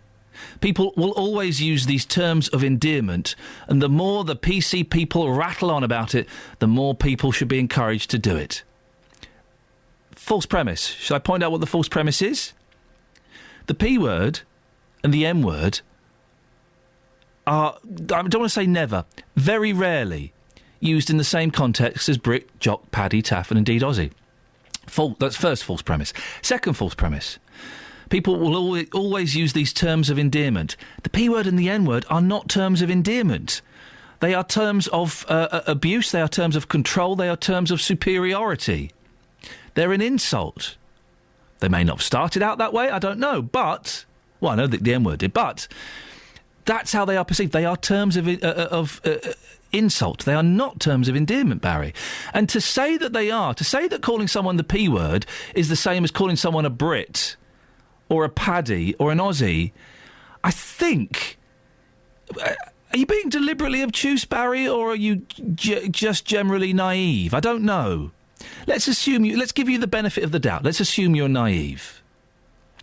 People will always use these terms of endearment, and the more the PC people rattle on about it, the more people should be encouraged to do it. False premise. Should I point out what the false premise is? The P word and the M word are, I don't want to say never, very rarely used in the same context as Brit, Jock, Paddy, Taff, and indeed Aussie. That's first false premise. Second false premise. People will always use these terms of endearment. The P word and the N word are not terms of endearment. They are terms of abuse, they are terms of control, they are terms of superiority. They're an insult. They may not have started out that way, I don't know, but... Well, I know that the N word did, but that's how they are perceived. They are terms of insult. They are not terms of endearment, Barry. And to say that they are, to say that calling someone the P word is the same as calling someone a Brit or a Paddy or an Aussie, I think... Are you being deliberately obtuse, Barry, or are you just generally naive? I don't know. Let's give you the benefit of the doubt. Let's assume you're naive.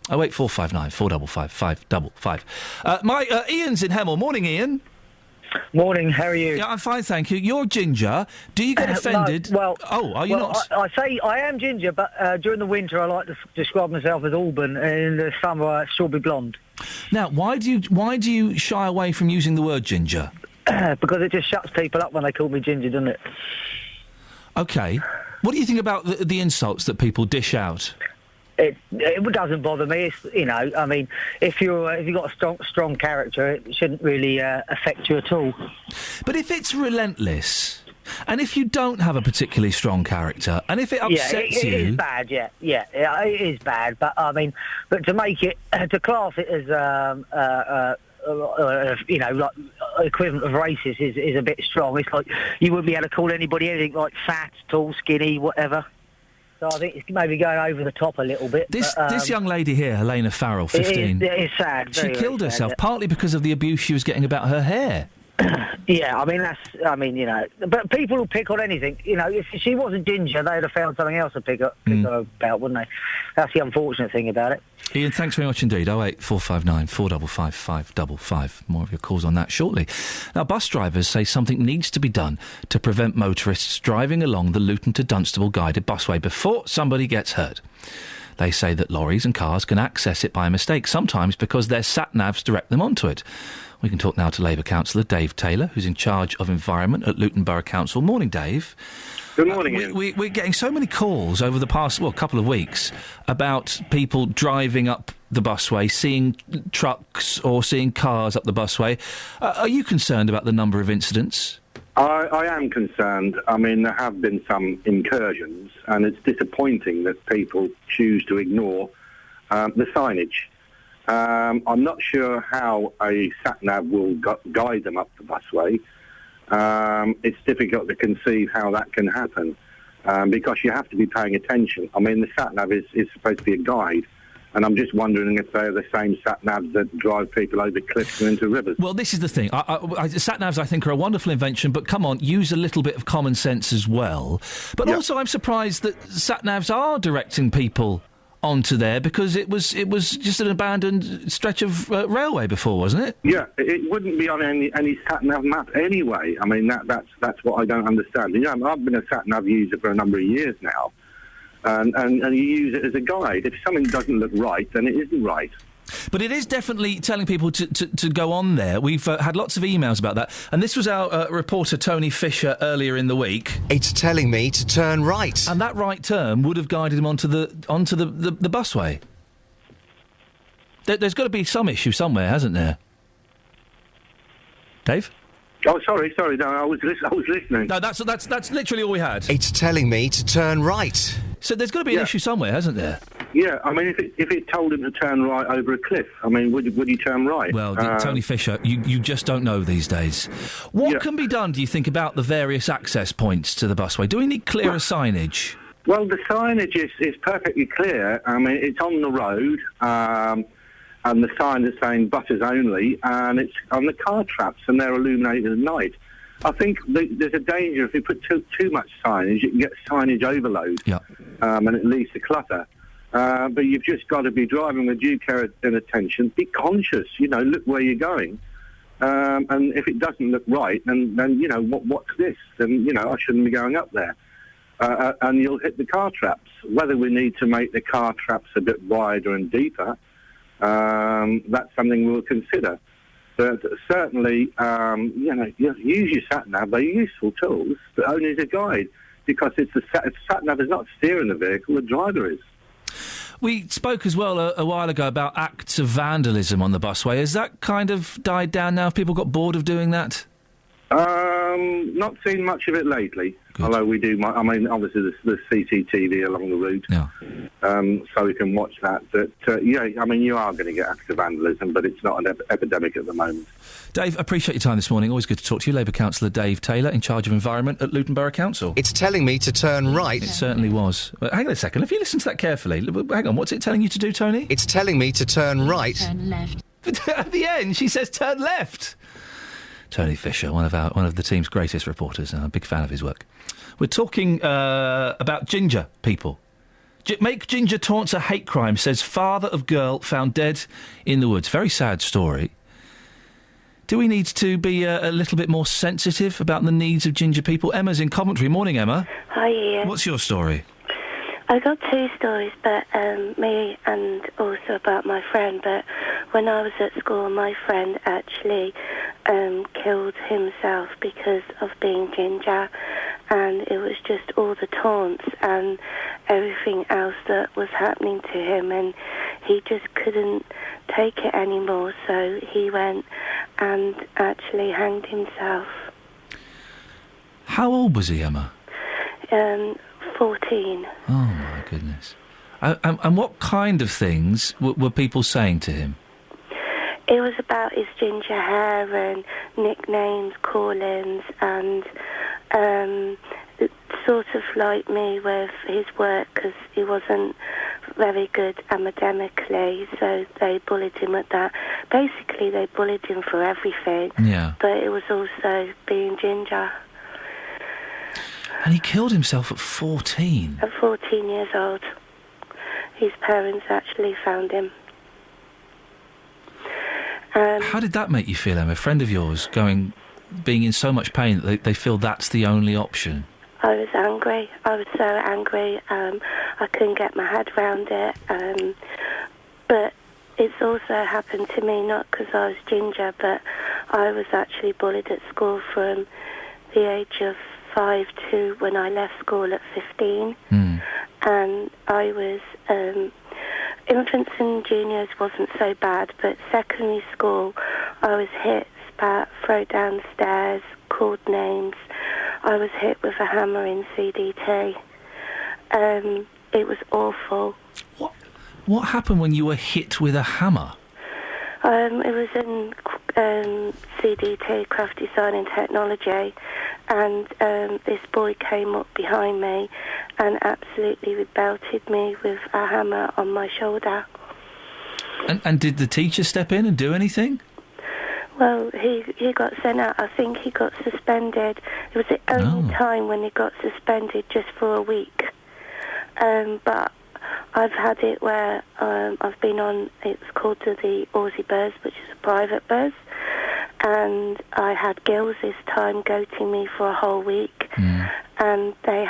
08459 455 555. Ian's in Hemel. Morning, Iain. Morning, how are you? Yeah, I'm fine, thank you. You're ginger. Do you get offended? No, are you not? I say I am ginger, but during the winter I like to describe myself as Auburn, and in the summer strawberry blonde. Now, why do you shy away from using the word ginger? Because it just shuts people up when they call me ginger, doesn't it? Okay. What do you think about the insults that people dish out? It doesn't bother me. It's, I mean, if you've got a strong character, it shouldn't really affect you at all. But if it's relentless, and if you don't have a particularly strong character, and if it upsets you... it is bad, yeah, it is bad. But I mean, to make it, to class it as like equivalent of racist is a bit strong. It's like you wouldn't be able to call anybody anything like fat, tall, skinny, whatever. So I think it's maybe going over the top a little bit. This young lady here, Helena Farrell, 15. It is sad. She Very, killed very sad, herself yeah. partly because of the abuse she was getting about her hair. Yeah, but people will pick on anything. You know, if she wasn't ginger, they'd have found something else to pick on about, wouldn't they? That's the unfortunate thing about it. Ian, thanks very much indeed. 08459 455 555. More of your calls on that shortly. Now, bus drivers say something needs to be done to prevent motorists driving along the Luton to Dunstable guided busway before somebody gets hurt. They say that lorries and cars can access it by mistake, sometimes because their sat-navs direct them onto it. We can talk now to Labour councillor Dave Taylor, who's in charge of environment at Luton Borough Council. Morning, Dave. Good morning, Ian. We're getting so many calls over the past, couple of weeks about people driving up the busway, seeing trucks or seeing cars up the busway. Are you concerned about the number of incidents? I am concerned. I mean, there have been some incursions, and it's disappointing that people choose to ignore the signage. I'm not sure how a sat-nav will guide them up the busway. It's difficult to conceive how that can happen because you have to be paying attention. I mean, the sat-nav is supposed to be a guide, and I'm just wondering if they're the same sat-navs that drive people over cliffs and into rivers. Well, this is the thing. Sat-navs, I think, are a wonderful invention, but come on, use a little bit of common sense as well. But also, I'm surprised that sat-navs are directing people onto there, because it was just an abandoned stretch of railway before, wasn't it? Yeah, it wouldn't be on any sat-nav map anyway. I mean, that's what I don't understand. You know, I've been a sat-nav user for a number of years now, and you use it as a guide. If something doesn't look right, then it isn't right. But it is definitely telling people to go on there. We've had lots of emails about that. And this was our reporter, Tony Fisher, earlier in the week. It's telling me to turn right. And that right turn would have guided him onto the busway. There's got to be some issue somewhere, hasn't there? Dave? Oh, sorry. No, I was listening. No, that's literally all we had. It's telling me to turn right. So there's got to be an issue somewhere, hasn't there? Yeah, I mean, if it told him to turn right over a cliff, I mean, would he turn right? Well, Tony Fisher, you just don't know these days. What can be done, do you think, about the various access points to the busway? Do we need clearer signage? Well, the signage is perfectly clear. I mean, it's on the road, and the sign is saying buses only, and it's on the car traps, and they're illuminated at night. I think there's a danger if you put too much signage, you can get signage overload, and it leads to clutter. But you've just got to be driving with due care and attention. Be conscious, look where you're going. And if it doesn't look right, then what's this? Then, I shouldn't be going up there. And you'll hit the car traps. Whether we need to make the car traps a bit wider and deeper, that's something we'll consider. But certainly, use your sat-nav. They're useful tools, but only as a guide, because sat-nav is not steering the vehicle, the driver is. We spoke as well a while ago about acts of vandalism on the busway. Has that kind of died down now? Have people got bored of doing that? Not seen much of it lately. Good. Although we do, obviously there's CCTV along the route, so we can watch that. But you are going to get acts of vandalism, but it's not an epidemic at the moment. Dave, appreciate your time this morning. Always good to talk to you. Labour councillor Dave Taylor, in charge of environment at Luton Borough Council. It's telling me to turn right. It certainly was. Hang on a second. If you listen to that carefully, hang on. What's it telling you to do, Tony? It's telling me to turn right. Turn left. At the end, she says turn left. Tony Fisher, one of the team's greatest reporters. I'm a big fan of his work. We're talking about ginger people. Make ginger taunts a hate crime, says father of girl found dead in the woods. Very sad story. Do we need to be a little bit more sensitive about the needs of ginger people? Emma's in Coventry. Morning, Emma. Hi, Ian. What's your story? I got two stories, but me and also about my friend. But when I was at school, my friend actually killed himself because of being ginger, and it was just all the taunts and everything else that was happening to him, and he just couldn't take it anymore, so he went and actually hanged himself. How old was he, Emma? 14. Oh, my goodness. And what kind of things were people saying to him? It was about his ginger hair and nicknames, call-ins, and sort of like me with his work because he wasn't very good academically, so they bullied him at that. Basically, they bullied him for everything. Yeah. But it was also being ginger. And he killed himself at 14? At 14 years old. His parents actually found him. How did that make you feel, Emma? A friend of yours being in so much pain that they feel that's the only option? I was angry. I was so angry. I couldn't get my head around it. But it's also happened to me, not because I was ginger, but I was actually bullied at school from the age of 5 to when I left school at 15. And I was... infants and juniors wasn't so bad, but secondary school, I was hit, spat, thrown downstairs, called names. I was hit with a hammer in CDT. It was awful. What happened when you were hit with a hammer? It was in CDT, Craft Design and Technology, and this boy came up behind me and absolutely belted me with a hammer on my shoulder. And did the teacher step in and do anything? Well, he got sent out. I think he got suspended. It was the only time when he got suspended, just for a week. But I've had it where I've been on, it's called the Aussie Buzz, which is a private buzz, and I had girls this time goating me for a whole week, and they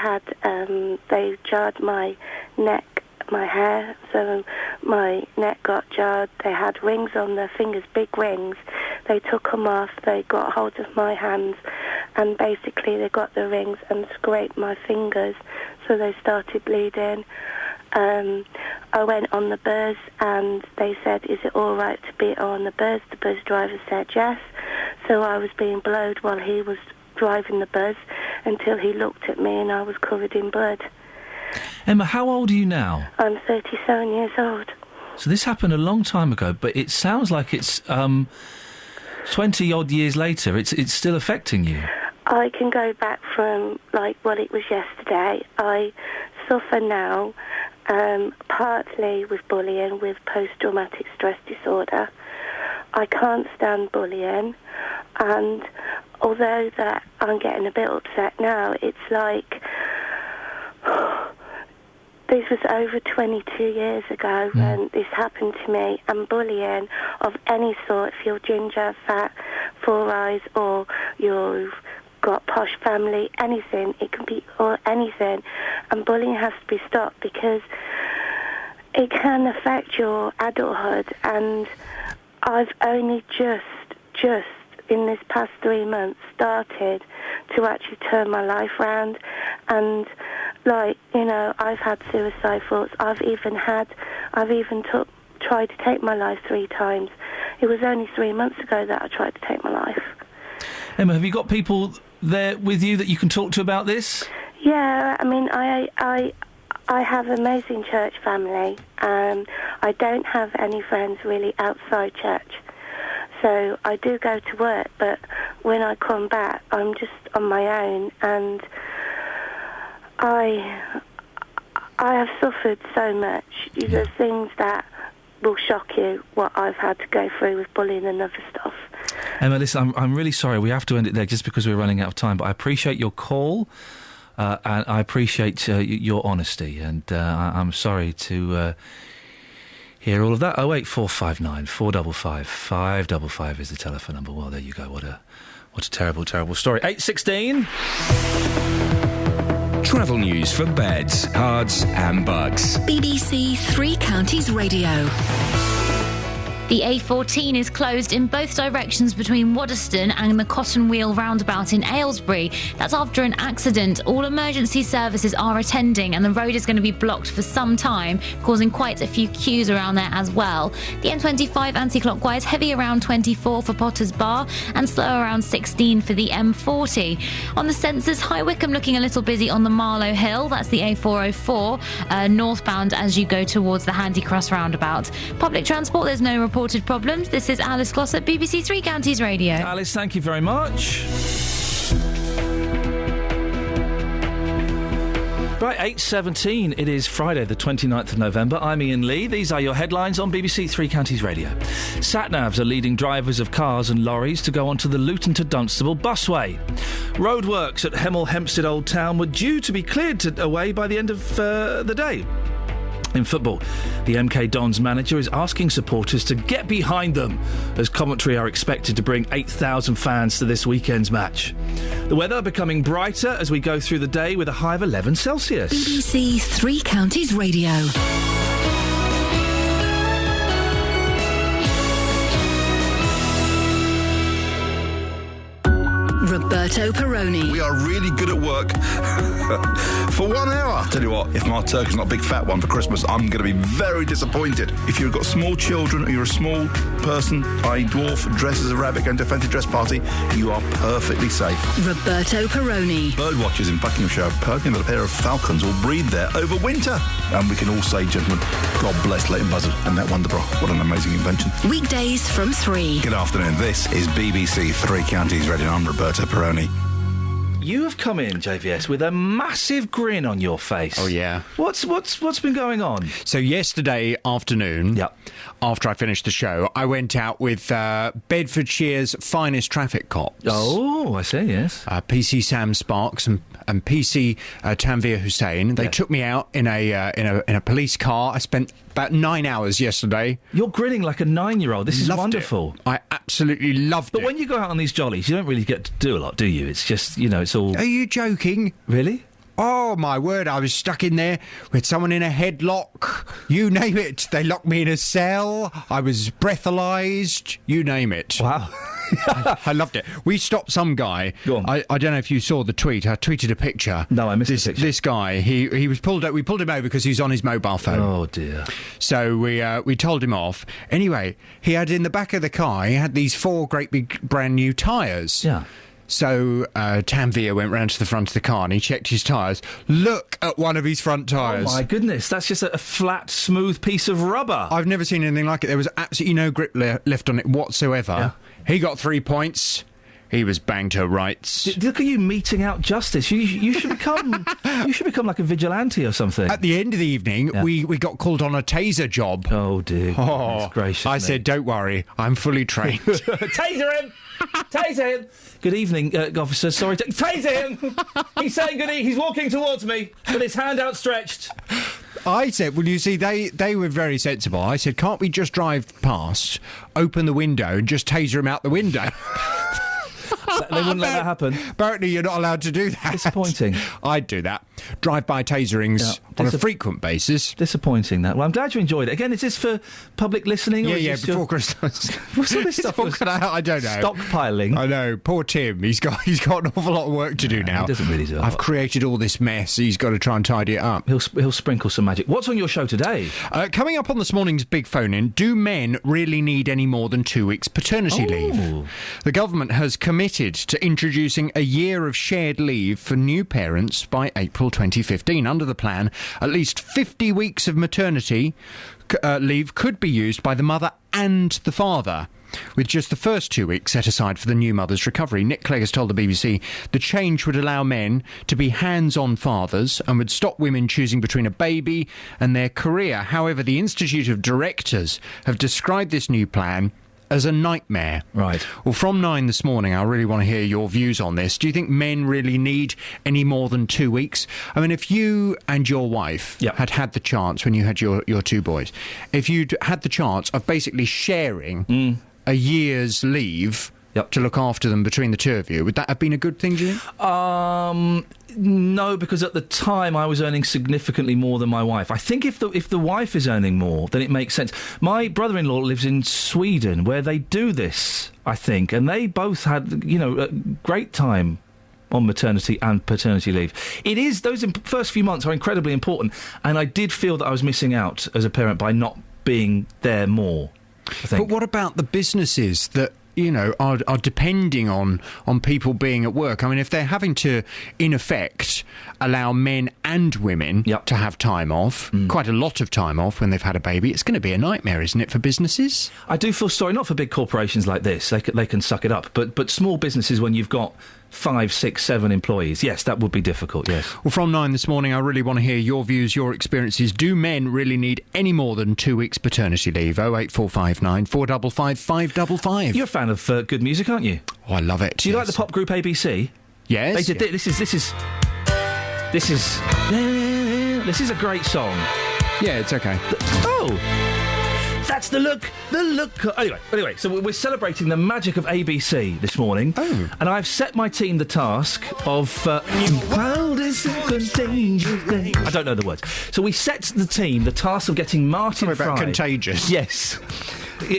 jarred my neck, my hair, so my neck got jarred. They had rings on their fingers, big rings. They took them off, they got hold of my hands, and basically they got the rings and scraped my fingers, so they started bleeding. I went on the bus and they said, is it all right to be on the bus? The bus driver said yes. So I was being blowed while he was driving the bus until he looked at me and I was covered in blood. Emma, how old are you now? I'm 37 years old. So this happened a long time ago, but it sounds like it's 20-odd years later. It's still affecting you. I can go back from, it was yesterday. I suffer now, partly with bullying, with post-traumatic stress disorder. I can't stand bullying, and although that I'm getting a bit upset now, it's like... This was over 22 years ago when this happened to me, and bullying of any sort, if you're ginger, fat, four eyes, or you've got posh family, anything, it can be or anything, and bullying has to be stopped because it can affect your adulthood, and I've only just in this past 3 months started to actually turn my life round, and I've had suicide thoughts. I've even tried to take my life 3 times. It was only 3 months ago that I tried to take my life. Emma, have you got people there with you that you can talk to about this? Yeah, I mean, I have an amazing church family. I don't have any friends really outside church. So I do go to work, but when I come back, I'm just on my own, and I have suffered so much. There's things that will shock you, what I've had to go through with bullying and other stuff. Emma, listen, I'm really sorry. We have to end it there just because we're running out of time, but I appreciate your call, and I appreciate your honesty, and I'm sorry to... hear all of that. 08459 455 555 is the telephone number. Well, there you go. What a terrible, terrible story. 8:16. Travel news for beds, cards and bugs. BBC Three Counties Radio. The A14 is closed in both directions between Waddesdon and the Cotton Wheel roundabout in Aylesbury. That's after an accident. All emergency services are attending and the road is going to be blocked for some time, causing quite a few queues around there as well. The M25 anti-clockwise, heavy around 24 for Potters Bar and slow around 16 for the M40. On the sensors, High Wycombe looking a little busy on the Marlow Hill. That's the A404 northbound as you go towards the Handy Cross roundabout. Public transport, there's no reported problems. This is Alice Glossop, BBC Three Counties Radio. Alice, thank you very much. Right, 8:17. It is Friday, the 29th of November. I'm Iain Lee. These are your headlines on BBC Three Counties Radio. Sat-navs are leading drivers of cars and lorries to go onto the Luton to Dunstable busway. Roadworks at Hemel Hempstead Old Town were due to be cleared away by the end of the day. In football, the MK Dons manager is asking supporters to get behind them as Coventry are expected to bring 8,000 fans to this weekend's match. The weather becoming brighter as we go through the day with a high of 11 Celsius. BBC Three Counties Radio. Roberto Perroni. We are really good at work for 1 hour. Tell you what, if my turkey's not a big fat one for Christmas, I'm going to be very disappointed. If you've got small children or you're a small person, i.e. dwarf, dressed as a rabbit going to a fancy dress party, you are perfectly safe. Roberto Perroni. Birdwatchers in Buckinghamshire have heard that a pair of falcons will breed there over winter. And we can all say, gentlemen, God bless Leighton Buzzard and that wonder bra. What an amazing invention. Weekdays from 3. Good afternoon. This is BBC Three Counties Radio. I'm Roberto Perroni. You have come in, JVS, with a massive grin on your face. Oh, yeah. What's been going on? So yesterday afternoon, after I finished the show, I went out with Bedfordshire's finest traffic cops. Oh, I see, yes. PC Sam Sparks and PC Tanvir Hussain. They took me out in a police car. I spent about 9 hours yesterday. You're grinning like a 9-year-old. This is wonderful. I absolutely loved it. But when you go out on these jollies, you don't really get to do a lot, do you? It's just, it's all... Are you joking? Really? Oh, my word, I was stuck in there with someone in a headlock. You name it. They locked me in a cell. I was breathalyzed. You name it. Wow. I loved it. We stopped some guy. Go on. I don't know if you saw the tweet. I tweeted a picture. No, I missed the picture. This guy, he was pulled. We pulled him over because he was on his mobile phone. Oh, dear. So we told him off. Anyway, he had in the back of the car, he had these 4 great big brand new tyres. Yeah. So Tanvir went round to the front of the car and he checked his tyres. Look at one of his front tyres. Oh, my goodness. That's just a flat, smooth piece of rubber. I've never seen anything like it. There was absolutely no grip left on it whatsoever. Yeah. He got 3 points. He was banged to rights. Look at you meting out justice. You should become like a vigilante or something. At the end of the evening, we got called on a taser job. Oh, dear. Oh, gracious. I said, don't worry, I'm fully trained. Taser him! Taser him! Good evening, officer. Sorry. Taser him! He's saying good evening. He's walking towards me with his hand outstretched. I said, well, you see, they were very sensible. I said, can't we just drive past, open the window and just taser him out the window? They wouldn't let that happen. Apparently you're not allowed to do that. Disappointing. I'd do that. Drive-by taserings on a frequent basis. Disappointing, that. Well, I'm glad you enjoyed it. Again, is this for public listening? Or before Christmas. What's all this stuff? I don't know. Stockpiling. I know. Poor Tim. He's got an awful lot of work to do now. He doesn't really do a lot. I've created all this mess. He's got to try and tidy it up. He'll sprinkle some magic. What's on your show today? Coming up on this morning's Big Phone-In, do men really need any more than 2 weeks paternity leave? The government has committed to introducing a year of shared leave for new parents by April 2015. Under the plan, at least 50 weeks of maternity leave could be used by the mother and the father, with just the first 2 weeks set aside for the new mother's recovery. Nick Clegg has told the BBC the change would allow men to be hands-on fathers and would stop women choosing between a baby and their career. However, the Institute of Directors have described this new plan as a nightmare. Right. Well, from 9 this morning, I really want to hear your views on this. Do you think men really need any more than 2 weeks? I mean, if you and your wife had the chance when you had your 2 boys, if you'd had the chance of basically sharing a year's leave to look after them between the two of you, would that have been a good thing, do you think? No, because at the time I was earning significantly more than my wife. I think if the wife is earning more, then it makes sense. My brother-in-law lives in Sweden, where they do this, I think, and they both had, a great time on maternity and paternity leave. It is, those first few months are incredibly important, and I did feel that I was missing out as a parent by not being there more, I think. But what about the businesses that are depending on people being at work? I mean, if they're having to, in effect, allow men and women to have time off, quite a lot of time off when they've had a baby, it's going to be a nightmare, isn't it, for businesses? I do feel sorry, not for big corporations like this, they can suck it up, but small businesses, when you've got 5, 6, 7 employees. Yes, that would be difficult, yes. Well, from 9 this morning, I really want to hear your views, your experiences. Do men really need any more than 2 weeks paternity leave? 08459 455 555. You're a fan of good music, aren't you? Oh, I love it. Do you like the pop group ABC? Yes. They did. This is a great song. Yeah, it's okay. That's the look. Anyway, so we're celebrating the magic of ABC this morning. Oh. And I've set my team the task of... wildest and dangerous day. I don't know the words. So we set the team the task of getting Martin Fry... about Contagious. Yes.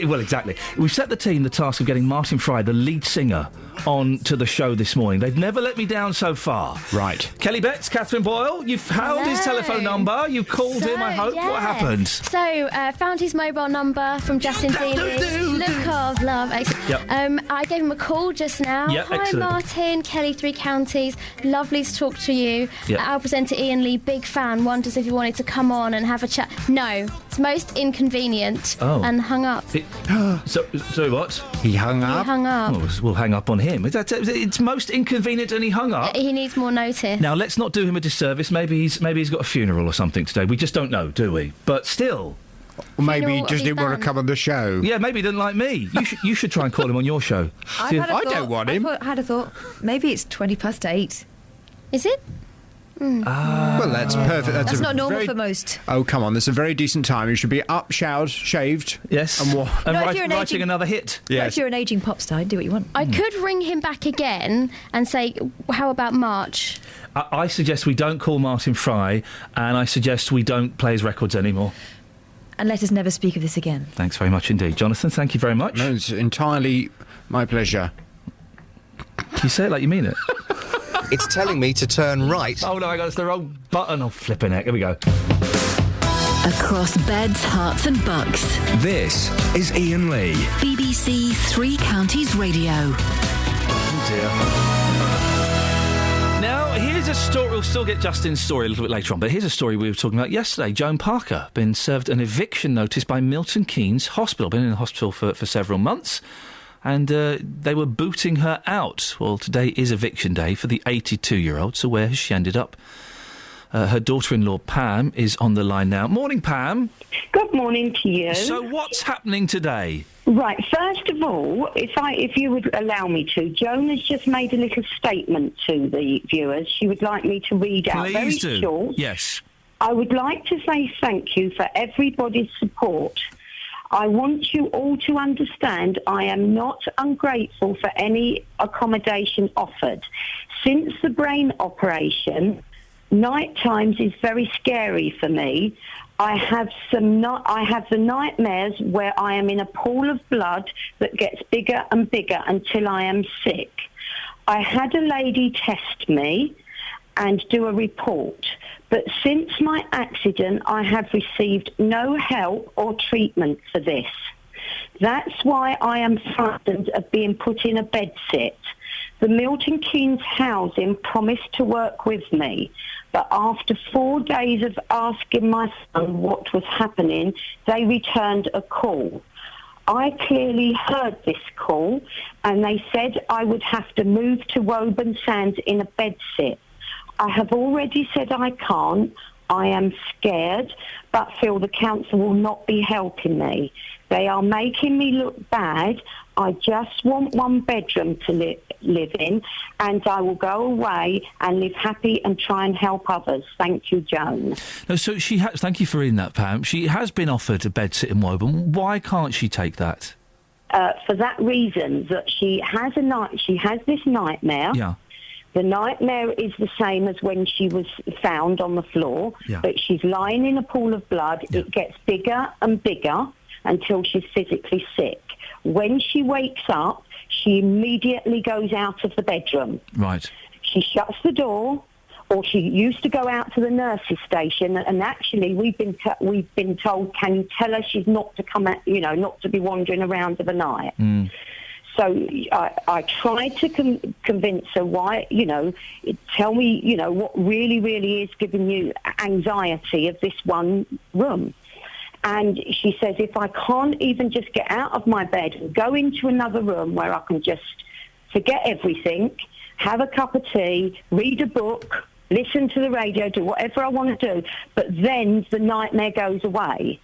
Well, exactly. We've set the team the task of getting Martin Fry, the lead singer, on to the show this morning. They've never let me down so far. Right. Kelly Betts, Catherine Boyle, you've held his telephone number. You called him, I hope. Yeah. What happened? So, found his mobile number from Justin Dealey's Look of Love. Yep. I gave him a call just now. Yep, Hi, excellent. Martin, Kelly, 3 Counties. Lovely to talk to you. Yep. Our presenter Iain Lee, big fan, wonders if you wanted to come on and have a chat. No, it's most inconvenient. Oh. And hung up. Sorry, what? He hung He up? hung up. Oh, we'll hang up on him. It's most inconvenient and he hung up. He needs more notice. Now, let's not do him a disservice. Maybe he's got a funeral or something today. We just don't know, do we? But still... Or maybe he just didn't want to come on the show. Yeah, maybe he didn't like me. You should try and call him on your show. I don't want him. I had a thought. Maybe it's 8:20. Is it? Well, that's perfect. That's not normal for most. Oh, come on. That's a very decent time. You should be up, showered, shaved. Yes. And Not if you're an writing aging- another hit. Not if you're an ageing pop star, do what you want. I could ring him back again and say, how about March? I suggest we don't call Martin Fry, and I suggest we don't play his records anymore. And let us never speak of this again. Thanks very much indeed. Jonathan, thank you very much. No, it's entirely my pleasure. You say it like you mean it. It's telling me to turn right. Oh, no, I got it's the wrong button. Oh, flipping heck. Here we go. Across beds, hearts and bucks. This is Iain Lee. BBC 3 Counties Radio. Oh, dear. Now, here's a story. We'll still get Justin's story a little bit later on, but here's a story we were talking about yesterday. Joan Parker, been served an eviction notice by Milton Keynes Hospital. Been in the hospital for several months. And they were booting her out. Well, today is eviction day for the 82-year-old, so where has she ended up? Her daughter-in-law, Pam, is on the line now. Morning, Pam. Good morning to you. So what's happening today? Right, first of all, if you would allow me to, Joan has just made a little statement to the viewers she would like me to read out. Please Very do. short. Yes. I would like to say thank you for everybody's support. I want you all to understand I am not ungrateful for any accommodation offered. Since the brain operation, night times is very scary for me. I have the nightmares where I am in a pool of blood that gets bigger and bigger until I am sick. I had a lady test me and do a report. But since my accident, I have received no help or treatment for this. That's why I am frightened of being put in a bedsit. The Milton Keynes housing promised to work with me, but after 4 days of asking my son what was happening, they returned a call. I clearly heard this call, and they said I would have to move to Woburn Sands in a bedsit. I have already said I can't. I am scared, but feel the council will not be helping me. They are making me look bad. I just want 1 bedroom to live in, and I will go away and live happy and try and help others. Thank you, Joan. No, so thank you for reading that, Pam. She has been offered a bedsit in Woburn. Why can't she take that? For that reason, that she has this nightmare. Yeah. The nightmare is the same as when she was found on the floor, but she's lying in a pool of blood. Yeah. It gets bigger and bigger until she's physically sick. When she wakes up, she immediately goes out of the bedroom. Right. She shuts the door, or she used to go out to the nurses' station, and actually we've been told, can you tell her she's not to come out, not to be wandering around of the night. So I tried to convince her why, tell me, what really, really is giving you anxiety of this one room. And she says, if I can't even just get out of my bed and go into another room where I can just forget everything, have a cup of tea, read a book, listen to the radio, do whatever I want to do, but then the nightmare goes away.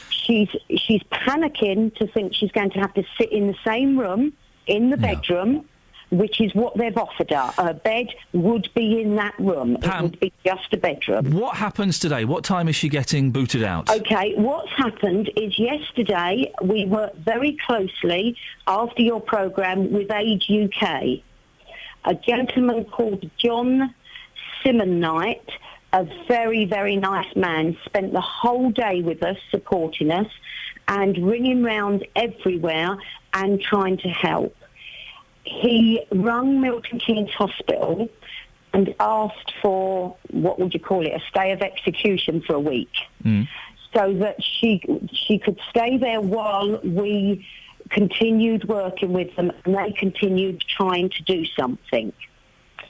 She's panicking to think she's going to have to sit in the same room, in the bedroom, which is what they've offered her. Her bed would be in that room. Pam, it would be just a bedroom. What happens today? What time is she getting booted out? OK, what's happened is yesterday we worked very closely after your programme with Age UK. A gentleman called John Simon Knight, a very, very nice man, spent the whole day with us, supporting us and ringing round everywhere and trying to help. He rung Milton Keynes Hospital and asked for, what would you call it, a stay of execution for a week, so that she could stay there while we continued working with them and they continued trying to do something.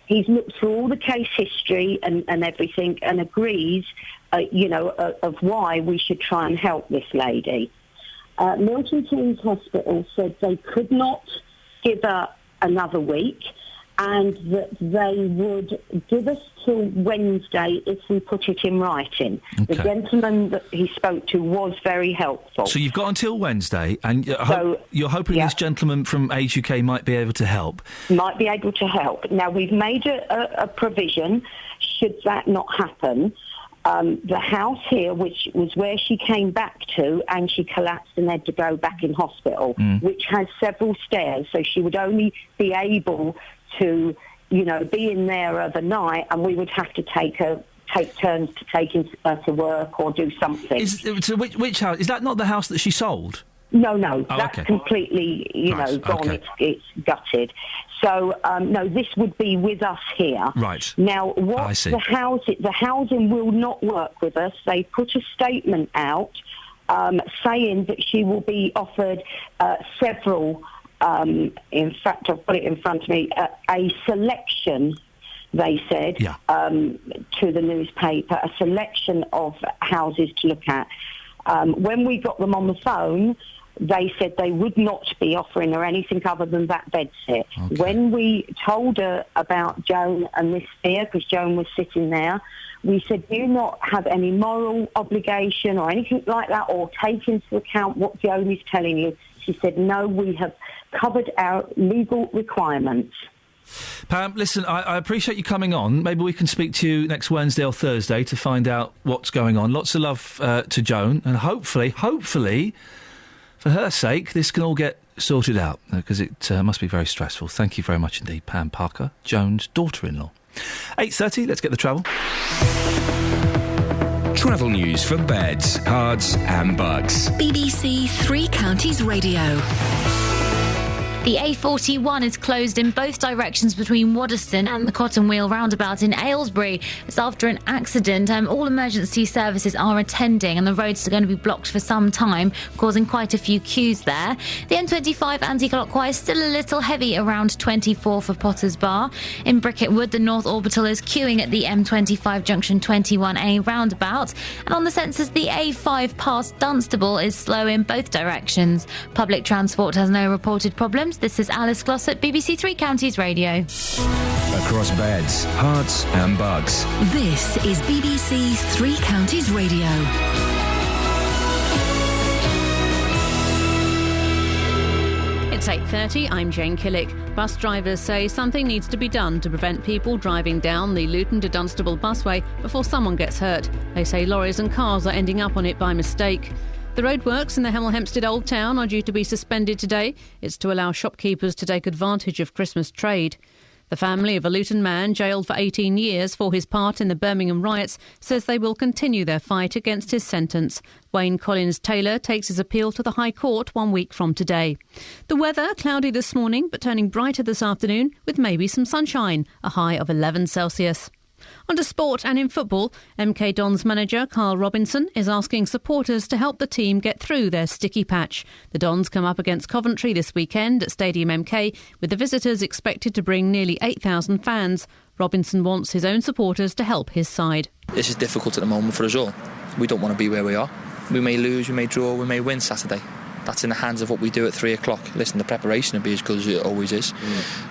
He's looked through all the case history and everything and agrees, of why we should try and help this lady. Milton Keynes Hospital said they could not give her another week and that they would give us till Wednesday if we put it in writing. Okay. The gentleman that he spoke to was very helpful. So you've got until Wednesday, and you're hoping this gentleman from Age UK might be able to help? Might be able to help. Now, we've made a provision, should that not happen. The house here, which was where she came back to, and she collapsed and had to go back in hospital, which has several stairs, so she would only be able to, be in there overnight, and we would have to take turns to take her to work or do something. So which house? Is that not the house that she sold? No, Oh, that's okay. completely, gone. Okay. It's gutted. So, no, this would be with us here. Right. Now, what I see. the housing will not work with us. They put a statement out saying that she will be offered several, in fact, I've got it in front of me, a selection, they said, to the newspaper, a selection of houses to look at. When we got them on the phone, they said they would not be offering her anything other than that bed sit. Okay. When we told her about Joan and this fear, because Joan was sitting there, we said, do you not have any moral obligation or anything like that, or take into account what Joan is telling you? She said, no, we have covered our legal requirements. Pam, listen, I appreciate you coming on. Maybe we can speak to you next Wednesday or Thursday to find out what's going on. Lots of love to Joan, and hopefully, for her sake, this can all get sorted out, because it must be very stressful. Thank you very much indeed, Pam Parker, Joan's daughter-in-law. 8:30, let's get the travel. Travel news for beds, cards and bugs. BBC Three Counties Radio. The A41 is closed in both directions between Waddesdon and the Cotton Wheel roundabout in Aylesbury. It's after an accident. All emergency services are attending and the roads are going to be blocked for some time, causing quite a few queues there. The M25 anti-clockwise still a little heavy around 24 for Potters Bar. In Bricket Wood, the North Orbital is queuing at the M25 junction 21A roundabout. And on the sensors, the A5 past Dunstable is slow in both directions. Public transport has no reported problems. This is Alice Glossop, BBC Three Counties Radio. Across beds, hearts and bugs. This is BBC Three Counties Radio. It's 8:30, I'm Jane Killick. Bus drivers say something needs to be done to prevent people driving down the Luton to Dunstable busway before someone gets hurt. They say lorries and cars are ending up on it by mistake. The roadworks in the Hemel Hempstead Old Town are due to be suspended today. It's to allow shopkeepers to take advantage of Christmas trade. The family of a Luton man jailed for 18 years for his part in the Birmingham riots says they will continue their fight against his sentence. Wayne Collins-Taylor takes his appeal to the High Court 1 week from today. The weather, cloudy this morning but turning brighter this afternoon with maybe some sunshine, a high of 11 Celsius. On to sport and in football, MK Dons manager Carl Robinson is asking supporters to help the team get through their sticky patch. The Dons come up against Coventry this weekend at Stadium MK, with the visitors expected to bring nearly 8,000 fans. Robinson wants his own supporters to help his side. This is difficult at the moment for us all. We don't want to be where we are. We may lose, we may draw, we may win Saturday. that's in the hands of what we do at 3 o'clock. Listen, the preparation will be as good as it always is,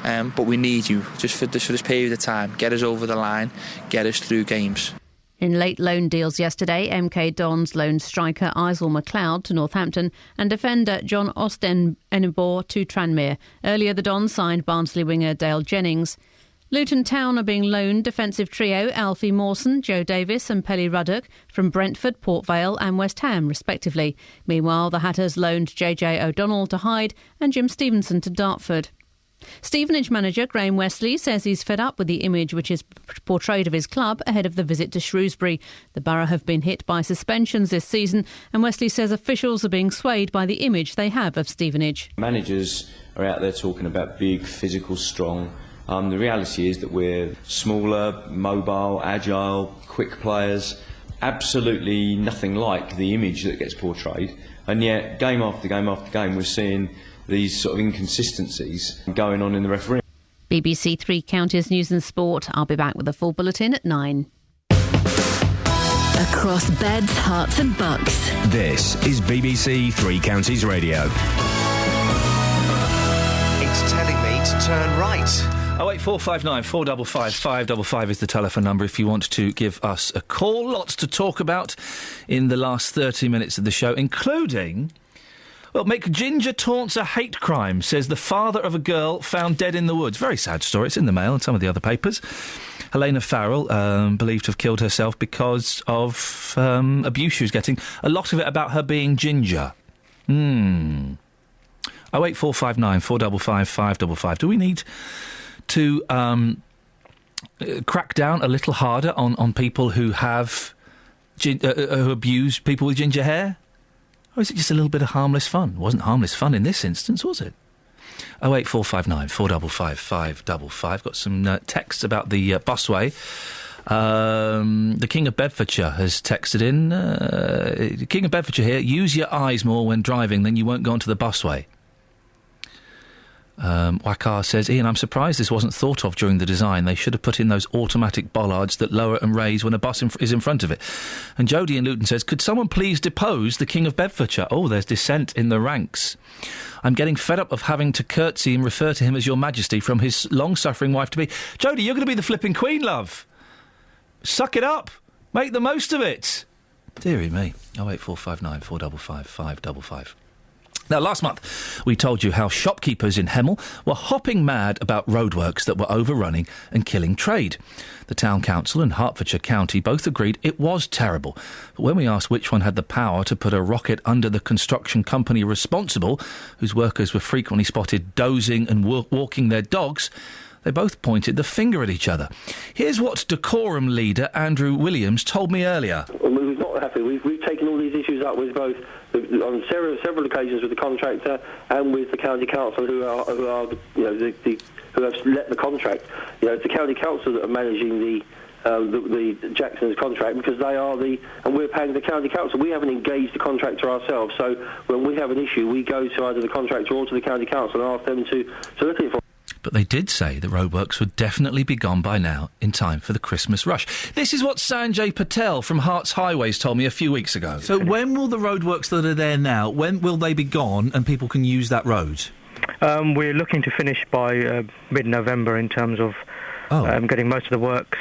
but we need you just for this period of time. Get us over the line, get us through games. In late loan deals yesterday, MK Dons loaned striker Isel McLeod to Northampton and defender John Ostenenborg to Tranmere. Earlier, the Dons signed Barnsley winger Dale Jennings. Luton Town are being loaned defensive trio Alfie Mawson, Joe Davis and Pelly Ruddock from Brentford, Port Vale and West Ham, respectively. Meanwhile, the Hatters loaned JJ O'Donnell to Hyde and Jim Stevenson to Dartford. Stevenage manager Graham Westley says he's fed up with the image which is portrayed of his club ahead of the visit to Shrewsbury. The Borough have been hit by suspensions this season, and Westley says officials are being swayed by the image they have of Stevenage. Managers are out there talking about big, physical, strong. The reality is that we're smaller, mobile, agile, quick players, absolutely nothing like the image that gets portrayed. And yet, game after game after game, we're seeing these sort of inconsistencies going on in the refereeing. BBC Three Counties News and Sport. I'll be back with a full bulletin at 9. Across beds, hearts and bucks. This is BBC Three Counties Radio. It's telling me to turn right. 08459 455 555 is the telephone number if you want to give us a call. Lots to talk about in the last 30 minutes of the show, including... Well, McGinger taunts a hate crime, says the father of a girl found dead in the woods. Very sad story. It's in the Mail and some of the other papers. Helena Farrell, believed to have killed herself because of abuse she was getting. A lot of it about her being ginger. 08459 455 555. Do we need to crack down a little harder on people who have who abuse people with ginger hair? Or is it just a little bit of harmless fun? It wasn't harmless fun in this instance, was it? 08459 455 555. Got some texts about the busway. The King of Bedfordshire has texted in. King of Bedfordshire here. Use your eyes more when driving, then you won't go onto the busway. Wakar says, Ian, I'm surprised this wasn't thought of during the design. They should have put in those automatic bollards that lower and raise when a bus is in front of it. And Jodie in Luton says, could someone please depose the King of Bedfordshire? Oh, there's dissent in the ranks. I'm getting fed up of having to curtsy and refer to him as Your Majesty from his long-suffering wife-to-be. Jodie, you're going to be the flipping Queen, love. Suck it up. Make the most of it. Dearie me. 08459 455 555. Now, last month, we told you how shopkeepers in Hemel were hopping mad about roadworks that were overrunning and killing trade. The Town Council and Hertfordshire County both agreed it was terrible. But when we asked which one had the power to put a rocket under the construction company responsible, whose workers were frequently spotted dozing and walking their dogs, they both pointed the finger at each other. Here's what Decorum leader Andrew Williams told me earlier. Well, we're not happy. We've taken all these issues up with both on several occasions with the contractor and with the county council, who are who have let the contract. It's the county council that are managing the Jackson's contract, because they are and we're paying the county council. We haven't engaged the contractor ourselves, so when we have an issue, we go to either the contractor or to the county council and ask them to look at it for. But they did say the roadworks would definitely be gone by now in time for the Christmas rush. This is what Sanjay Patel from Hearts Highways told me a few weeks ago. So when will the roadworks that are there now, when will they be gone and people can use that road? We're looking to finish by mid-November in terms of getting most of the works.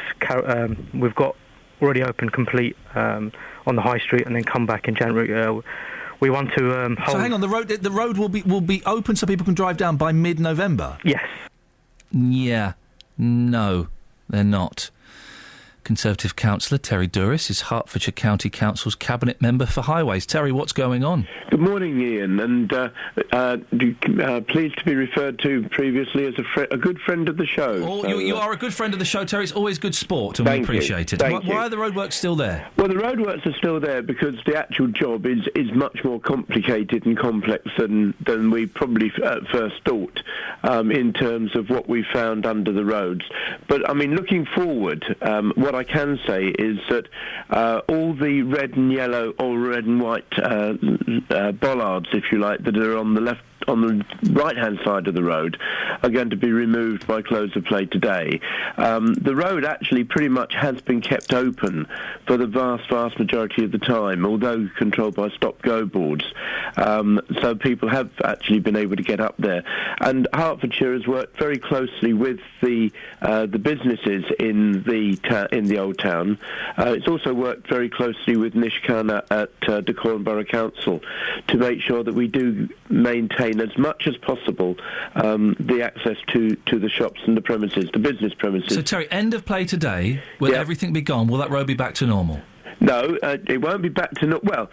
We've got already open complete on the High Street and then come back in January. We want to hold... So hang on, the road will be open so people can drive down by mid-November? Yes. Yeah. No, they're not. Conservative councillor Terry Douris is Hertfordshire County Council's cabinet member for highways. Terry, what's going on? Good morning, Ian, and pleased to be referred to previously as a good friend of the show. Oh, so, you are a good friend of the show, Terry. It's always good sport, and we appreciate it. Why are the roadworks still there? Well, the roadworks are still there because the actual job is much more complicated and complex than we probably at first thought in terms of what we found under the roads. But, I mean, looking forward, what I can say is that all the red and yellow or red and white bollards, if you like, that are on the left on the right-hand side of the road are going to be removed by close of play today. The road actually pretty much has been kept open for the vast majority of the time, although controlled by stop-go boards. So people have actually been able to get up there. And Hertfordshire has worked very closely with the businesses in the old town. It's also worked very closely with Nishkana at Dacorum Borough Council to make sure that we do maintain as much as possible the access to the shops and the premises, the business premises. So, Terry, end of play today, will everything be gone? Will that road be back to normal? No, it won't be back to... Well,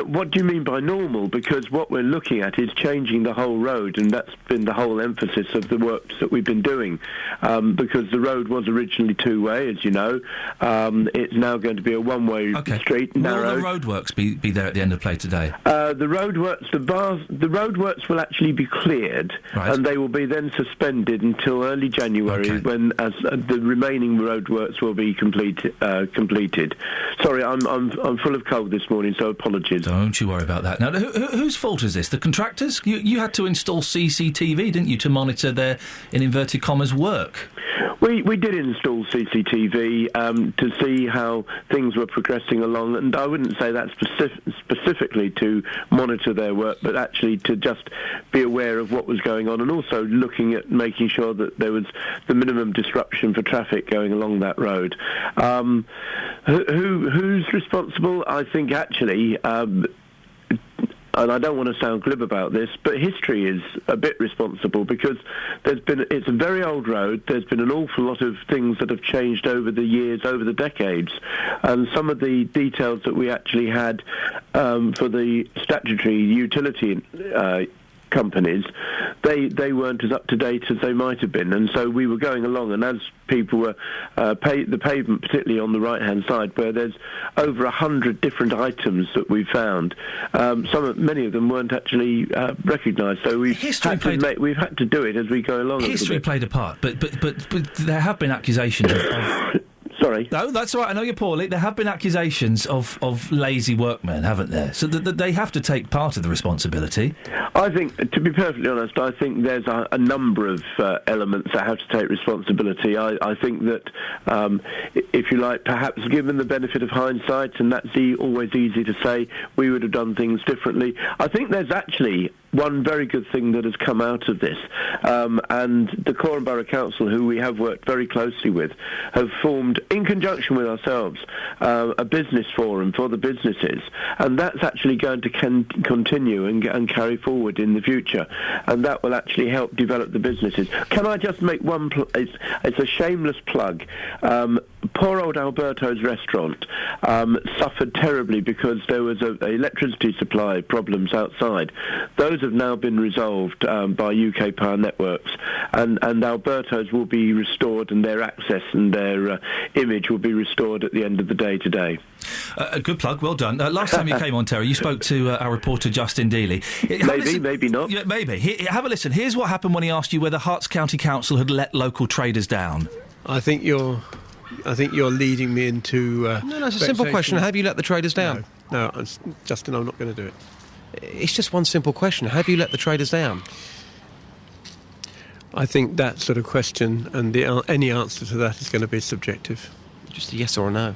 what do you mean by normal? Because what we're looking at is changing the whole road, and that's been the whole emphasis of the works that we've been doing. Because the road was originally two-way, as you know. It's now going to be a one-way street, narrow. Will the roadworks be there at the end of play today? The roadworks will actually be cleared, and they will be then suspended until early January, when the remaining roadworks will be completed. Sorry, I'm full of cold this morning, so apologies. Don't you worry about that. Now, whose fault is this? The contractors? You had to install CCTV, didn't you, to monitor their, in inverted commas, work? We did install CCTV to see how things were progressing along, and I wouldn't say that specifically to monitor their work, but actually to just be aware of what was going on, and also looking at making sure that there was the minimum disruption for traffic going along that road. Who's responsible? I think actually... and I don't want to sound glib about this, but history is a bit responsible because it's a very old road. There's been an awful lot of things that have changed over the years, over the decades, and some of the details that we actually had for the statutory utility companies, they weren't as up to date as they might have been, and so we were going along, and as people were the pavement, particularly on the right hand side, where there's over 100 different items that we found. Many of them weren't actually recognised, so we've had to do it as we go along. History played a part, but there have been accusations of Sorry. No, that's all right. I know you're poorly. There have been accusations of lazy workmen, haven't there? So they have to take part of the responsibility. I think, to be perfectly honest, I think there's a number of elements that have to take responsibility. I think that, if you like, perhaps given the benefit of hindsight, and that's always easy to say, we would have done things differently. I think there's actually one very good thing that has come out of this, and the Dacorum Borough Council, who we have worked very closely with, have formed, in conjunction with ourselves, a business forum for the businesses, and that's actually going to continue and carry forward in the future, and that will actually help develop the businesses. Can I just make one... it's a shameless plug. Poor old Alberto's restaurant suffered terribly because there was electricity supply problems outside. Those have now been resolved by UK Power Networks, and Alberto's will be restored, and their access and their image will be restored at the end of the day today. A good plug, well done. Last time you came on, Terry, you spoke to our reporter Justin Dealey. Maybe not. Yeah, maybe. Have a listen. Here's what happened when he asked you whether Herts County Council had let local traders down. I think you're leading me into... No, it's a simple question. Have you let the traders down? No, Justin, I'm not going to do it. It's just one simple question. Have you let the traders down? I think that sort of question and any answer to that is going to be subjective. Just a yes or a no.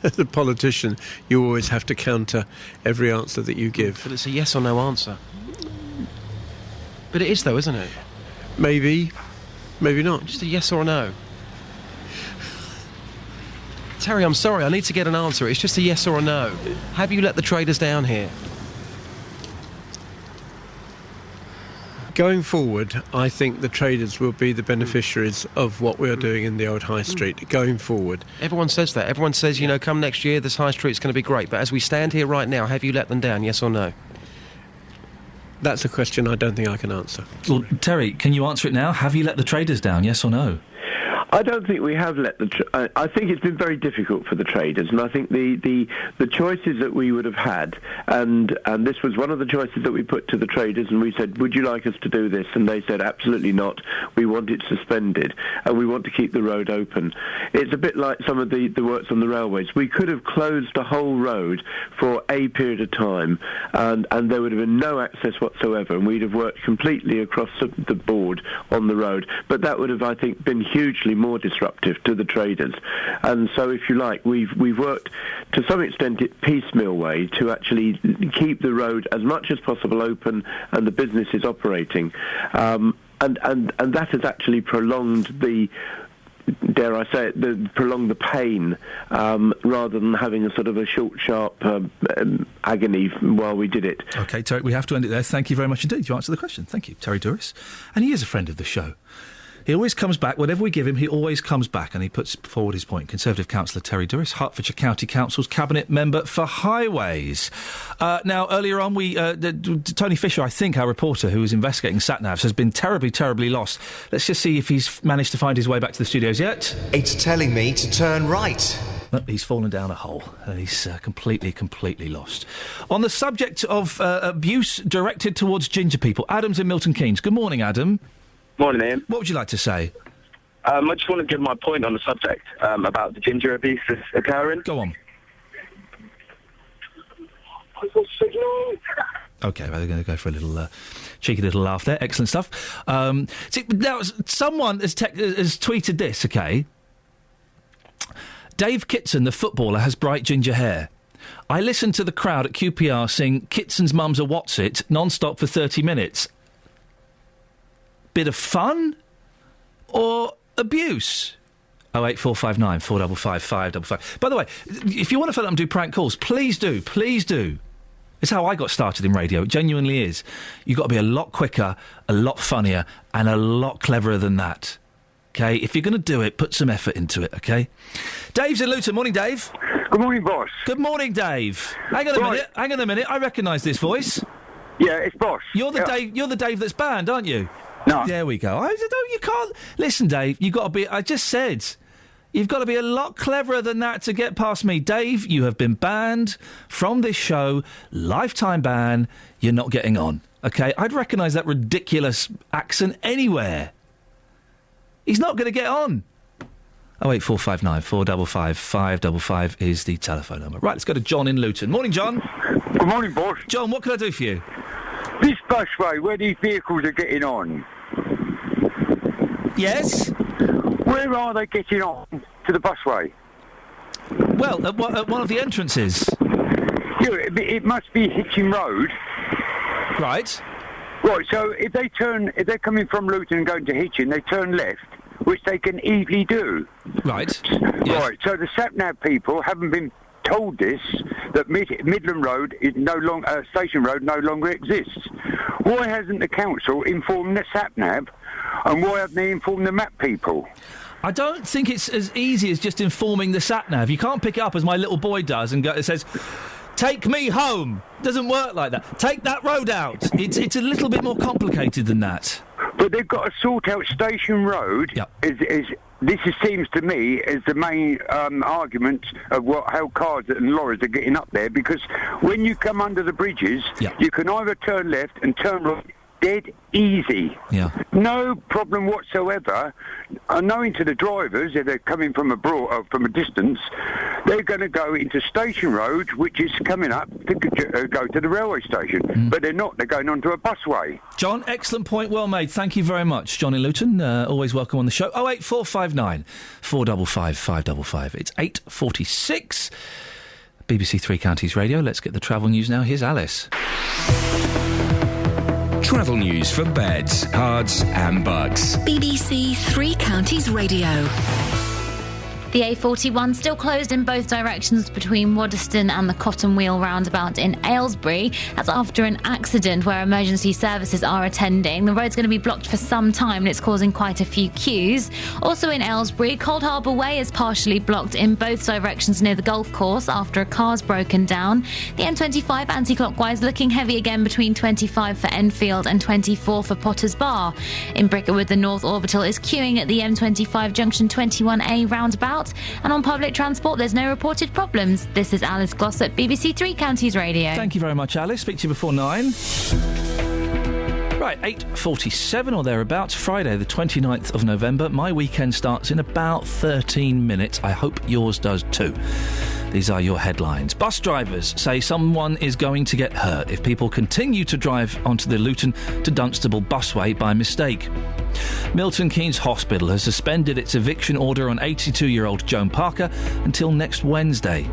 As a politician, you always have to counter every answer that you give. But it's a yes or no answer. But it is, though, isn't it? Maybe. Maybe not. Just a yes or a no. Terry, I'm sorry, I need to get an answer. It's just a yes or a no. Have you let the traders down here? Going forward, I think the traders will be the beneficiaries of what we are doing in the old high street, going forward. Everyone says that. Everyone says, come next year, this high street's going to be great. But as we stand here right now, have you let them down, yes or no? That's a question I don't think I can answer. Well, Terry, can you answer it now? Have you let the traders down, yes or no? I don't think we have let I think it's been very difficult for the traders, and I think the choices that we would have had, and this was one of the choices that we put to the traders, and we said, would you like us to do this? And they said, absolutely not. We want it suspended, and we want to keep the road open. It's a bit like some of the works on the railways. We could have closed the whole road for a period of time, and there would have been no access whatsoever, and we'd have worked completely across the board on the road. But that would have, I think, been hugely more disruptive to the traders. And so, if you like, we've worked to some extent in piecemeal way to actually keep the road as much as possible open and the business is operating. And that has actually prolonged the, dare I say it, prolonged the pain, rather than having a sort of a short, sharp agony while we did it. OK, Terry, we have to end it there. Thank you very much indeed. You answered the question. Thank you, Terry Douris. And he is a friend of the show. He always comes back. Whatever we give him, he always comes back and he puts forward his point. Conservative councillor Terry Douris, Hertfordshire County Council's Cabinet Member for Highways. Now, earlier on, Tony Fisher, I think, our reporter who was investigating sat-navs, has been terribly, terribly lost. Let's just see if he's managed to find his way back to the studios yet. It's telling me to turn right. He's fallen down a hole. He's completely lost. On the subject of abuse directed towards ginger people, Adam's in Milton Keynes. Good morning, Adam. Morning, Ian. What would you like to say? I just want to give my point on the subject about the ginger abuse that's occurring. Go on. OK, well, they're going to go for a little cheeky little laugh there. Excellent stuff. See, now, someone has tweeted this, OK? Dave Kitson, the footballer, has bright ginger hair. I listened to the crowd at QPR sing Kitson's Mum's a What's It non-stop for 30 minutes. Bit of fun or abuse? 08459 455 555. By the way, if you want to fill up and do prank calls, please do. It's how I got started in radio. It genuinely is. You've got to be a lot quicker, a lot funnier, and a lot cleverer than that. OK? If you're going to do it, put some effort into it, OK? Dave's in Luton. Morning, Dave. Good morning, boss. Good morning, Dave. Hang on a minute. I recognise this voice. Yeah, it's boss. You're the Dave that's banned, aren't you? No. There we go. You can't... Listen, Dave, you've got to be... I just said... You've got to be a lot cleverer than that to get past me. Dave, you have been banned from this show. Lifetime ban. You're not getting on. OK? I'd recognise that ridiculous accent anywhere. He's not going to get on. 08459 455 555 is the telephone number. Right, let's go to John in Luton. Morning, John. Good morning, boss. John, what can I do for you? This busway, where these vehicles are getting on. Yes? Where are they getting on to the busway? Well, at one of the entrances. Yeah, it must be Hitchin Road. Right. Right, so if they're coming from Luton and going to Hitchin, they turn left, which they can easily do. Right. Yes. Right, so the sat-nav people haven't been told this, that Midland Road is no longer, Station Road no longer exists. Why hasn't the council informed the sat-nav, and why haven't they informed the map people? I don't think it's as easy as just informing the sat-nav. You can't pick it up as my little boy does and it says, take me home. Doesn't work like that. Take that road out. It's a little bit more complicated than that. But they've got to sort out Station Road. Yep. Seems to me as the main argument of how cars and lorries are getting up there, because when you come under the bridges, you can either turn left and turn right dead easy. Yeah. No problem whatsoever. Knowing to the drivers, if they're coming from abroad, from a distance, they're going to go into Station Road, which is coming up to go to the railway station. But they're not. They're going onto a busway. John, excellent point. Well made. Thank you very much. John in Luton, always welcome on the show. 08459 455 555. It's 8:46. BBC Three Counties Radio. Let's get the travel news now. Here's Alice. Travel news for beds, cards and bugs. BBC Three Counties Radio. The A41 still closed in both directions between Waddesdon and the Cotton Wheel roundabout in Aylesbury. That's after an accident where emergency services are attending. The road's going to be blocked for some time and it's causing quite a few queues. Also in Aylesbury, Cold Harbour Way is partially blocked in both directions near the golf course after a car's broken down. The M25 anti-clockwise looking heavy again between 25 for Enfield and 24 for Potters Bar. In Brickerwood, the North Orbital is queuing at the M25 junction 21A roundabout. And on public transport, there's no reported problems. This is Alice Glossop, BBC Three Counties Radio. Thank you very much, Alice. Speak to you before 9. Right, 8:47 or thereabouts, Friday the 29th of November. My weekend starts in about 13 minutes. I hope yours does too. These are your headlines. Bus drivers say someone is going to get hurt if people continue to drive onto the Luton to Dunstable busway by mistake. Milton Keynes Hospital has suspended its eviction order on 82-year-old Joan Parker until next Wednesday.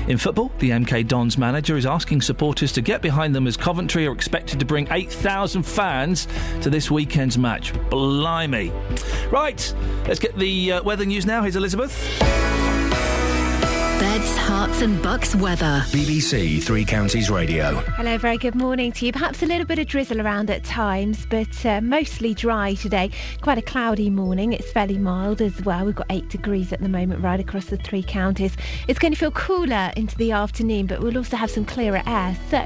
In football, the MK Dons manager is asking supporters to get behind them as Coventry are expected to bring 8,000 fans to this weekend's match. Blimey. Right, let's get the weather news now. Here's Elizabeth. Beds, Herts and Bucks weather. BBC Three Counties Radio. Hello, very good morning to you. Perhaps a little bit of drizzle around at times, but mostly dry today. Quite a cloudy morning. It's fairly mild as well. We've got 8 degrees at the moment right across the 3 counties. It's going to feel cooler into the afternoon, but we'll also have some clearer air. So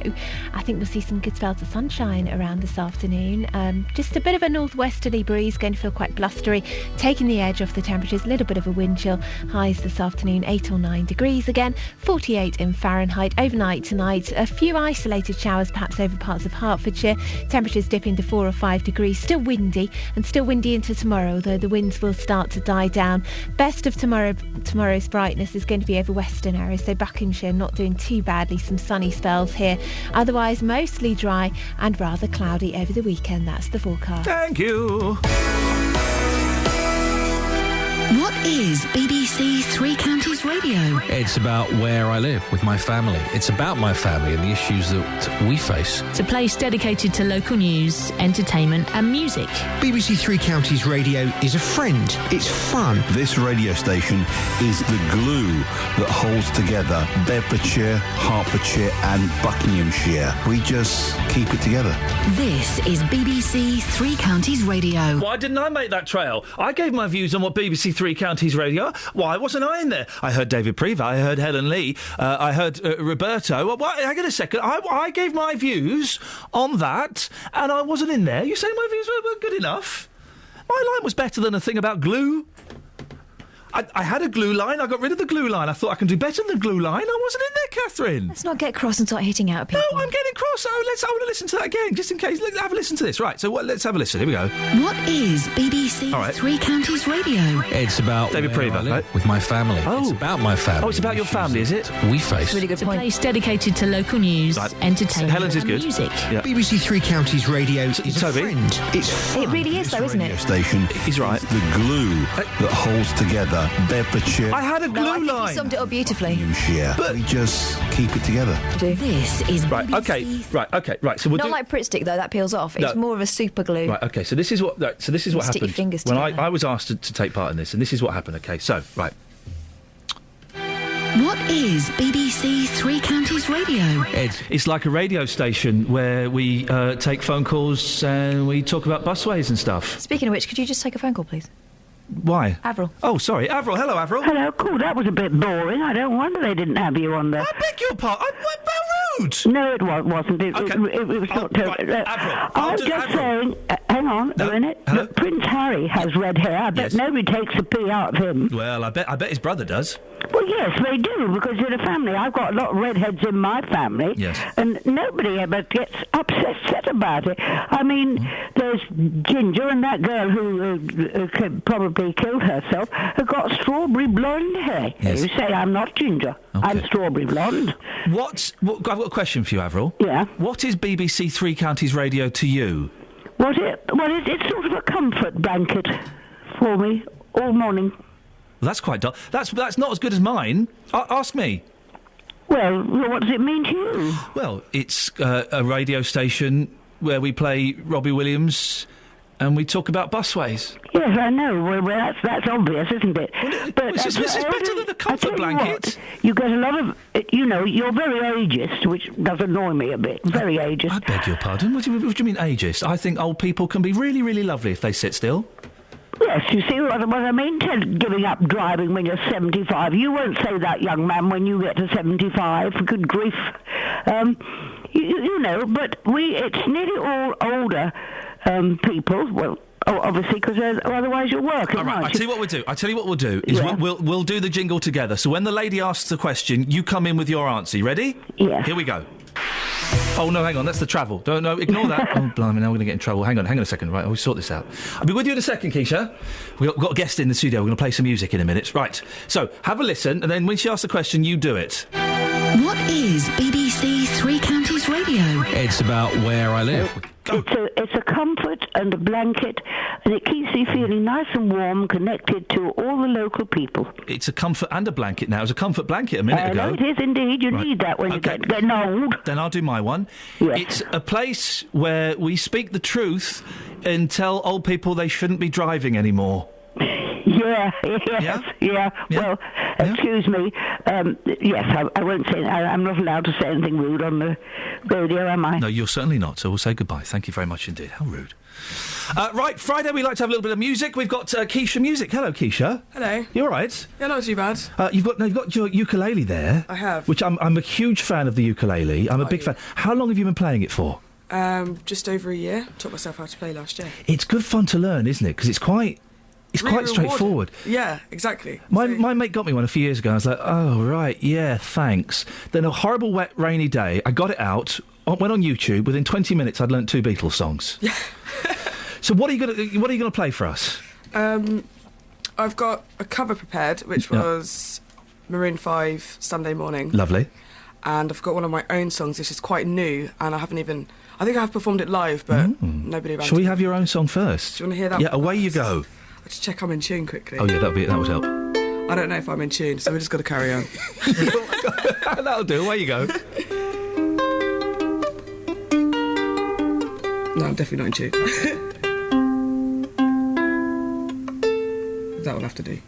I think we'll see some good spells of sunshine around this afternoon. Just a bit of a northwesterly breeze, going to feel quite blustery, taking the edge off the temperatures. A little bit of a wind chill. Highs this afternoon, 8 or 9 degrees. Again, 48 in Fahrenheit. Overnight tonight, a few isolated showers perhaps over parts of Hertfordshire. Temperatures dipping to 4 or 5 degrees. Still windy, and still windy into tomorrow, although the winds will start to die down. Best of tomorrow's brightness is going to be over western areas, so Buckinghamshire not doing too badly. Some sunny spells here. Otherwise, mostly dry and rather cloudy over the weekend. That's the forecast. Thank you. What is BBC Three Counties Radio? It's about where I live with my family. It's about my family and the issues that we face. It's a place dedicated to local news, entertainment and music. BBC Three Counties Radio is a friend. It's fun. This radio station is the glue that holds together Bedfordshire, Hertfordshire and Buckinghamshire. We just keep it together. This is BBC Three Counties Radio. Why didn't I make that trail? I gave my views on what BBC Three Counties Radio. Why wasn't I in there? I heard David Preva, I heard Helen Lee, I heard Roberto. Hang on a second. I gave my views on that, and I wasn't in there. You say my views weren't good enough? My line was better than a thing about glue. I had a glue line. I got rid of the glue line. I thought I can do better than the glue line. I wasn't in there, Catherine. Let's not get cross and start hitting out at people. No, I'm getting cross. I want to listen to that again, just in case. Let's have a listen to this. Right, so let's have a listen. Here we go. What is BBC Three Counties Radio? It's about David where Preva, I live right? with my family. It's about my family. Oh, it's about your family, is it? We face. Really good It's a point. place dedicated to local news, entertainment Helen's is and good. music. Yeah. BBC Three Counties Radio is a Toby? friend. It's fun. It really is, though, isn't Radio it? station He's right. is the glue that holds together Bedfordshire. I had a glue No, I think line. you summed it up beautifully. Buckinghamshire. We just keep it together. This is Right, BBC. right. So we'll Not do... like Pritt stick, though, that peels off. It's No. more of a super glue. Right, okay, so this is what Stick your happened fingers when together. I was asked to take part in this, and this is what happened. Okay, so, right. What is BBC Three Counties Radio? It's like a radio station where we take phone calls and we talk about busways and stuff. Speaking of which, could you just take a phone call, please? Why? Avril. Oh, sorry. Avril. Hello, Avril. Hello, cool. That was a bit boring. I don't wonder they didn't have you on there. I beg your pardon. How rude. No, it wasn't. It was not. Right, Avril. I'm just saying. Hang on a minute. Hello? Look, Prince Harry has red hair. I bet nobody takes a pee out of him. Well, I bet his brother does. Well, yes, they do, because in a family, I've got a lot of redheads in my family, Yes. and nobody ever gets upset about it. I mean, there's Ginger, and that girl who probably killed herself, has got strawberry blonde hair. Yes. You say I'm not Ginger. I'm strawberry blonde. I've got a question for you, Avril. Yeah. What is BBC Three Counties Radio to you? It's sort of a comfort blanket for me all morning. Well, that's quite dull. That's not as good as mine. Ask me. Well, what does it mean to you? Well, it's a radio station where we play Robbie Williams and we talk about busways. Yes, I know. Well, that's obvious, isn't it? But It's better than a comfort blanket. You get a lot of, you're very ageist, which does annoy me a bit. Very ageist. I beg your pardon? What do you mean ageist? I think old people can be really, really lovely if they sit still. Yes, you see what I mean? Giving up driving when you're 75. You won't say that, young man, when you get to 75. Good grief. You know, but it's nearly all older people. Well, obviously, because otherwise you're working. All right, I tell you what we'll do is we'll do the jingle together. So when the lady asks the question, you come in with your answer. You ready? Yes. Here we go. Oh, no, hang on, that's the travel. No, ignore that. Oh, blimey, now we're going to get in trouble. Hang on a second. Right, we'll sort this out. I'll be with you in a second, Keisha. We've got a guest in the studio. We're going to play some music in a minute. Right, so have a listen, and then when she asks the question, you do it. What is BBC Three Counties Radio? It's about where I live. It's a comfort and a blanket, and it keeps you feeling nice and warm, connected to all the local people. It's a comfort and a blanket now. It was a comfort blanket a minute ago. No, it is indeed. You need that when you get getting old. Then I'll do my one. Yes. It's a place where we speak the truth and tell old people they shouldn't be driving anymore. Yeah. Well, excuse me. Yes, I won't say. I'm not allowed to say anything rude on the radio, am I? No, you're certainly not. So we'll say goodbye. Thank you very much indeed. How rude. Right, Friday we like to have a little bit of music. We've got Keisha Music. Hello, Keisha. Hello. You all right? Yeah, not too bad. You've got your ukulele there. I have. Which I'm a huge fan of the ukulele. I'm a big fan. How long have you been playing it for? Just over a year. Taught myself how to play last year. It's good fun to learn, isn't it? Because it's quite really straightforward. Yeah, exactly. My mate got me one a few years ago. I was like, oh, right, yeah, thanks. Then a horrible, wet, rainy day, I got it out, went on YouTube. Within 20 minutes, I'd learnt 2 Beatles songs. Yeah. So what are you going to play for us? I've got a cover prepared, which was Maroon 5, Sunday Morning. Lovely. And I've got one of my own songs, which is quite new, and I think I have performed it live, but nobody around. Shall we have your own song first? Do you want to hear that? Yeah, away you go. I'll just check I'm in tune quickly. Oh yeah, that would help. I don't know if I'm in tune, so we just got to carry on. That'll do. Away you go. No, I'm definitely not in tune. That will have to do.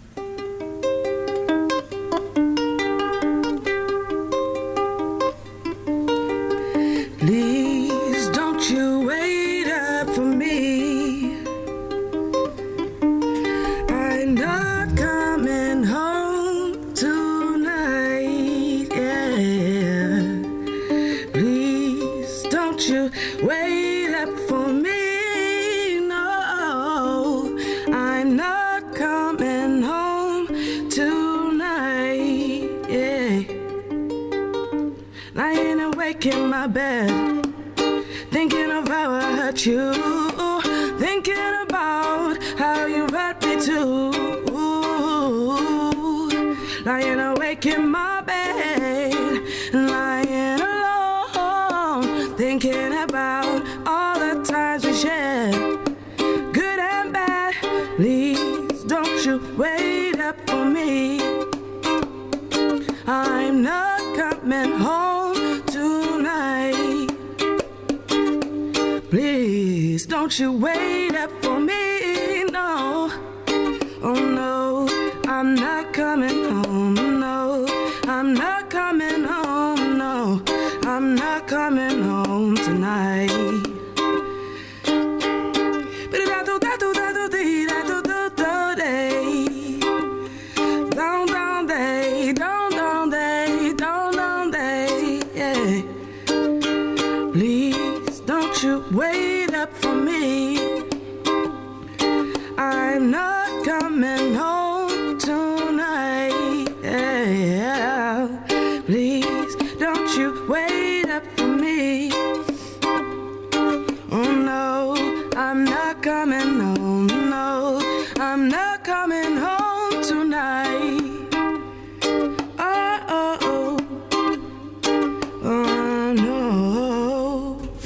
Please don't you wait up for me. I'm not coming home tonight. Yeah. Please don't you wait up for me. No, I'm not coming home tonight. Yeah. Lying awake in my bed, thinking of how I hurt you, thinking about how you hurt me too. Lying awake in my bed, lying alone, thinking about all the times we shared, good and bad. Please don't you wait up for me. I'm not coming home tonight. Please don't you wait up for me, no. Oh no, I'm not coming home, no. I'm not coming home, no. I'm not coming home tonight. Please don't you wait up for me. I'm not coming home tonight. Yeah. Please don't you wait up for me. Oh no, I'm not coming home. No, I'm not coming home tonight.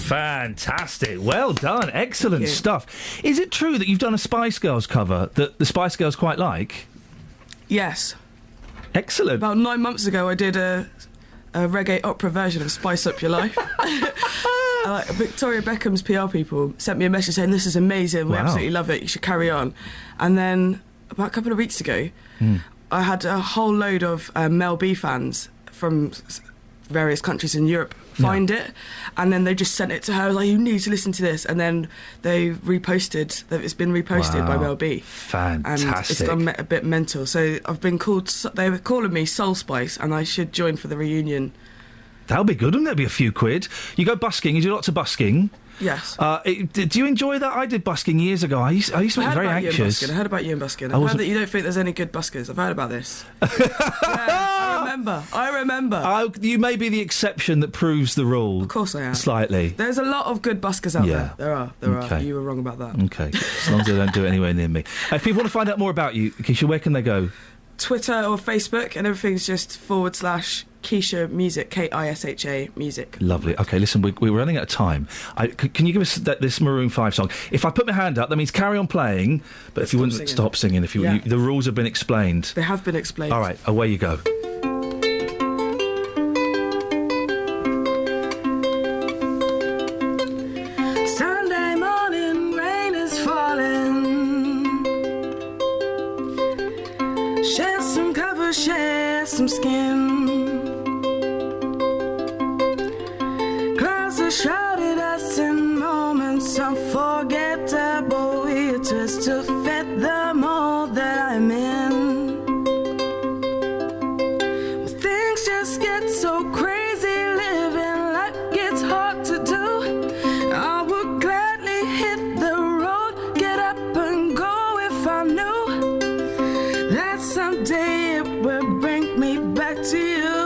Fantastic. Well done. Excellent stuff. Is it true that you've done a Spice Girls cover that the Spice Girls quite like? Yes. Excellent. About 9 months ago, I did a reggae opera version of Spice Up Your Life. Victoria Beckham's PR people sent me a message saying, this is amazing, we absolutely love it, you should carry on. And then about a couple of weeks ago, I had a whole load of Mel B fans from various countries in Europe find it, and then they just sent it to her, like, you need to listen to this, and then they reposted, it's been reposted by Mel B. Fantastic. And it's gone a bit mental, so I've been called, they were calling me Soul Spice, and I should join for the reunion. That'll be good, wouldn't there be a few quid? You go busking, you do lots of busking. Yes. Do you enjoy that? I did busking years ago. I used to make very anxious. I heard about you and busking. I heard that you don't think there's any good buskers. I've heard about this. I remember. You may be the exception that proves the rule. Of course I am. Slightly. There's a lot of good buskers out there. There are. Okay. You were wrong about that. Okay. As long as they don't do it anywhere near me. If people want to find out more about you, Keisha, where can they go? Twitter or Facebook, and everything's just /Keisha Music, Kisha Music. Lovely. Okay, listen, we're running out of time. Can you give us this Maroon 5 song? If I put my hand up, that means carry on playing, but if you wouldn't stop singing, the rules have been explained. They have been explained. All right, away you go. Sunday morning, rain is falling. Share some cover, share some skin. Clouds are shrouded us in moments unforgettable. We twist to fit the mold that I'm in. Things just get so crazy, living life gets hard to do. I would gladly hit the road, get up and go if I knew that someday it would bring me back to you.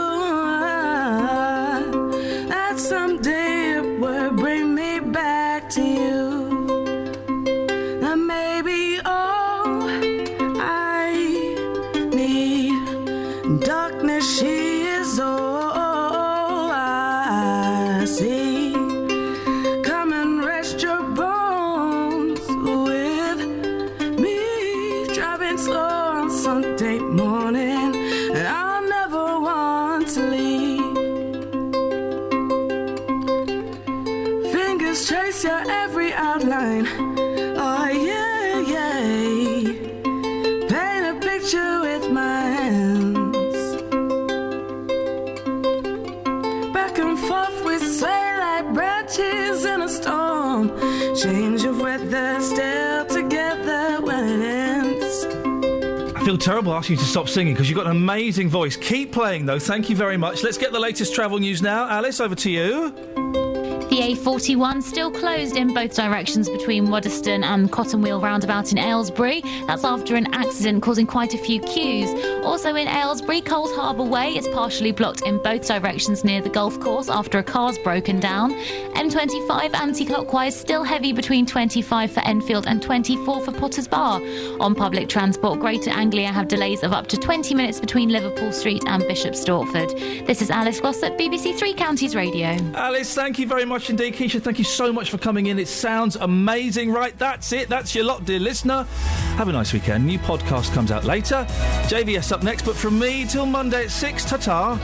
That someday it would bring me back to you. That may be all I need. Darkness, she is all I see. Come and rest your bones with me. Driving slow on Sunday morning, and I'll never want to leave. Fingers trace your every outline. Oh yeah, yeah. Paint a picture with my hands. Back and forth we sway like branches in a storm. Change of weather, still together when it ends. I feel terrible asking you to stop singing because you've got an amazing voice. Keep playing, though. Thank you very much. Let's get the latest travel news now. Alice, over to you. The A41 still closed in both directions between Waddesdon and Cottonwheel roundabout in Aylesbury. That's after an accident causing quite a few queues. Also in Aylesbury, Cold Harbour Way is partially blocked in both directions near the golf course after a car's broken down. M25 anti-clockwise still heavy between 25 for Enfield and 24 for Potters Bar. On public transport, Greater Anglia have delays of up to 20 minutes between Liverpool Street and Bishop Stortford. This is Alice Glossop, BBC Three Counties Radio. Alice, thank you very much indeed. Keisha, thank you so much for coming in. It sounds amazing. Right, that's it. That's your lot, dear listener. Have a nice weekend. New podcast comes out later. JVS up next, but from me till Monday at 6. Ta-ta.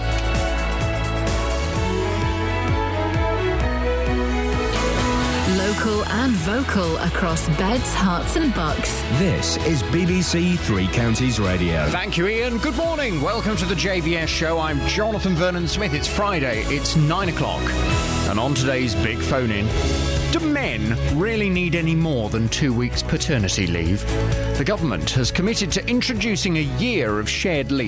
Local and vocal across beds, hearts and bucks. This is BBC Three Counties Radio. Thank you, Iain. Good morning. Welcome to the JVS show. I'm Jonathan Vernon-Smith. It's Friday. It's 9 o'clock. And on today's Big Phone-In, do men really need any more than 2 weeks paternity leave? The government has committed to introducing a year of shared leave.